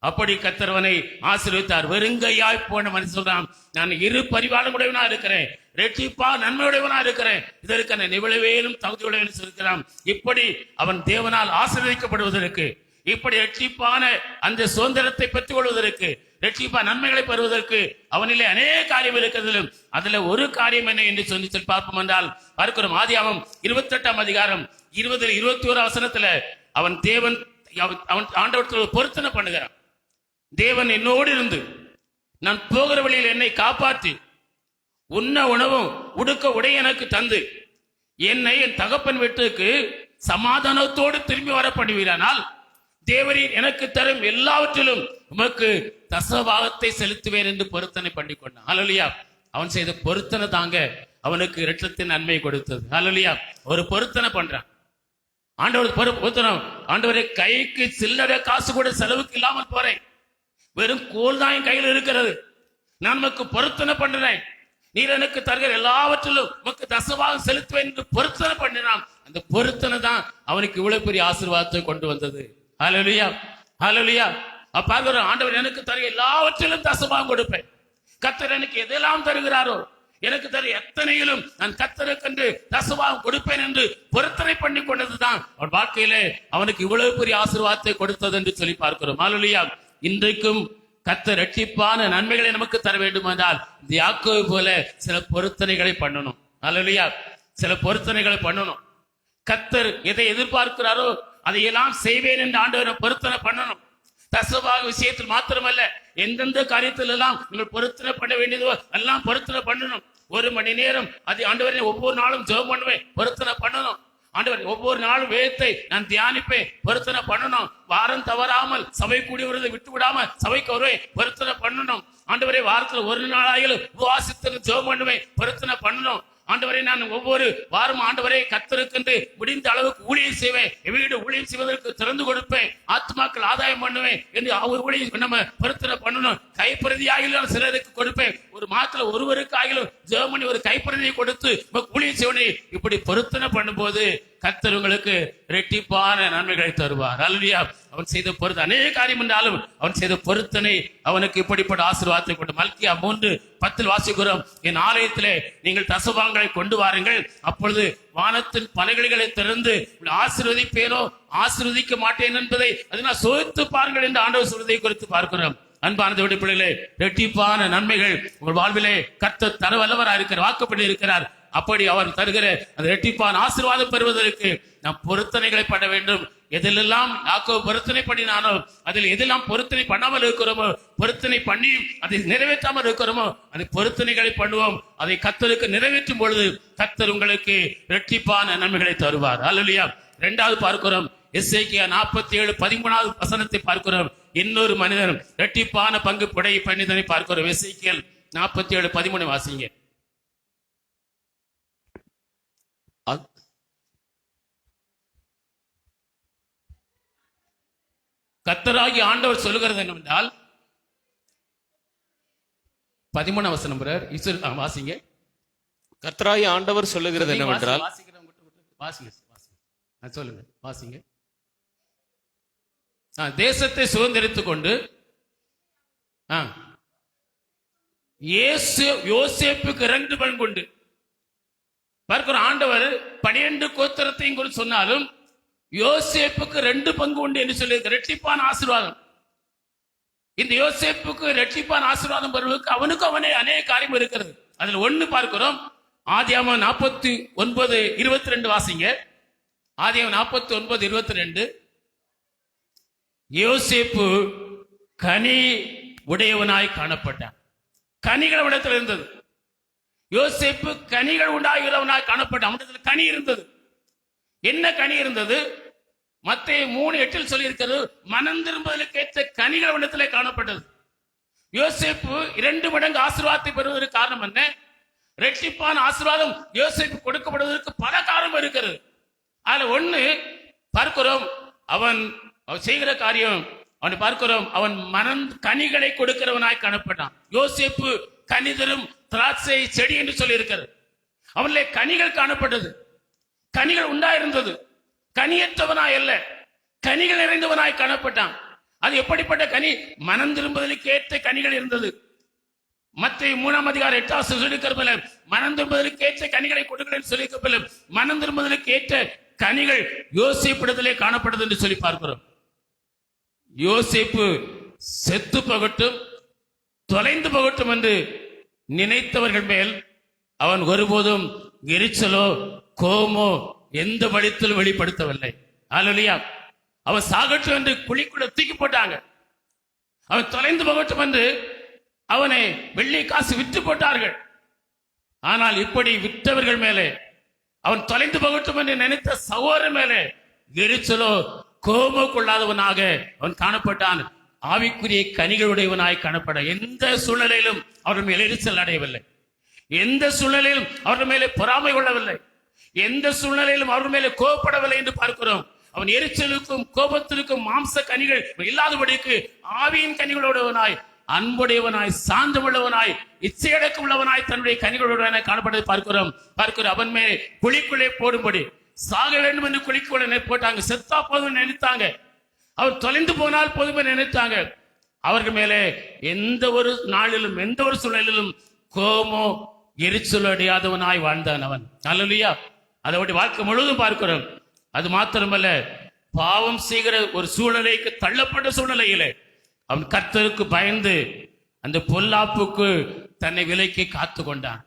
அப்படி கர்த்தர் அவனை ஆசீர்வதித்தார். வெறுங்கையாய் போன மனுஷன் சொல்றான், நான் 2 பரிவாரங்களுடையவனா இருக்கிறேன், ரெட்டிப்பா நன்மையுடையவனா இருக்கிறேன், இதற்கான நிவளவேலும் தகுதியுடையவன் இருக்கிறான். இப்படி அவன் தேவனால் ஆசீர்வதிக்கப்படுவதற்கு, இப்படி ரெட்டிப்பான அந்த சுதந்திரத்தை பெற்றுக் கொள்வதற்கு, ரெட்டிப்பா நன்மைகளை பெறுவதற்கு அவனிலே அநேக காரியம் இருக்கிறது. அதுல ஒரு காரியம் என்ன என்று சொல்லி பார்ப்போம் என்றால், பார்க்கிறோம். ஆதியாகமம் 28ஆம் அதிகாரம் 20-21 வசனத்துல அவன் தேவன் அவன் ஆண்டவரத்தில் பொருத்தனை பண்ணுகிறான். தேவன் என்னோடு இருந்து நான் போகிற வழியில் என்னை காப்பாற்றி உண்ண உணவும் உடுக்க உடை எனக்கு தந்து என்னை என் தகப்பன் வீட்டுக்கு சமாதானத்தோடு திரும்பி வர பண்ணுவீரானால் தேவரீர் எனக்கு தரும் எல்லாவற்றிலும் உமக்கு தசபாகத்தை செலுத்துவேன் என்று பொருத்தனை பண்ணி கொண்டான். அல்லேலூயா. அவன் செய்த பொருத்தனை தாங்க அவனுக்கு இரட்டத்தின் நன்மை கொடுத்தது. அல்லேலூயா. ஒரு பொருத்தனை பண்றான். ஆண்டவர் பொருத்தனை, ஆண்டவரை கைக்கு சில்லறை காசு கூட செலவுக்கு இல்லாமல் போறேன், வெறும் கோல் தான் என் கையில் இருக்கிறது, நான் உமக்கு பொருத்தனை பண்றேன், நீர் எனக்கு தருகிற எல்லாவற்றிலும் உமக்கு தசபாகம் செலுத்துவேன் என்று பொருத்தனை பண்ணினான். அந்த பொருத்தனை தான் அவனுக்கு இவ்வளவு பெரிய ஆசீர்வாதத்தை கொண்டு வந்தது. ஹல்லேலூயா. ஹல்லேலூயா. அப்ப ஆண்டவர் எனக்கு தருகிற எல்லாவற்றிலும் தசபாகம் கொடுப்பேன், கர்த்தர் எனக்கு எதெல்லாம் தருகிறாரோ எனக்கு தரு எத்தனையிலும் நான் கர்த்தருக்கென்று தசபாகம் கொடுப்பேன் என்று பொருத்தனை பண்ணி கொண்டதுதான் அவன் வாழ்க்கையிலே அவனுக்கு இவ்வளவு பெரிய ஆசீர்வாதத்தை கொடுத்தது என்று சொல்லி பார்க்கிறோம். ஹல்லேலூயா. இன்றைக்கும் கர்த்தர் இரட்டிப்பான நன்மைகளை நமக்கு தர வேண்டும் என்றால் இந்த யாக்கோபு போல சில பொருத்தனைகளை பண்ணணும். ஹல்லேலூயா. சில பொருத்தனைகளை பண்ணணும். கர்த்தர் எதை எதிர்பார்க்கிறாரோ அதையெல்லாம் செய்வேன் என்று ஆண்டவரை பொருத்தனை பண்ணணும். தசபாக விஷயத்தில் மாத்திரமல்ல, எந்தெந்த காரியத்தில் எல்லாம் நீங்கள் பொருத்தனை பண்ண வேண்டியதோ எல்லாம் பொருத்தனை பண்ணணும். 1 மணி நேரம் அது ஆண்டவரை ஒவ்வொரு நாளும் ஜெபம் பண்ணுவேன், பொருத்தனை பண்ணணும். ஆண்டவர் ஒவ்வொரு நாளும் வேதத்தை நான் தியானிப்பேன், பொருத்தனை பண்ணணும். வாரம் தவறாமல் சபை கூடி வருவதை விட்டு விடாம சபைக்கு வருவேன், பொருத்தனை பண்ணணும். ஆண்டவரே வாரத்துல 1 நாளாயிலும் உபவாசித்து ஜெபம் பண்ணுவேன், பொருத்தனை பண்ணணும். ஆண்டவரை நான் ஒவ்வொரு வாரம் ஆண்டவரை கர்த்தருக்கென்று முடிந்த அளவுக்கு ஊழியம் செய்வேன், வீடு ஊழியம் செய்வதற்கு திறந்து கொடுப்பேன், ஆத்மாக்கள் ஆதாயம் பண்ணுவேன் என்று அவர் ஊழியம் நம்ம பொருத்தனை பண்ணணும். கைப்பிரதியாகிலும் சிலருக்கு கொடுப்பேன், ஒரு மாதத்துல ஒருவருக்கு ஆகிலும் ஜெர்மனி ஒரு கைப்பிரதியை கொடுத்து ஊழியம் செய்வேன். இப்படி பொருத்தனை பண்ணும்போது கர்த்தர் உங்களுக்கு இரட்டிப்பான நன்மைகளை தருவார். அல்லேலூயா. அவன் செய்த பொருத்தனை அநேக காரியம் என்றாலும் அவன் செய்த பொருத்தனை அவனுக்கு இப்படிப்பட்ட ஆசீர்வாதத்தை கொண்டு. மல்கியா 3:10 வாசிக்கிறோம், என் ஆலயத்திலே நீங்கள் தசபாகங்களை கொண்டு வாருங்கள், அப்பொழுது வானத்தின் பலகைகளை திறந்து ஆசீர்வதிப்பேனோ ஆசீர்வதிக்க மாட்டேன் என்பதை அதனால் சோதித்து பாருங்கள் என்று ஆண்டவர் சொல்வதை குறித்து பார்க்கிறோம். அன்பான தேவனுடைய பிள்ளைகளே, இரட்டிப்பான நன்மைகள் உங்கள் வாழ்விலே கர்த்தர் தர வல்லவராக இருக்கிறார், வாக்குப்படி இருக்கிறார். அப்படி அவர் தருகிற அந்த இரட்டிப்பான ஆசீர்வாதம் பெறுவதற்கு நாம் பொருத்தனைகளை பண்ண வேண்டும். எதிலெல்லாம் யாக்கோபு பொருத்தனை பண்ணினானோ அதில் எதெல்லாம் பொருத்தனை பண்ணாமல் இருக்கிறோமோ, பொருத்தனை பண்ணி அதை நிறைவேற்றாமல் இருக்கிறோமோ அந்த பொருத்தனைகளை பண்ணுவோம். அதை கர்த்தருக்கு நிறைவேற்றும் பொழுது கர்த்தர் உங்களுக்கு இரட்டிப்பான நன்மைகளை தருவார். அல்லேலூயா. 2வது பார்க்கிறோம், எசேக்கியா 47:13 வசனத்தை பார்க்கிறோம். இன்னொரு மனிதன் இரட்டிப்பான பங்கு புடை பண்ணிதனை பார்க்கிறோம். எசேக்கியேல் 47:13 வாசிங்க. கர்த்தராகிய ஆண்டவர் சொல்லுகிறது என்னவென்றால் 13 வசனம் பிரதர் வாசிங்க. கர்த்தராகிய ஆண்டவர் சொல்லுகிறது என்னவென்றால், வாசிங்க சொல்லுங்க, வாசிங்க. தேசத்தை சுதந்திரித்துக் கொண்டு யோசேப்புக்கு 2 பங்கு உண்டு. பார்க்கிற ஆண்டவர் 12 கோத்திரத்தையும் குறித்து சொன்னாலும் யோசேப்புக்கு 2 பங்கு உண்டு என்று சொல்லி இரட்டிப்பான ஆசீர்வாதம். இந்த யோசேப்புக்கு இரட்டிப்பான ஆசீர்வாதம் வருவதற்கு அவனே அநேக காரியம் இருக்கிறது. அதுல ஒண்ணு பார்க்கிறோம். ஆதியாகமம் 49:22 வாசிங்க. ஆதியாகமம் 49:22. யோசேப்பு கனி உடையவனாய் காணப்பட்டான். கனிகள் இடத்தில் இருந்தது. யோசேப்பு கனிகள் உண்டாகிறவனாய் காணப்பட்டான். அவனிடத்தில் கனி இருந்தது. என்ன கனி இருந்தது? மத்தேயு 3:8 சொல்லி இருக்கிறது, மனம் திரும்புதலுக்கு ஏற்ற கனிகள் இடத்திலே காணப்பட்டது. யோசேப்பு 2 மடங்கு ஆசீர்வாதத்தை பெறுவதற்கு காரணம் என்ன? இரட்டிப்பான ஆசீர்வாதம் யோசேப்பு கொடுக்கப்படுவதற்கு பல காரணம் இருக்கிறது. அதுல ஒண்ணு பார்க்கிறோம், அவன் செய்கிற காரியம். அவனை பார்க்கிறோம், அவன் மனம் கனிகளை கொடுக்கிறவனாய் காணப்பட்டான். யோசேப்பு கனிதரும் திராட்சை செடி என்று சொல்லி இருக்கிறது. அவனிலே கனிகள் காணப்பட்டது. கனிகள் உண்டாயிருந்தது. கனியற்றவனாய் அல்ல, கனிகள் நிறைந்தவனாய் காணப்பட்டான். அது எப்படிப்பட்ட கனி? மனம் திரும்புதலுக்கு ஏற்ற கனிகள் இருந்தது. மத்தேயு 3:8 சொல்லியிருக்கிறதுல மனம் திரும்புதலுக்கு ஏற்ற கனிகளை கொடுக்கிறேன் சொல்லியிருக்கிறதுல மனம் திரும்புதலுக்கு ஏற்ற கனிகள் யோசேப்பிடத்திலே காணப்பட்டது என்று சொல்லி பார்க்கிறோம். யோசேப்பு செத்து போகட்டும், தொலைந்து போகட்டும் என்று நினைத்தவர்கள் மேல் அவன் ஒருபோதும் எரிச்சலோ கோபமோ எந்த வழித்திலும் வெளிப்படுத்தவில்லை. அல்லேலூயா. அவன் சாகட்டும் என்று குழிக்குள்ள தூக்கி போட்டாங்க. அவன் தொலைந்து போகட்டும் என்று அவனை வெள்ளி காசு விற்று போட்டார்கள். ஆனால் இப்படி விற்றவர்கள் மேலே, அவன் தொலைந்து போகட்டும் என்று நினைத்த சகோதரன் மேலே எரிச்சலோ கோபமோ கொள்ளாதவனாக அவன் காணப்பட்டான். ஆவிக்குரிய கனிகளுடையவனாய் காணப்பட எந்த சூழ்நிலையிலும் அவர்கள் மேல் எரிச்சல் அடையவில்லை. எந்த சூழ்நிலையிலும் அவர்கள் மேலே பொறாமை கொள்ளவில்லை. எந்த சூழ்நிலையிலும் அவர்கள் மேலே கோபப்படவில்லை என்று பார்க்கிறோம். அவன் எரிச்சலுக்கும் கோபத்திற்கும் மாம்ச கனிகள் இல்லாதபடிக்கு ஆவியின் கனிகளுடையவனாய், அன்புடையவனாய், சாந்தமுள்ளவனாய், இச்சையடக்கம் உள்ளவனாய் தன்னுடைய கனிகளுடையவனாய் காணப்பட்டதை பார்க்கிறோம். அவன் மேலே குழிக்குள்ளே போடும்படி சாக வேண்டும் என்று குழிக்குள்ளே போட்டாங்க. செத்தா போதும் நினைத்தாங்க. அவர் தொலைந்து போனால் போதும் நினைத்தாங்க. அவர்கள் மேலே எந்த ஒரு நாளிலும் எந்த ஒரு சூழலிலும் கோபமோ எரிச்சல் அடையாதவனாய் வாழ்ந்தான் அவன். அல்லேலூயா. அதோட வாழ்க்கை முழுவதும் பார்க்கிறோம். அது மாத்திரமல்ல, பாவம் செய்கிற ஒரு சூழ்நிலைக்கு தள்ளப்பட்ட சூழ்நிலையிலே அவன் கர்த்தருக்கு பயந்து அந்த பொல்லாப்புக்கு தன்னை விலைக்கு காத்து கொண்டான்.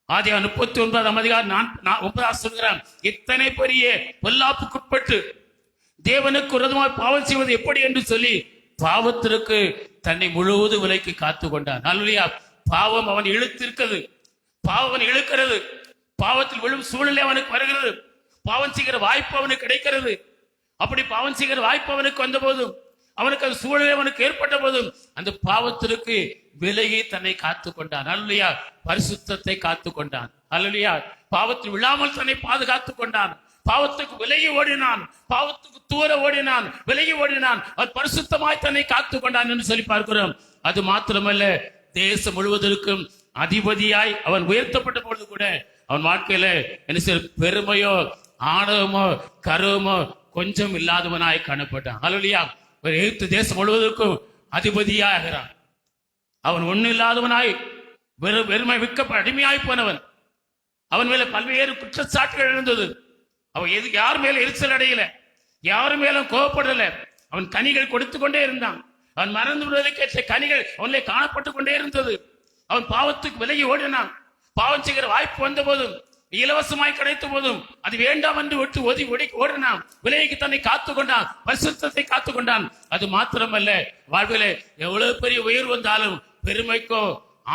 ஆதியாகமம் 39:9 சொல்கிறான், இத்தனை பெரிய பொல்லாப்புக்குட்பட்டு தேவனுக்கு விரோதமாய் பாவம் செய்வது எப்படி என்று சொல்லி பாவத்திற்கு தன்னை முழுவதும் விலைக்கு காத்து கொண்டான். அல்லேலூயா. பாவம் அவன் இழுத்திருக்கிறது. பாவம் அவன் இழுக்கிறது. பாவத்தில் விழும் சூழ்நிலை அவனுக்கு வருகிறது. பாவம் செய்கிற வாய்ப்பு அவனுக்கு கிடைக்கிறது. அப்படி பாவம் செய்கிற வாய்ப்பு அவனுக்கு வந்த போதும், அவனுக்கு அந்த சூழ்நிலை அவனுக்கு ஏற்பட்ட போதும் அந்த பாவத்திற்கு விலகி தன்னை காத்து கொண்டான். அல்லேலூயா. பரிசுத்தத்தை காத்து கொண்டான். அல்லேலூயா. பாவத்தில் விழாமல் தன்னை பாதுகாத்துக் கொண்டான். பாவத்துக்கு விலகி ஓடினான். பாவத்துக்கு தூர ஓடினான், விலகி ஓடினான். அவர் பரிசுத்தமாய் தன்னை காத்து கொண்டான் என்று சொல்லி பார்க்கிறோம். அது மாத்திரமல்ல, தேசம் முழுவதற்கும் அதிபதியாய் அவன் உயர்த்தப்பட்ட பொழுது கூட அவன் வாழ்க்கையில என்ன செய்ய பெருமையோ ஆணவமோ கருவமோ கொஞ்சம் இல்லாதவனாய் காணப்பட்டான். அல்லேலூயா. ஒரு எகிப்து தேசம் முழுவதற்கும் அதிபதியாகிறான். அவன் ஒண்ணு இல்லாதவனாய் வெறுமை விற்க அடிமையாய் போனவன். அவன் மேல பல்வேறு குற்றச்சாட்டுகள் இருந்தது. அவன் யார் மேல எரிச்சல் அடையல, யாரு மேலும் கோபப்படல. அவன் கனிகள் கொடுத்து கொண்டே இருந்தான். அவன் மறந்து விடுவதற்கேற்ற கனிகள் அவனிலே காணப்பட்டு கொண்டே இருந்தது. அவன் பாவத்துக்கு விலகி ஓடினான். பாவம் செய்கிற வாய்ப்பு வந்த போதும், இலவசமாய் கிடைத்த போதும் அது வேண்டாம் என்று விட்டு ஒதுக்கி ஓடினான். விலைக்கு தன்னை காத்து கொண்டான், பரிசுத்தத்தை காத்து கொண்டான். அது மாத்திரமல்ல, வாழ்விலே எவ்வளவு பெரிய உயர்வு வந்தாலும் பெருமைக்கோ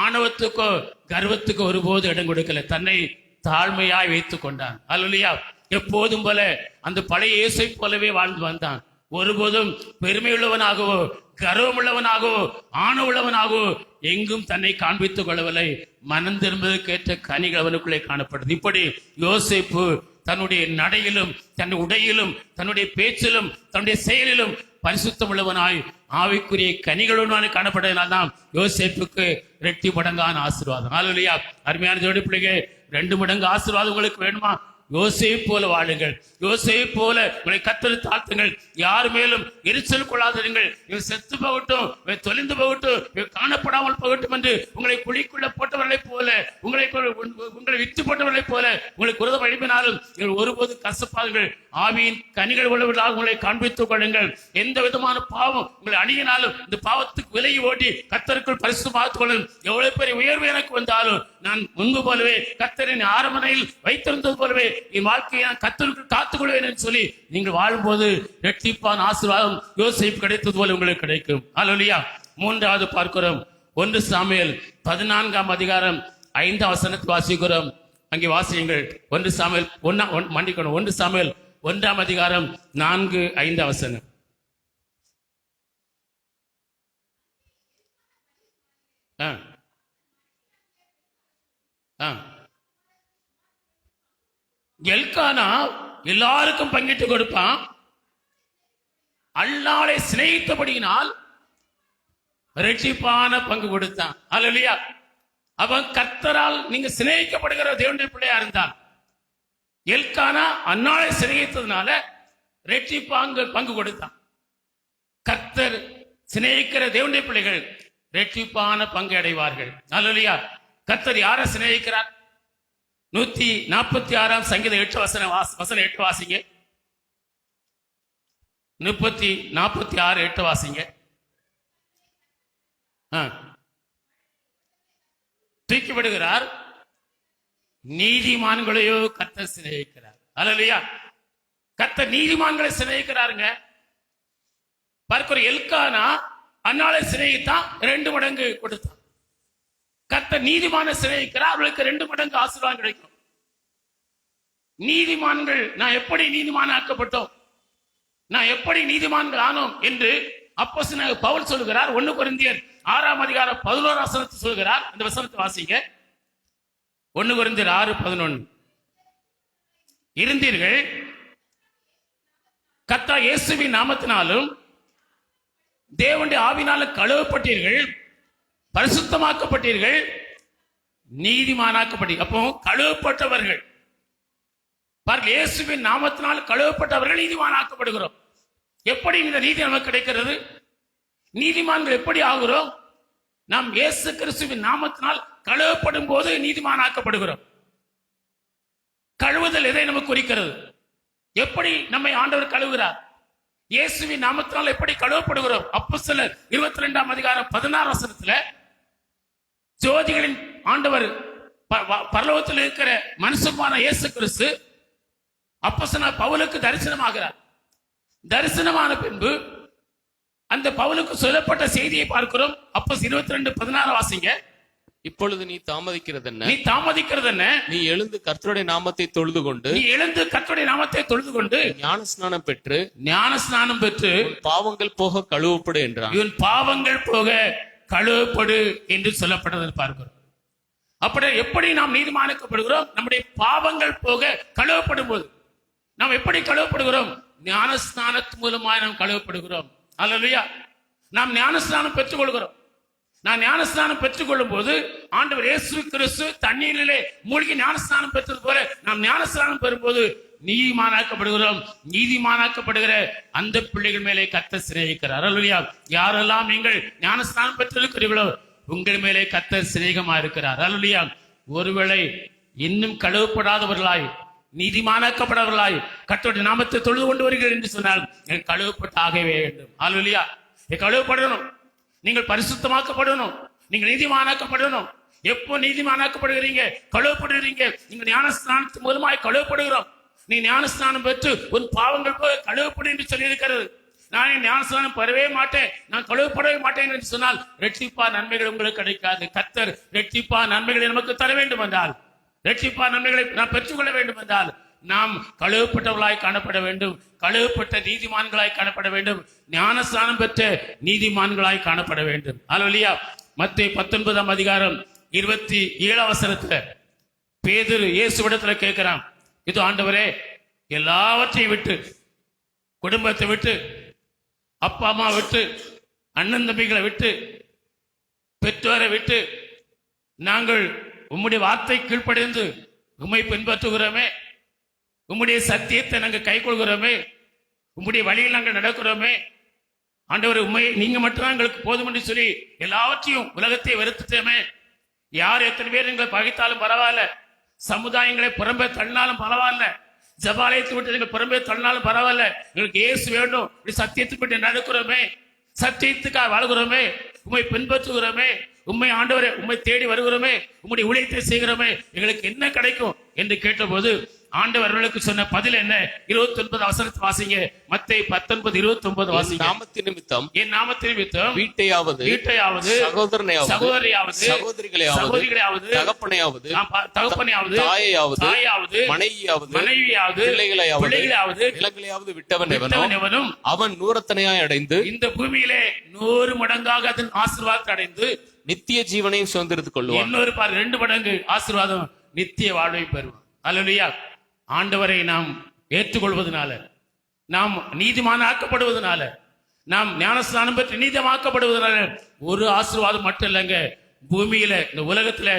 ஆணவத்துக்கோ கர்வத்துக்கோ ஒருபோது இடம் கொடுக்கல. தன்னை தாழ்மையாய் வைத்துக் கொண்டான். அல்லேலூயா. எப்போதும் போல அந்த பழைய இயேசை போலவே வாழ்ந்து வந்தான். ஒருபோதும் பெருமை உள்ளவனாகவோ கர்வம் உள்ளவனாகவோ ஆணவ உள்ளவனாகவோ எங்கும் தன்னை காண்பித்துக் கொள்ளவில்லை. மனம் திரும்புவதற்கேற்ற கனிகள் அவனுக்குள்ளே காணப்பட்டது. இப்படி யோசேப்பு தன்னுடைய நடையிலும், தன்னுடைய உடையிலும், தன்னுடைய பேச்சிலும், தன்னுடைய செயலிலும் பரிசுத்தம் உள்ளவனாய் ஆவிக்குரிய கனிகளுடனாய் காணப்பட்டதனால்தான் யோசேப்புக்கு 2 மடங்கான ஆசீர்வாதம். ஹல்லேலூயா. அருமையான ஜோடி பிள்ளைங்க, 2 மடங்கு ஆசீர்வாதம் உங்களுக்கு வேணுமா? யோசேப்பு போல வாழுங்கள். யோசேப்பு போல உங்களை கர்த்தர் தாழ்த்துங்கள். யார் மேலும் எரிச்சல் கொள்ளாதிருங்கள். இவன் செத்து போகட்டும், இவன் தொலைந்து போகட்டும், இவன் காணப்படாமல் போகட்டும் என்று உங்களை குழிக்குள்ள போட்டவர்களைப் போல, உங்களை வித்து போட்டவர்களைப் போல உங்களுக்கு விரோதம் எழுப்பினாலும் நீங்கள் ஒருபோது கசப்பார்கள். ஆவியின் கனிகள் உள்ளவர்களாக உங்களை காண்பித்துக் கொள்ளுங்கள். எந்த விதமான பாவம் உங்களை அணுகினாலும் இந்த பாவத்துக்கு விலகி ஓட்டி கர்த்தருக்குள் பரிசுத்தமாக்கிக் கொள்ளுங்கள். எவ்வளவு பெரிய உயர்வு எனக்கு வந்தாலும் நான் முன்பு போலவே கர்த்தரின் அரமனையில் வைத்திருந்தது போலவே என் வாழ்க்கையை நான் கர்த்தருக்குள் காத்துக் கொள்வேன் என்று சொல்லி நீங்கள் வாழும்போது இரட்டிப்பான ஆசீர்வாதம் யோசேப்பு கிடைத்தது போல உங்களுக்கு கிடைக்கும். ஹல்லேலூயா. 3வது பார்க்கிறோம். 1 சாமுவேல் 14ஆம் அதிகாரம் 5ஆம் வசனத்தை வாசிக்கிறோம். அங்கே வாசியுங்கள். 1 சாமுவேல் 1 சாமுவேல் 1ஆம் அதிகாரம் 4-5 வசனம். எல்கானா எல்லாருக்கும் பங்கிட்டு கொடுப்பான். அல்லாளை சிநேகித்தபடியினால் இரட்டிப்பான பங்கு கொடுத்தான். ஹல்லேலூயா. அவன் கர்த்தரால் நீங்க சிநேகிக்கப்படுகிற தேவனுடைய பிள்ளையா இருந்தான். எல்கானா அன்னாளை சிநேகித்ததுனால இரட்டிப்பாங்க பங்கு கொடுத்தான். கர்த்தர் சிநேகிக்கிற தேவனுடைய பிள்ளைகள் இரட்டிப்பான பங்கு அடைவார்கள். ஹல்லேலூயா. கர்த்தர் யாரை சிநேகிக்கிறார்? 146ஆம் சங்கீதம் 8 வசனம் 8 வாசிங்க. 146 8 வாசிங்க. தூக்கி விடுகிறார், நீதிமான்களையோ கர்த்தர் சிநேகிக்கிறார். ஹல்லேலூயா. கர்த்தர் நீதிமான்களை சிநேகிக்கிறாருங்க. பார்க்கிற எல்கானா அன்னாளை சிநேகித்தான், 2 மடங்கு கொடுத்தான். கர்த்தர் நீதிமான சிநேகிக்கிறார், அவர்களுக்கு 2 மடங்கு ஆசீர்வாதம் கிடைக்கும். நீதிமான்கள் நான் எப்படி நீதிமான ஆக்கப்பட்டோம், நான் எப்படி நீதிமான்கள் ஆனோம் என்று அப்போஸ்தலனாகிய பவுல் சொல்கிறார். 1 கொரிந்தியர் 6ஆம் அதிகாரம் 11ஆம் வசனத்தை சொல்கிறார். அந்த வசனத்தை வாசிங்க. 1 கொரிந்தியர் 6:11. இருந்தீர்கள், கர்த்தர் இயேசுவின் நாமத்தினாலும் தேவனுடைய ஆவினாலும் கழுவப்பட்டீர்கள், பரிசுத்தமாக்கப்பட்டீர்கள், நீதிமானாக்கப்பட்டீர்கள். அப்போ கழுவப்பட்டவர்கள் பாருங்கள், இயேசுவின் நாமத்தினால் கழுவப்பட்டவர்கள் நீதிமானாக்கப்படுகிறோம். எப்படி இந்த நீதி நமக்கு கிடைக்கிறது? நீதிமான்கள் எப்படி ஆகிறோம்? நாம் இயேசு கிறிஸ்துவின் நாமத்தினால் கழுவப்படும் போது நீதிமானாக்கப்படுகிறோம். கழுவுதல் எதை நமக்கு குறிக்கிறது? எப்படி நம்மை ஆண்டவர் கழுவுகிறார்? இயேசுவின் நாமத்தினால் எப்படி கழுவப்படுகிறோம்? அப்போஸ்தலர் 22ஆம் அதிகாரம் 16 வசனத்துல ஜோதிகளின் ஆண்டவர் பரலோகத்தில் இருக்கிற மனுஷமான இயேசு கிறிஸ்து அப்போஸ்தலனாகிய பவுலுக்கு தரிசனமாகிறார். தரிசனமான பின்பு அந்த பவுலுக்கு சொல்லப்பட்ட செய்தியை பார்க்கிறோம். அப்போஸ்தலர் 22:16 வாசிங்க. இப்பொழுது நீ தாமதிக்கிறது என்ன? நீ தாமதிக்கிறது என்ன? நீ எழுந்து கர்த்தருடைய நாமத்தை தொழுது கொண்டு, நீ எழுந்து கர்த்தருடைய நாமத்தை தொழுது கொண்டு ஞானஸ்நானம் பெற்று பாவங்கள் போக கழுவப்படு என்றான். இவன் பாவங்கள் போக கழுவப்படு என்று சொல்லப்பட்டதை பார்க்கிறோம். அப்படி எப்படி நாம் நீதிமானாக்கப்படுகிறோம்? நம்முடைய பாவங்கள் போக கழுவப்படும் போது நாம் எப்படி கழுவப்படுகிறோம்? ஞானஸ்நானத்து மூலமாக நாம் கழுவப்படுகிறோம். அல்லேலூயா. நாம் ஞானஸ்நானம் பெற்றுக் கொள்கிறோம். நான் ஞானஸ்நானம் பெற்றுக் கொள்ளும் போது ஆண்டவர் இயேசு கிறிஸ்து தண்ணீரிலே மூழ்கி ஞானஸ்நானம் பெற்றது போல நாம் ஞானஸ்நானம் பெறும்போது நீதிமானாக்கப்படுகிறோம். நீதிமானாக்கப்படுகிற அந்த பிள்ளைகள் மேலே கர்த்தர் சிநேகிக்கிறார். அல்லேலூயா. யாரெல்லாம் நீங்கள் ஞானஸ்நானம் பெற்றிருக்கிறீர்களோ உங்கள் மேலே கர்த்தர் சிநேகமா இருக்கிறார். அல்லேலூயா. ஒருவேளை இன்னும் கழுவப்படாதவர்களாய் நீதிமானாக்கப்படவர்களாய் கர்த்தருடைய நாமத்தை தொழுது கொண்டு வருகிறீர்கள் என்று சொன்னால் கழுவப்பட்டாகவே வேண்டும். அல்லேலூயா. கழுவப்படணும். நீங்கள் பரிசுத்தமாக்கப்படணும். நீங்கள் நீதிமானாக்கப்படணும். எப்போ நீதிமானாக்கப்படுகிறீங்க? கழுவப்படுகிறீங்க. நீங்கள் ஞானஸ்நானத்தின் மூலமாய் கழுவப்படுகிறோம். நீ ஞானஸ்நானம் பெற்று உன் பாவங்கள் போய் கழுவப்படும் என்று சொல்லி இருக்கிறது. நான் ஞானஸ்நானம் பெறவே மாட்டேன், நான் கழுவப்படவே மாட்டேன் என்று சொன்னால் இரட்டிப்பா நன்மைகள் உங்களுக்கு கிடைக்காது. கர்த்தர் இரட்டிப்பா நன்மைகளை நமக்கு தர வேண்டும் என்றால், இரட்டிப்பா நன்மைகளை நாம் பெற்றுக்கொள்ள வேண்டும் என்றால் நாம் கழுவப்பட்டவர்களாய் காணப்பட வேண்டும். கழுவப்பட்ட நீதிமான்களாய் காணப்பட வேண்டும். ஞானஸ்நானம் பெற்ற நீதிமான்களாய் காணப்பட வேண்டும். அல்லேலூயா. மத்தேயு 19ஆம் அதிகாரம் 27 வசனத்துல பேதுரு இயேசுவிடத்துல கேட்கிறான், இது ஆண்டவரே, எல்லாவற்றையும் விட்டு, குடும்பத்தை விட்டு, அப்பா அம்மா விட்டு, அண்ணன் தம்பிகளை விட்டு, பெற்றோரை விட்டு நாங்கள் உம்முடைய வார்த்தை கீழ்ப்படிந்து உம்மை பின்பற்றுகிறோமே, உம்முடைய சத்தியத்தை நாங்கள் கைக்கொள்கிறோமே, உம்முடைய வழியில் நாங்கள் நடக்கிறோமே. ஆண்டவர், உண்மை நீங்க மட்டும்தான் எங்களுக்கு போதும் என்று சொல்லி எல்லாவற்றையும் உலகத்தை வெறுத்துட்டோமே. யார் எத்தனை பேர் எங்களை பகைத்தாலும் பரவாயில்ல, சமுதாயங்களை புறம்பே தள்ளினாலும் பரவாயில்ல, ஜபாலயத்தை விட்டு எங்களை புறம்பே தள்ளினாலும் பரவாயில்ல, எங்களுக்கு இயேசு வேண்டும், இப்படி சத்தியத்துக்கு நடக்கிறோமே, சத்தியத்துக்காக வாழ்கிறோமே, உண்மை பின்பற்றுகிறோமே, உண்மை ஆண்டவரே உண்மை தேடி வருகிறோமே, உம்முடைய ஊழியத்தை செய்கிறோமே, எங்களுக்கு என்ன கிடைக்கும் என்று கேட்டபோது ஆண்டவர்களுக்கு சொன்ன பதில் என்ன? 29 வசனத்தை வாசிங்க. மத்தேயு 19:29 வாசிங்க. நாமத்தின் நிமித்தம், என் நாமத்தின் நிமித்தம் வீட்டையாவது சகோதரனையாவது சகோதரிகளையாவது தகப்பனையாவது தாயையாவது மனைவியாவது பிள்ளைகளையாவது நிலங்களையாவது விட்டவன் எவனும் அவன் நூறத்தனையாய் அடைந்து இந்த பூமியிலே 100 மடங்காக அதன் ஆசீர்வாதத்தை அடைந்து நித்திய ஜீவனையும் சுதந்திரத்துக் கொள்வான். இன்னொரு 2 மடங்கு ஆசீர்வாதம், நித்திய வாழ்வை பெறுவான். அல்லேலூயா. ஆண்டவரை நாம் ஏற்றுக்கொள்வதனால, நாம் நீதிமானாக்கப்படுவதனால, நாம் ஞானஸ்நானம் பெற்று நீதிமாக்கப்படுவதனால ஒரு ஆசீர்வாதம் மட்டும் இல்லைங்க, பூமியில இந்த உலகத்துல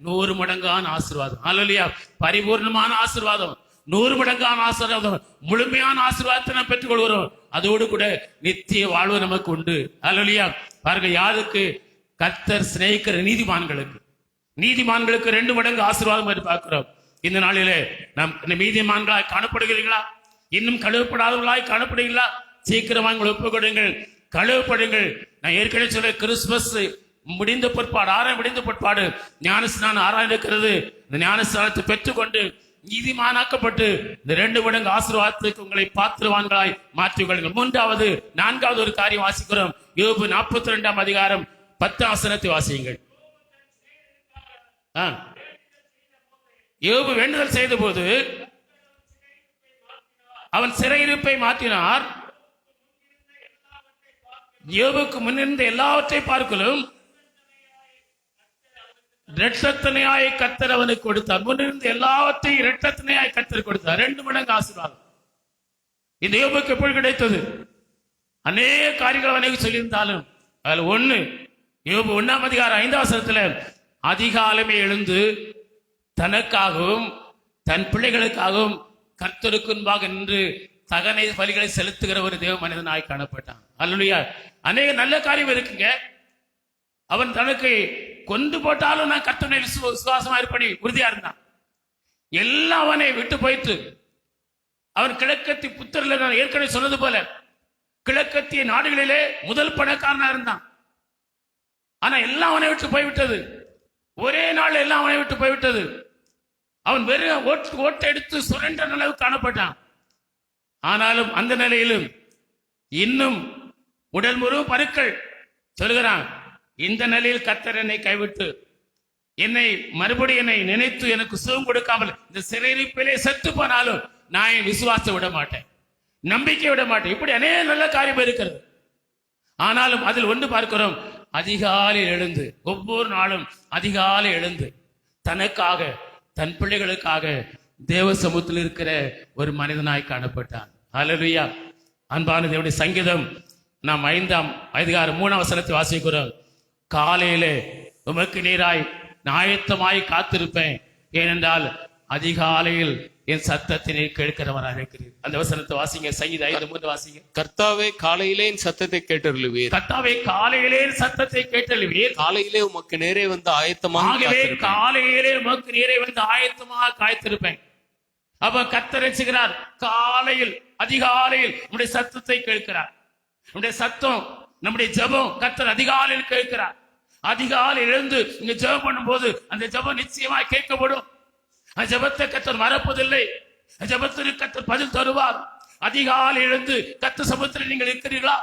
100 மடங்கான ஆசீர்வாதம். அல்லேலூயா. பரிபூர்ணமான ஆசீர்வாதம், 100 மடங்கான ஆசீர்வாதம், முழுமையான ஆசீர்வாதத்தை நாம் பெற்றுக்கொள்கிறோம். அதோடு கூட நித்திய வாழ்வு நமக்கு உண்டு. அல்லேலூயா. பாருங்க, யாருக்கு? கர்த்தர் சிநேகிக்கிற நீதிமான்களுக்கு 2 மடங்கு ஆசீர்வாதம் என்று பார்க்கிறோம். இந்த நாளிலே நாம் நீதிமான்களாய் காணப்படுகிறீர்களா? இன்னும் கழுவப்படாதவர்களாய் காணப்படுகிறீர்களா? சீக்கிரமாக ஒப்புக் கொடுங்கள், கழுவப்படுங்கள். நான் ஏற்கனவே சொல்ல, கிறிஸ்துமஸ் முடிந்த பிற்பாடு, ஆறாம் முடிந்த பிற்பாடு ஞானஸ்நானம் ஆராய்ந்திருக்கிறது. இந்த ஞானஸ்நானத்தை பெற்றுக்கொண்டு நீதிமானாக்கப்பட்டு இந்த 2 மடங்கு ஆசீர்வாதத்துக்கு உங்களை பாத்திரவான்களாய் மாற்றிக்கொள்ளுங்கள். 4வது ஒரு காரியம் வாசிக்கிறோம். யோபு 42ஆம் அதிகாரம் 10ஆம் வசனத்தை வாசியுங்கள். யோபு வேண்டுதல் செய்த போது அவன் சிறையிருப்பை மாற்றினார். யோபுக்கு முன்னிருந்த எல்லாவற்றை பார்க்கலும் இரட்டத்தனையாய் கர்த்தர் அவனுக்கு கொடுத்தார். முன்னிருந்த எல்லாவற்றையும் இரட்டத்தனையாய் கர்த்தர் கொடுத்தார். 2 மடங்கு ஆசீர்வாதம் இந்த யோபுக்கு எப்படி கிடைத்தது? அநேக காரியங்கள் அவனுக்கு சொல்லியிருந்தாலும் அதுல ஒண்ணு, யோபு 1ஆம் அதிகாரம் 5ஆம் வசனத்துல அதிகாலமே எழுந்து தனக்காகவும் தன் பிள்ளைகளுக்காகவும் கர்த்தருக்கு முன்பாக நின்று தகனை பலிகளை செலுத்துகிற ஒரு தேவ மனிதனாய் காணப்பட்டான். அல்லேலூயா. அநேக நல்ல காரியம் இருக்குங்க. அவன் தனக்கு கொண்டு போட்டாலும் நான் கர்த்தருடைய விசுவாசமா இருப்படி உறுதியா இருந்தான். எல்லாம் அவனை விட்டு போயிட்டு அவன் கிழக்கத்தி புத்தரில் நான் ஏற்கனவே சொன்னது போல கிழக்கத்திய நாடுகளிலே முதல் பணக்காரனா இருந்தான். ஆனா எல்லாம் அவனை விட்டு போய்விட்டது. ஒரே நாள் எல்லாம் அவனை விட்டு போய்விட்டது. அவன் வெறும் ஓட்டை எடுத்து சுரண்ட அளவு காணப்பட்டான். ஆனாலும் அந்த நிலையிலும் இன்னும் உடல் முழுவதும் பருக்கள் சொல்கிறான். இந்த நிலையில் கர்த்தர் என்னை கைவிட்டு மறுபடியும் என்னை நினைத்து எனக்கு சுகம் கொடுக்காமல் இந்த சிறையிருப்பிலே செத்து போனாலும் நான் என் விசுவாசத்தை விட மாட்டேன், நம்பிக்கை விட மாட்டேன். இப்படி அநேக நல்ல காரியம் இருக்கிறது. ஆனாலும் அதில் ஒன்று பார்க்கிறோம். அதிகாலை எழுந்து, ஒவ்வொரு நாளும் அதிகாலை எழுந்து தனக்காக தன் பிள்ளைகளுக்காக தேவ சமூகத்தில் இருக்கிற ஒரு மனிதனாய் காணப்பட்டான். அல்லேலூயா. அன்பான தேவனுடைய சங்கீதம் நாம் 5ஆம் அதிகாரம் 3ஆம் வசனத்தை வாசிக்கிறோம். காலையிலே உமக்கு நீராய் ஆயத்தமாய் காத்திருப்பேன், ஏனென்றால் அதிகாலையில் என் சத்தத்தினை கேட்கிறவராக இருக்கிறீர். அந்த வசனத்தை வாசிங்க. சங்கீதம் 5:3 வாசிங்க. கர்த்தாவே காலையிலே என் சத்தத்தை கேட்டருளுவீர். கர்த்தாவே காலையிலே என் சத்தத்தை கேட்டருளுவீர். காலையிலே உமக்கு நேரே வந்து ஆயத்தமாக காலையிலே உமக்கு நேரே வந்து ஆயத்தமாக காய்த்திருப்பேன். அப்ப கர்த்தர் செய்கிறார். காலையில் அதிகாலையில் நம்முடைய சத்தத்தை கேட்கிறார். நம்முடைய சத்தம், நம்முடைய ஜெபம் கர்த்தர் அதிகாலையில் கேட்கிறார். அதிகாலையில் எழுந்து இங்க ஜெபம் பண்ணும் போது அந்த ஜெபம் நிச்சயமாக கேட்கப்படும். அந்த ஜெபத்தை கர்த்தர் மறப்பதில்லை. ஜெபத்திற்கு கர்த்தர் பதில் தருவார். அதிகாலை எழுந்து கர்த்தர் சமூகத்தில் நீங்கள் இருக்கிறீர்களா?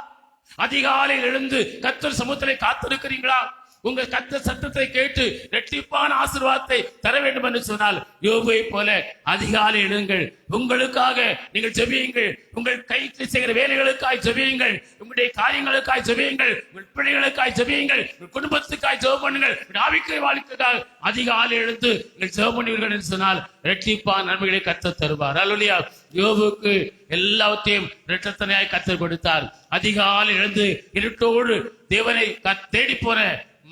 அதிகாலையில் எழுந்து கர்த்தர் சமூகத்திலே காத்திருக்கிறீங்களா? உங்க கர்த்தர் சத்தத்தை கேட்டு இரட்டிப்பான ஆசீர்வாதத்தை தர வேண்டும் என்று சொன்னால் யோபை போல அதிகாலை எழுங்கள், உங்களுக்காக நீங்கள் ஜெபியுங்கள், உங்கள் கைக்கு செய்கிற வேலைகளுக்காய் ஜெபியுங்கள், உங்களுடைய காரியங்களுக்காய் ஜெபியுங்கள், உங்கள் பிள்ளைகளுக்காய் ஜெபியுங்கள், உங்கள் குடும்பத்துக்காய் ஜெபம் பண்ணுங்கள், ஆவிக்குரிய வாழ்க்கைக்காக அதிகாலை எழுந்து நீங்கள் ஜெபம் பண்ணுவீர்கள் என்று சொன்னால் இரட்டிப்பான நன்மைகளை கர்த்தர் தருவார். அல்லேலூயா. யோபுக்கு எல்லாத்தையும் இரட்டத்தனையாய் கர்த்தர் கொடுத்தார். அதிகாலை எழுந்து இருட்டோடு தேவனை தேடி போன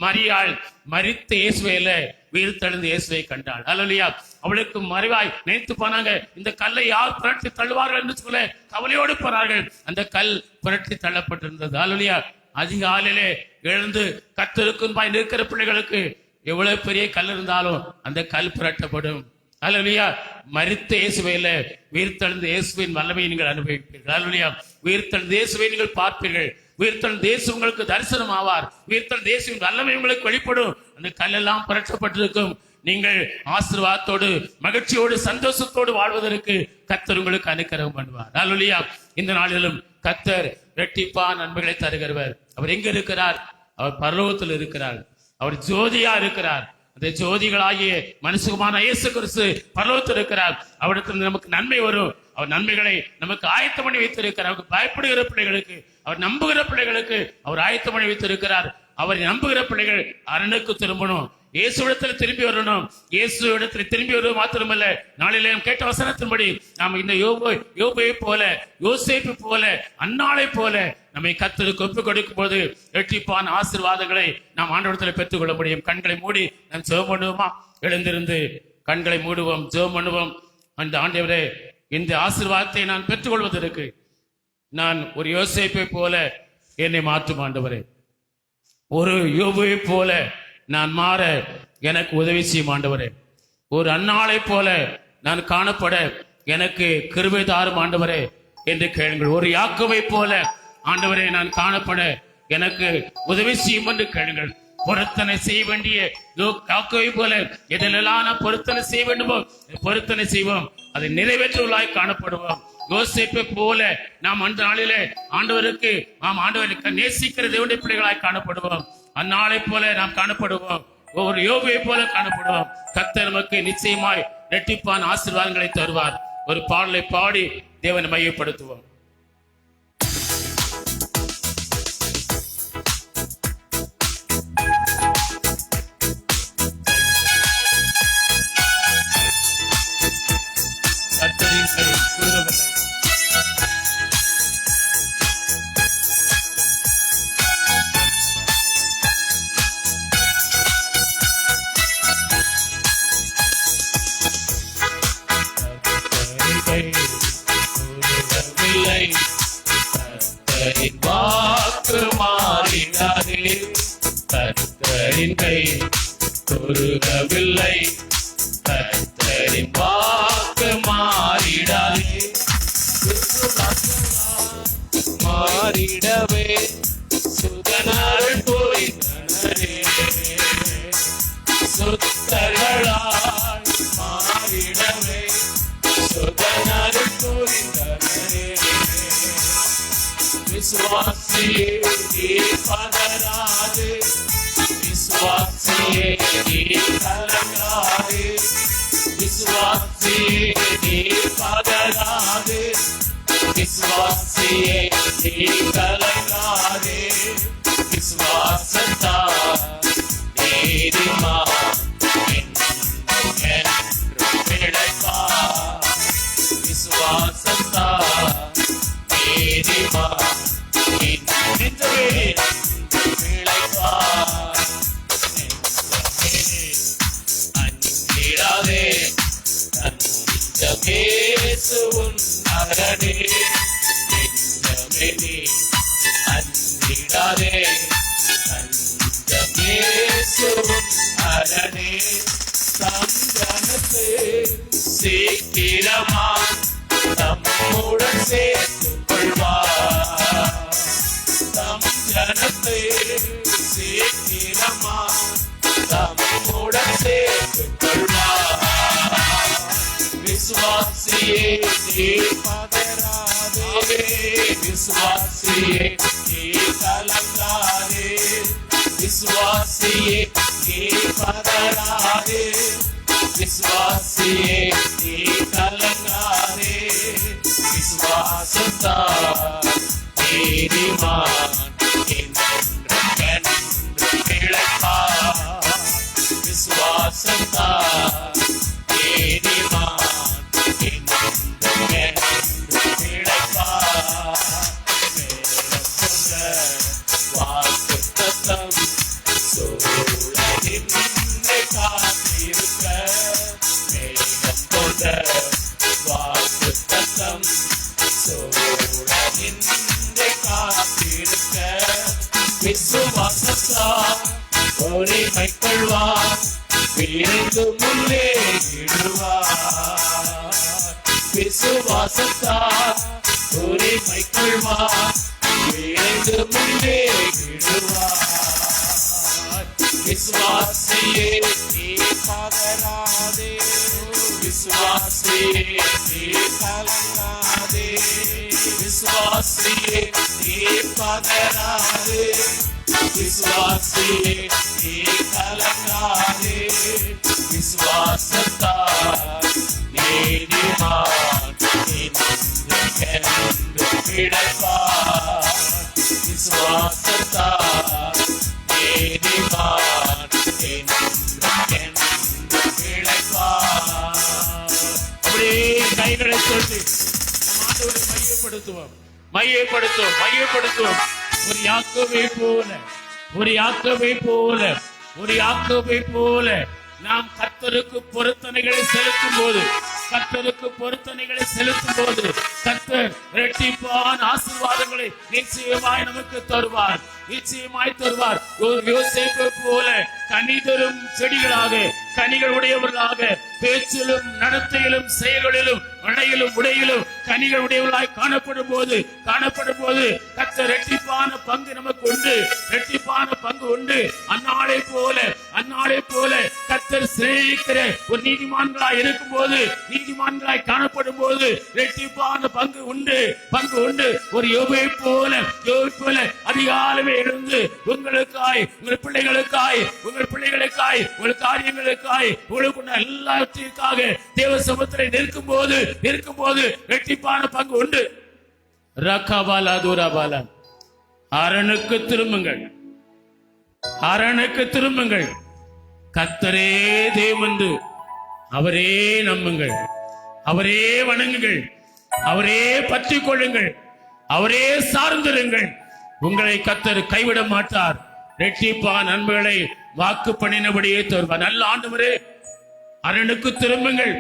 மரியாள் மரித்த இயேசுவையில உயிர்த்தெழுந்து இயேசுவை கண்டாள். அல்லேலூயா. அவளுக்கு மறைவாய் நினைத்து போனாங்க, இந்த கல்லை யார் புரட்டி தள்ளுவார்கள் என்று சொல்ல கவலையோடு போனார்கள். அந்த கல் புரட்டி தள்ளப்பட்டிருந்தது. அல்லேலூயா. அதிகாலையிலே எழுந்து கர்த்தருக்கு பாய் நிற்கிற பிள்ளைகளுக்கு எவ்வளவு பெரிய கல் இருந்தாலும் அந்த கல் புரட்டப்படும். அல்லேலூயா. மரித்த இயேசுவையில உயிர்த்தெழுந்த இயேசுவின் வல்லமையை நீங்கள் அனுபவிப்பீர்கள். அல்லேலூயா. உயிர்த்தெழுந்த இயேசுவை நீங்கள் பார்ப்பீர்கள். உயிர்த்தெழுந்த இயேசு உங்களுக்கு தரிசனம் ஆவார். உயிர்த்தெழுந்த இயேசுவின் வல்லமை உங்களுக்கு வெளிப்படும். அந்த கல்லெல்லாம் புரட்டப்பட்டிருக்கும். நீங்கள் ஆசீர்வாதத்தோடு மகிழ்ச்சியோடு சந்தோஷத்தோடு வாழ்வதற்கு கர்த்தர் உங்களுக்கு அனுக்கிரகம் பண்ணுவார். அல்லேலூயா. இந்த நாளிலும் கர்த்தர் இரட்டிப்பான நன்மைகளை தருகிறவர். அவர் எங்க இருக்கிறார்? அவர் பரலோகத்தில் இருக்கிறார். அவர் ஜோதியா இருக்கிறார். அந்த ஜோதிகளாகிய மனுஷகுமான இயேசு கிறிஸ்து பரலோகத்தில் இருக்கிறார். அவரிடத்தில் நமக்கு நன்மை வரும். அவர் நன்மைகளை நமக்கு ஆயத்தம் பண்ணி வைத்திருக்கிறார். அவருக்கு பயப்படுகிற பிள்ளைகளுக்கு, அவர் நம்புகிற பிள்ளைகளுக்கு அவர் ஆயத்தம் பண்ணி வைத்திருக்கிறார். அவரை நம்புகிற பிள்ளைகள் அரணுக்கு திரும்பணும், இயேசு இடத்துல திரும்பி வரணும். இயேசு இடத்துல திரும்பி வருவது மாத்திரமல்ல, நாளிலே கேட்ட வசனத்தின்படி நாம் இந்த யோபை போல, யோசேப்பு போல, அன்னாளை போல நம்மை கர்த்தருக்கு ஒப்புக் கொடுக்கும் போது இரட்டிப்பான ஆசீர்வாதங்களை நாம் ஆண்டவரிடத்தில் பெற்றுக் கொள்ள முடியும். கண்களை மூடி நாம் ஜெபம் பண்ணுவோமா? எழுந்திருந்து கண்களை மூடுவோம், ஜெபம் பண்ணுவோம். அந்த ஆண்டவரே, இந்த ஆசீர்வாதத்தை நான் பெற்றுக்கொள்வதற்கு நான் ஒரு யோசேப்பை போல என்னை மாற்றும் ஆண்டவரே. ஒரு யோபுவை போல நான் மாற எனக்கு உதவி செய்யும் ஆண்டவரே. ஒரு அன்னாளை போல நான் காணப்பட எனக்கு கிருபை தாரும் ஆண்டவரே என்று கேளுங்கள். ஒரு யாக்கோபை போல ஆண்டவரே நான் காணப்பட எனக்கு உதவி செய்யும் என்று கேளுங்கள். பொருத்தனை செய்ய வேண்டிய யாக்கோபை போல எதிலெல்லாம் நான் பொருத்தனை செய்ய வேண்டுமோ பொருத்தனை செய்வோம், அதை நிறைவேற்றுவதாய் காணப்படுவோம். யோசேப்பை போல நாம் அந்த நாளிலே ஆண்டவருக்கு நாம் ஆண்டவருக்கு நேசிக்கிற தேவனுடைய பிள்ளைகளாய் காணப்படுவோம். அந்நாளை போல நாம் காணப்படுவோம். ஒவ்வொரு யோபுவை போல காணப்படுவோம். கர்த்தர் நமக்கு நிச்சயமாய் இரட்டிப்பான ஆசீர்வாதங்களை தருவார். ஒரு பாடலை பாடி தேவனை மையப்படுத்துவோம். வாக்கு மாறினாரே, கர்த்தரின் கை குறுகவில்லை. கர்த்தரின் வாக்கு மாறிடாதே, மாறிடவே சுதனார் போயினரே. சுத்தர்களாய் மாறிடவே சுதனார் போயினரே. விசுவாசியே நீ பதறாதே, விசுவாசியே நீ கலங்காதே. விசுவாசியே நீ பதறாதே, விசுவாசியே நீ கலங்காதே. விசுவாசத்தால் நீதிமான் என்றும் பிழைப்பார். விசுவாசத்தால் நீதிமான் பிழைப்பார். அஞ்சிடாதே, தஞ்சமேசு உன் அரணே. நெஞ்சமே நீ அஞ்சிடாதே, தஞ்சமேசு உன் அரணே. சஞ்சனத்தை சீக்கிரமாய் தம்முடன் சேர்த்துக் கொள்வார். தம் ஜனத்தை சீக்கிரமாய் தம்முடன் சேர்த்துக் கொள்வார். விசுவாசியே நீ பதறாதே, விசுவாசியே நீ கலங்காதே. விசுவாசியே நீ பதறாதே, விசுவாசியே நீ கலங்காதே, விசுவாசத்தால் நீதிமான் என்றென்றும் பிழைப்பான். விசுவாசத்தால் நீதிமான் என்றென்றும் பிழைப்பான். வாக்குத்தத்தம் சூழலின்றே காத்திருக்க, மேகம் கொண்ட வாக்குத்தத்தம் சூழலின்றே காத்திருக்க, விசுவாசத்தால் உரிமை கொள்வார், விரைந்து முன்னேறிடுவார். விசுவாசத்தால் உரிமை கொள்வார், விரைந்து முன்னேறிடுவார். விசுவாசியே நீ பதறாதே, விசுவாசியே நீ கலங்காதே, விசுவாசியே நீ பதறாதே, விசுவாசியே நீ கலங்காதே, விசுவாசத்தால் நீதிமான் என்றென்றும் பிழைப்பான். விசுவாசத்தால் நீதிமான் என்றென்றும் பிழைப்பான். அப்படியே கைகளை சொல்லி நம் ஆண்டவரை மையப்படுத்துவோம், மையப்படுத்துவோம், மையப்படுத்துவோம். ஒரு யாக்கோபை போல, ஒரு யாக்கோபை போல, ஒரு யாக்கோபை போல நாம் கர்த்தருக்கு பொருத்தனைகளை செலுத்தும் போது, கர்த்தருக்கு பொருத்தனைகளை செலுத்தும் போது கர்த்தர் இரட்டிப்பான ஆசீர்வாதங்களை நிச்சயமாய் நமக்கு தருவார், நிச்சயமாய் தருவார். யோசேப்பை போல கனிதரும் செடிகளாக, கனிகள் உடையவர்களாக, பேச்சிலும் நடத்தையிலும் செயல்களிலும் மழையிலும் உடையிலும் கனிகள் உடையவர்களாய் காணப்படும் போது கர்த்தர் இரட்டிப்பான பங்கு நமக்கு உண்டு, இரட்டிப்பான பங்கு உண்டு. அந்நாளை போல கர்த்தர் சிநேகிக்கிற ஒரு நீதிமான்களாய் இருக்கும் போது, நீதிமான்களாய் காணப்படும் போது இரட்டிப்பான பங்கு உண்டு, பங்கு உண்டு. ஒரு யோபை போல அதிகாலமே எழுந்து உங்களுக்காய், உங்கள் பிள்ளைகளுக்காய், உங்கள் காரியங்களுக்காய், உங்களுக்கு எல்லாவற்றிற்காக தேவ சமூகத்திலே நிற்கும் போது இரட்டிப்பான பங்கு உண்டு. ரக்கபாலா தூராபாலா, அரணுக்கு திரும்புங்கள், அரணுக்கு திரும்புங்கள். கர்த்தரே தேவன்று, அவரே நம்புங்கள், அவரே வணங்குங்கள், அவரே பற்றிக் கொள்ளுங்கள், அவரே சார்ந்திருங்கள். உங்களை கர்த்தர் கைவிட மாட்டார். இரட்டிப்பான நன்மைகளை வாக்கு பண்ணினபடியே தருவார். நல்ல ஆண்டவரே, அரணுக்கு திரும்புங்கள்,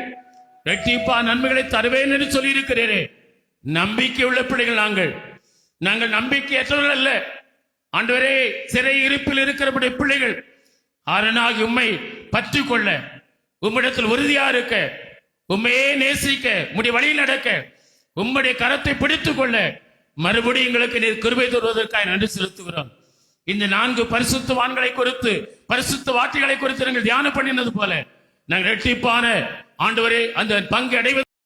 இரட்டிப்பான நன்மைகளை தருவேன் என்று சொல்லி இருக்கிறீரே. நம்பிக்கை உள்ள பிள்ளைகள் நாங்கள் நம்பிக்கையற்றவர்கள் அல்ல ஆண்டவரே. சிறை இருப்பில் இருக்கிறபடி பிள்ளைகள் அரணாகி உம்மை பற்றி கொள்ள, உம்மிடத்தில் உறுதியா இருக்க, உம்மையே நேசிக்க, உம்முடைய வழியில் நடக்க, உம்முடைய கரத்தை பிடித்துக் கொள்ள மறுபடியும் எங்களுக்கு நீர் கிருபை தருவதற்காக நன்றி செலுத்துகிறோம். இந்த 4 பரிசுத்தவான்களை குறித்து, பரிசுத்த வார்த்தைகளை குறித்து நாங்கள் தியானம் பண்ணினது போல நாங்கள் இரட்டிப்பான ஆண்டவரே அந்த பங்கு அடைவது